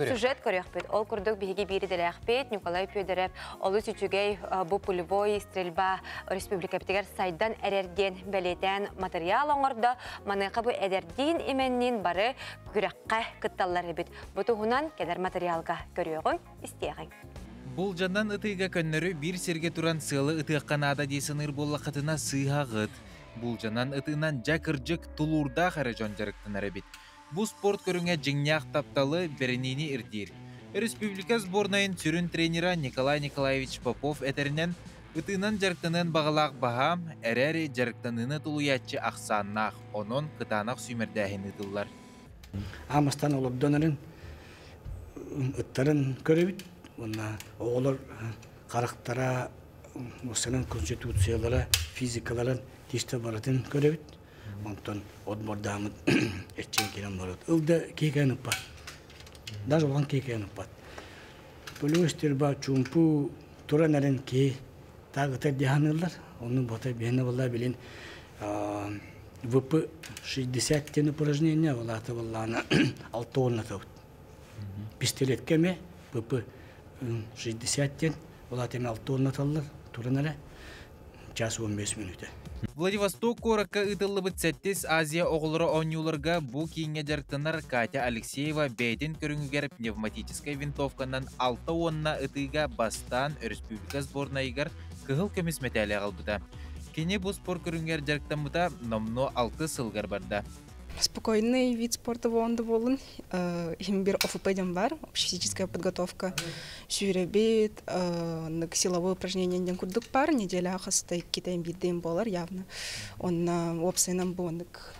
көрөкпүт. Ол курдук биһиги бири делэхпит Николай Пёдоров олу сүчүгей бу пулевой стрельба республика битигер сайдан эрерден белетен материал оңордо маныка бу эдердин именнин бары күрәккә кытталлар бит. Бу туһунан кедер материалга көрөөгөн истиягын. Бул жандан ытыйга көннөрү бир серге туран сыйлы ытыакканада десыныр боллакытына сыйхагыт. Бул жандан ытыынан жакыржык тулурда хары жон жарыктанар бит. Бу спорт көрүңе жиңняк тапталы беренини ирдир. Республика сборнайын сүрүн тренера Николай Николаевич Попов этеринен ытынан жарыктанын багалак бахам эрери жарыктаныны тулуячы аксаннах, онон кытанак сүймердәһин ытыллар. Амастан олып донарын ыттарын көрөбүт. Онна оголор карактара, осынын конституциялары, физикаларын тиште баратын көрөбүт. Онтон отбордамыт эрчен келем барат. Ылда кейкен упат. Даже олан кейкен упат. Полюстер ба чумпу туранарын кей тагытар диханылар. Onun ботай бені болла билин ВП 60 тен упражнения олаты болланы 6 орна табыт. Пистолет кеме ВП 60 тен олаты 6 орна таллар туранары час 15 минуты. Владивосток коракка ытыллыбыт сәттес Азия оғылыры оңюларга бу кейінге жарықтанар Катя Алексеева бәйден көріңігер пневматическая винтовканан 6 онна ытыйга бастан республика сборнайгар кығыл көмес мәтәлі қалбыда. Кене бұл спорт көріңгер жарықтанбыда номно 6 сылгар барда. Спокойный вид спорта вонды болын. Бир ОФП-ден бар, физическая подготовка. Сүйребет, силовое упражнение ден курдык бар, неделя ахастай китайм бидден болар явно. Он опсайнам бондык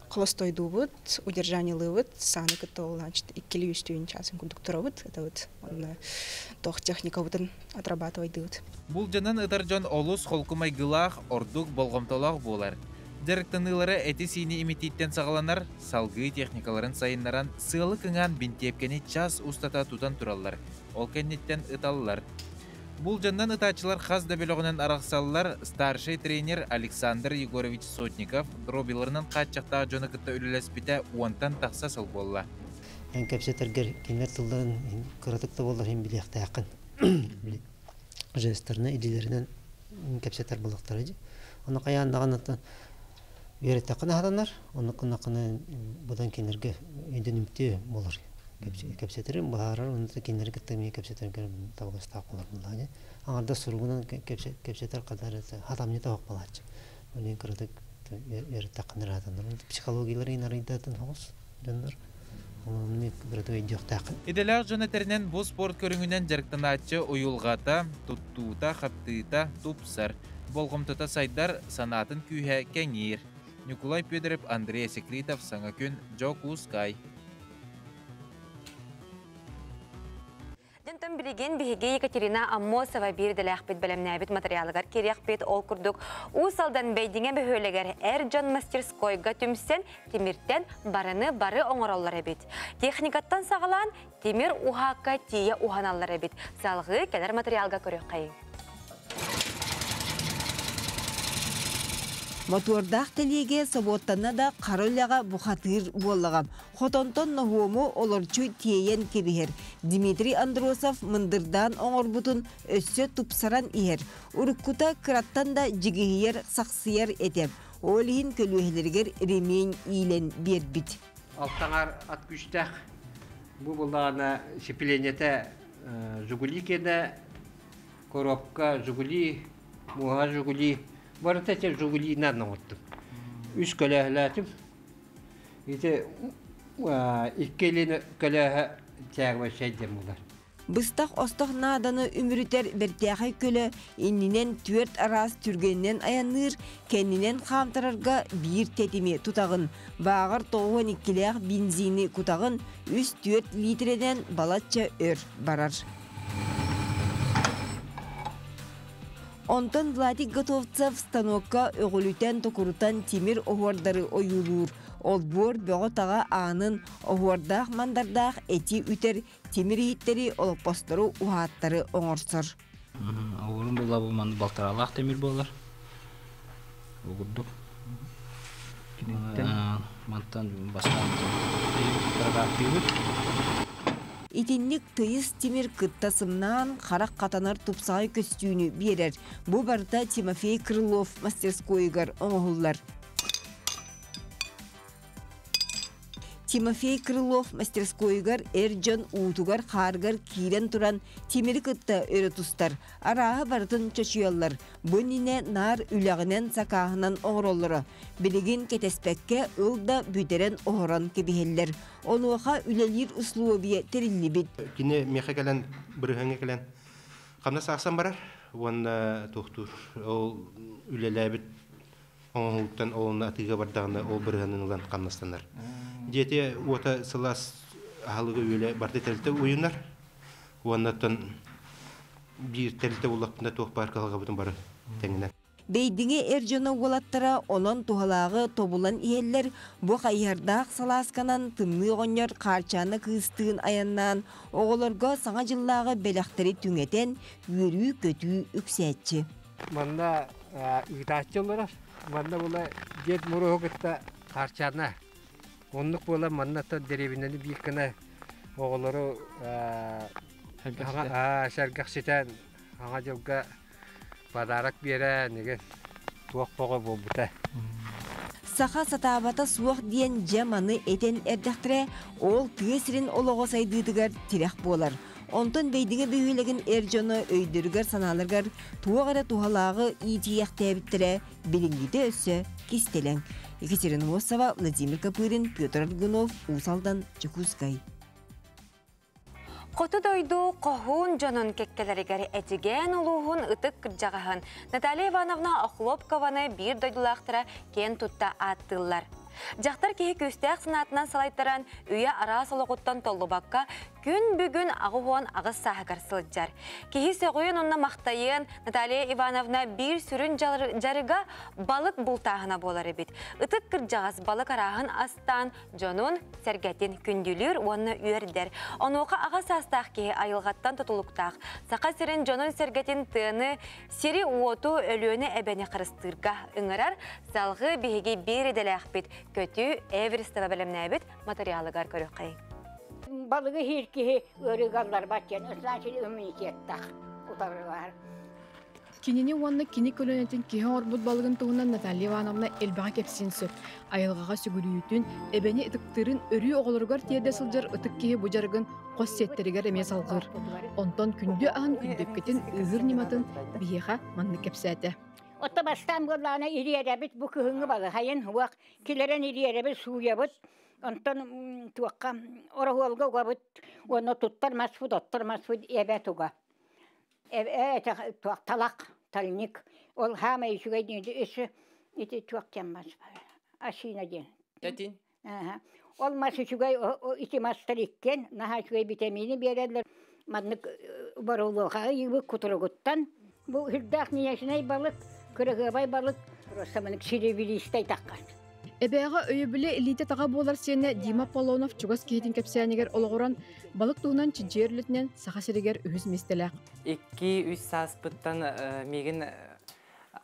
холостой дубыт, удержание лывыт, саны кытол, значит, иккили үстүйін часын курдык туравыт. Это вот он тох техника вытын отрабатывай дывыт. Бұл жанын ытаржон олус холкумай гылах, ордук болғымтолақ болар. Жарықтанылары әті сине имитеттен сағаланар, салғы техникаларын сайынларан сылы кыңан бинтепкені час устата тутан туралар, ол кәннеттен ыталылар. Бұл жандан ытачылар қаз дабелоғынан арақсалылар старший тренер Александр Егорович Сотников дробиларынан қатчақта жоны кытта үліләспіті уантан тақса сыл болла. Ән кәпсетергер кенер тылдарын күратықта болар хем білеқті ақын. Жестеріне, идилерінен кәпсетер болықтар еді. Оны қаяндаған Вереттақын адамдар, оны қынақыны бұдан кенерге үйден үмітте болар. Кәпсетерін бағарар, оны кенерге тәмей кәпсетергер табылыстақ болар бұлады. Аңарда сұрғынан кәпсетер қадар адамне табақ болады. Оны күрдік вереттақындар адамдар. Психологиялар ең арайдатын хоғыз жондар. Оны күрдік өйдіқтақын. Иделер жонетерінен бұл спорт көріңінен жарықтанатшы ойылғата, тұттуыта, қаптыыта, тұпсар. Болғымтыта сайдар санатын күйе кәңер. Николай Пёдоров, Андрей Секретов, Саңакүн, Джокускай. Дентон билеген биһиге Екатерина Аммосова бирделе ахпет белемнәбит материалыгар керекпет ол курдук. Усалдан бәйдиңе бөхөлегер әр жон мастерскойга түмсен темиртен барыны бары оңороллар бит. Техникаттан сағалан темир ухакка тие уханаллар бит. Салгы келер материалга көрөк кайын. Мотордақ телеге саботтанна да қарыляға бұқатыр болығам. Хотонтон нахуому олорчу тейен кебігер. Дмитрий Андросов мындырдан оңыр бұтын өссө тұпсаран иер. Уруккута кыраттан да жигihiyер сақсияр етем. Олихин көлухелергер ремейн ийлен бербит. алтаңар ат күштәк. Бу булганы шипленете Жигули кеде коробка Жигули, муга Жигули. Барыта те Жигули нанна оттым. Үс көләһләтим. Ите иккелене көләһә тягы шәйдем булар. Быстақ остық наданы үмірітер біртяқай көлі, иннинен түрт арас түргеннен аяныр, кәнінен қамтырарға бір тетіме тұтағын, бағыр 92 бензини күтағын 3-4 литреден балатча өр барар. Онтан Владик Готовцев станокка өғілітен тұқырытан темір оғардары ойылуыр. Ол бор бөғытаға анын оғардақ мандардақ әти үтер темір еттері олықпастыру ұғаттары оңырсыр. Оғырын бұла бұл манды балтаралақ темір болар. Оғырдық. Мантан бастан тұрағақ бейбір. Итинник тыйыз темір кыттасымнан қарақ қатанар тұпсағай көстүйіні берер. Бұ барда Тимофей Крылов мастерскойығар оңғылар. Тимофей Крылов мастерскойығар әржан уутугар қарғар кейден тұран темір кытта өрі тұстар. Арағы бардын чөшуялар. Бұніне нар үләғінен сақағынан оғыролыры. Білігін кетеспәкке ұлда бүдерен оғыран кебігелер. Онуға үлелер ұслуобия терілі бит. Кіне меха кәлін, бірігіңе кәлін. Қамна сақсан барар? Онда тоқтур. Ол үлелі бит. Оңғылттан олына атыға бардағында ол бірігінің ұлан қамнастанар. Дете ота сылас халығы өлі барды тәлті ойынар. Оннаттан бір тәлті олақпында тоқ бар қалға бұтын бары тәңінен. Бейдіңе әржаны олаттыра онын туғалағы тобулан иелер бұқ айырдақ саласканан тымны ғонер қарчаны кыстығын аяннан оғыларға саңа жыллағы бәліқтері түңетен өрі көті үксәтчі. Манда ұйтатчы олар. Манда бұла дед мұры ғытта қарчаны. Онлық бола маннатан деревинені бейкіні оғылары шәргақ сетен аңа жылға бадарак бере неге туақ боға болбыта. Саха сатабата суақ дейін жаманы етен әрдіқтірі ол түйесірін олығы сайдыдығар тирек болар. Онтон бейдіңе бүйілігін әржаны өйдіргер саналыргар туағара туғалағы итияқ тәбіттірі білінгіде өсі кестелен. Екатерина Мосова, Владимир Капырин, Петр Аргунов, Усалдан, Чекускай. Қоты дойду қоғын жонын кеккелерігері әтіген ұлуғын ұтық кіржағығын. Наталья Ивановна Охлопкованы бір дойдулақтыра кен тұтта аттылар. Жақтар кейі көстәк сынатынан салайттаран үйе ара солығыттан толлубаққа күн бүгін ағуын ағыз сағығар сылджар. Кейі сөғойын онына мақтайын Наталья Ивановна бір сүрін жарыға балық бұлтағына болары бет. Үтік кіржағыз балық арағын астан жонын сәргәтін күнділер оны үйердер. Онуға ағыз астақ кейі айылғаттан тұтылықтақ. Сақа сірін жонын сәргәтін тыны сері уоту өліөні әбәне қырыстырға үңірар салғы бейге бері дәләқ бет. Көтü Everest'e bölümnäbit materialıgar körüqay. Balığı hirki örügallar batyan ıslaçı ümünikettaq utarılar. Кинини уанна кини көлөнөтүн киһи орбут балыгын тугунан Наталья Ивановна элбаға кепсин сөп. Айылгаға сүгүрүүтүн эбени ытыктырын өрүү оголоргор тиеде сылжар ытык киһи бужаргын кос сеттеригер эме салгыр. Онтон күндү аан күндөпкетин ыгыр ниматын биеха манны кепсәте. Otta bastan bollana iriyerebit bu kıhıngı balı hayın huak kileren iriyerebit suuyabit ondan tuakka ora hualga gabit onu tuttar masfud ottar masfud ebe tuga tuak talak talnik ol hama işüge diydi işi iti tuak kemmaz aşina din Yatin olmaz işüge iti mastalikken naha işüge vitamini bererler madnik baruluğa yıbı kuturuguttan bu hırdak niyesine balık Kırıgıbay balık, Rosamanık Sirevili istey takkan. Эбэға өйөбілі элите таға болар сені Дима Полонов чугас кейтін кәпсәнегер олығыран балық туынан чинчерлітінен сақа сирегер үз местеләқ. 2-3 саас бұттан меген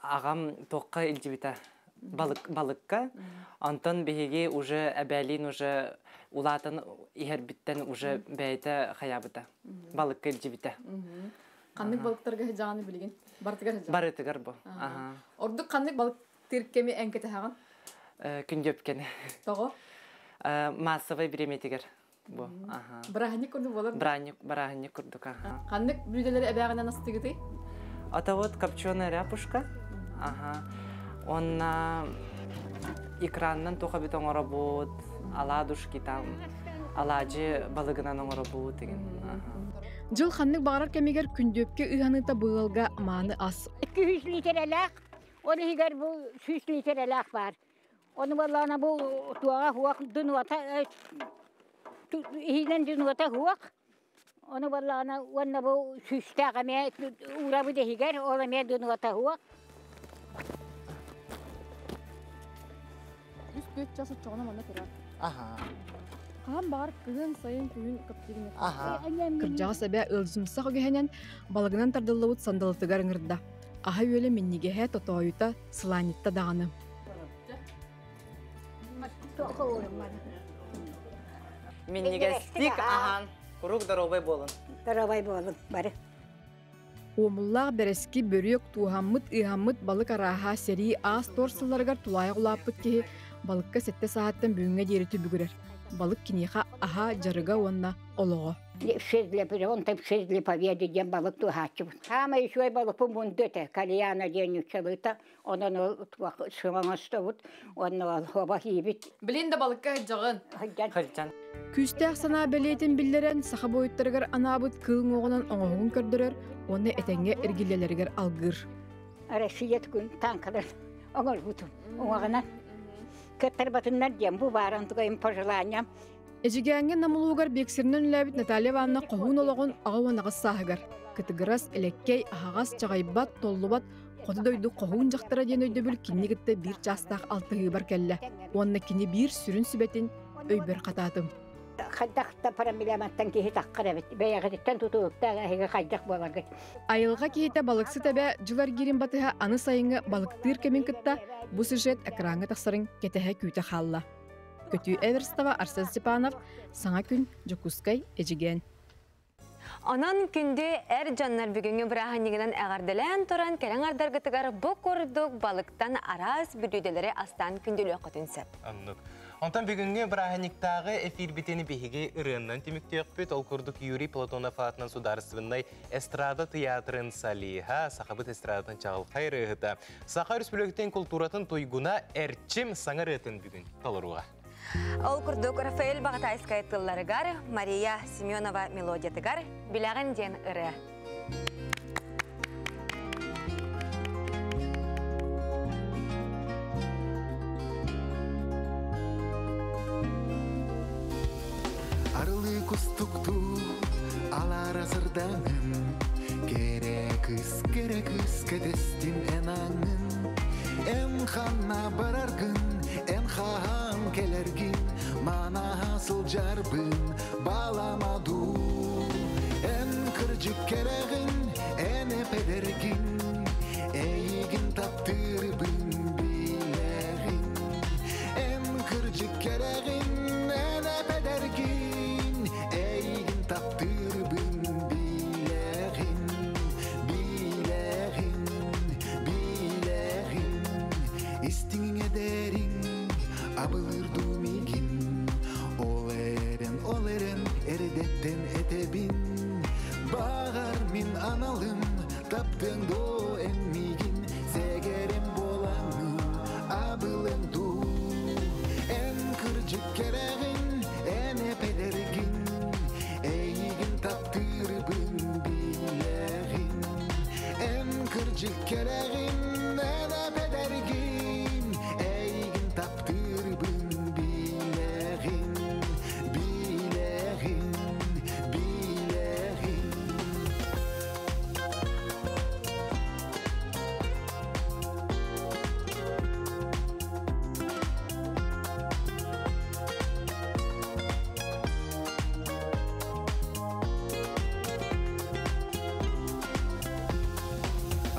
ағам тоққа илжібіта балыққа. Антон бігеге уже әбәлін уже улатын ихербіттен уже бәйті қаябыта. Балыққа илжібіта. Қанның балықтарға жағаны білген? Барытыгар бу. Ордук қанның балық тирккеми әнкеті хаған? Күндөпкен. Тоғы? массовый береметигер бу. Брахник көрдү болор. Брахник көрдүк. Кандык бүлделер эбягынан астыгыты? Это вот копченая ряпушка. Он экраннан тоха бит оңорабут, аладушки там, аладжы балыгынан оңорабут деген. Жыл ханнык багарар кемигер күндөпкө ыганыта быылга мааны ас. 200 литр элак, оны хигер бу 100 литр элак бар. Оны баллана бу туага хуак дунуата, хинен дунуата хуак. Оны баллана уанна бу 100 тага ме урабы де хигер, ола ме дунуата хуак. Үс жасып чоғына мана тұрар. Қам бар күйін сайын күйін көптегіне. Кіржаға сәбә ылжымсақ өгенен балығынан тардылауыт сандалытыгар ыңырда. Аха өлі меннегеhe тотойута сыланитта дағаны. Меннегестик ахан. Құруқ дарабай болын. Дарабай болын, бары. Омуллақ бәрескі бөрек туғаммыт иғаммыт балық араға сәрі ас торсыларғар тулайы ғылаппыт кеге балыққа сәтті сағаттан бүйінге дереті бүгірер. Балық кенеға аха жарыға онна олығы. Он там 6 лет победы, ден балық туғачы. Хама еще балық пумундыты, кальяна ден учалыта, онын шымаңысты бұд, онын оба хейбіт. Білен де балыққа жағын. Хыджан. Күстәқ сана бәлейтін білдерен сақа бойыттарығар анабыт кылың оғынан оңығын көрдірер, оны әтәңге әргелелерігер алғыр. Россия түгін танкалар оңыр бұтым, оңағынан. Көттер батыннар дем бұ баран тұғайым пожеланиям. Әжігәңге намылуғар бексірінен үләбіт Наталья Ивановна қоғын олығын ағауан ағыз сағығар. Кытыгырас әлеккей ағағас жағайбат, толлубат, қоты дойды қоғын жақтыра ден өйді бүл кеннегітті бір жастақ алтығы бар кәлі. Онына кені бір сүрін сүбетін өйбір қататым. Қайдақта парамиляматтан кейі таққыр әбет. Бәйәғеттен тұтуықтағы әйгі қайдақ боларғы. Айылға кейті балықсы тәбә жылар керін батыға аны сайыңы балықтыр кәмен күтті бұл сюжет әкраңы тақсырын кетәхә күйті қалла. Көтүй Эверстава Арсен Степанов, саңа күн Жокускай әжіген. Анан күнде әр жаннар бүгінгі бірағанегінен әғарділән тұран кәлің ардарғытығар бұ көрдік балықтан араз бүдейделері астан күнделі оқытынсып. Аннық. Онтан бүгінгі бірағаниктағы эфир бітені бейге ұрыннан темікте өкпет, ол көрдік Юрий Платонов атынан сударысывындай эстрада театрын салиха, сақабыт эстрадатын чағыл қайрығыта. Сақа Республикатын культуратын тойгуна әрчім саңыр өтін бүгін талыруға. Ол күрдік Рафаэль Бағатайскай тылларығар, Мария Семенова мелодиятығар, біләғін ден ұры. Арылы күстукту алар асырданын, керекіз кедестим энаңын. Эн ханна бараргын, эн хаам келергин, мана асыл жарбын баламаду. Эн кыржык керегин, эн эпедергин, эйгин таптырбын билегин. Эн кыржык керегин, эн эпедергин, эйгин таптырбын билегин. Истиңе дерин, абылыр думигин, ол ерен, эрдеттен этебин. Бағар min analım, таптың до эммигин, сегерим болаңын, абылын ду. Эн кыржык керегин, эн эпедергин, эйгин таптырбын билегин. Эн кыржык керегин, эн эпедергин, эйгин таптырбын билегин.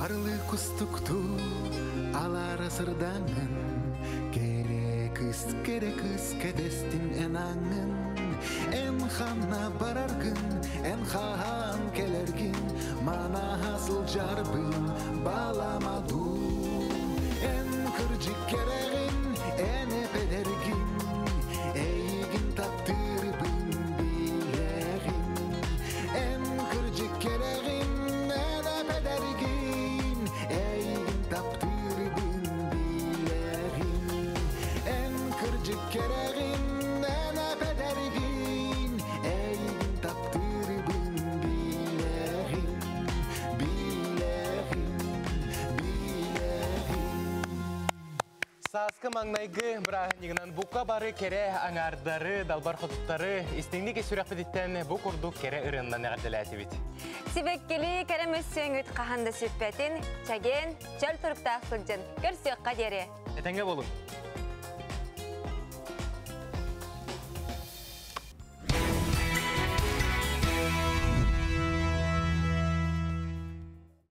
Arılı kustuktu alar asırdanın, Kerekız kedestim enangın. En xanna barargın, en xahan kelergin, mana hasıl jarbın balamadu. En kırcık keregin, en epedergin, маңнайгы бұрағынығынан бұққа бары кере аңардары, далбар құдықтары, істіңдегі сүрәқпедеттен бұ құрдық кере ұрыннан әғарделәті бет. Сибеккели керем өссөңіт қағанды сүппәтін, чәген, чөл тұрыптақ сұлжын, көрсек қадері. Әтәңге болың.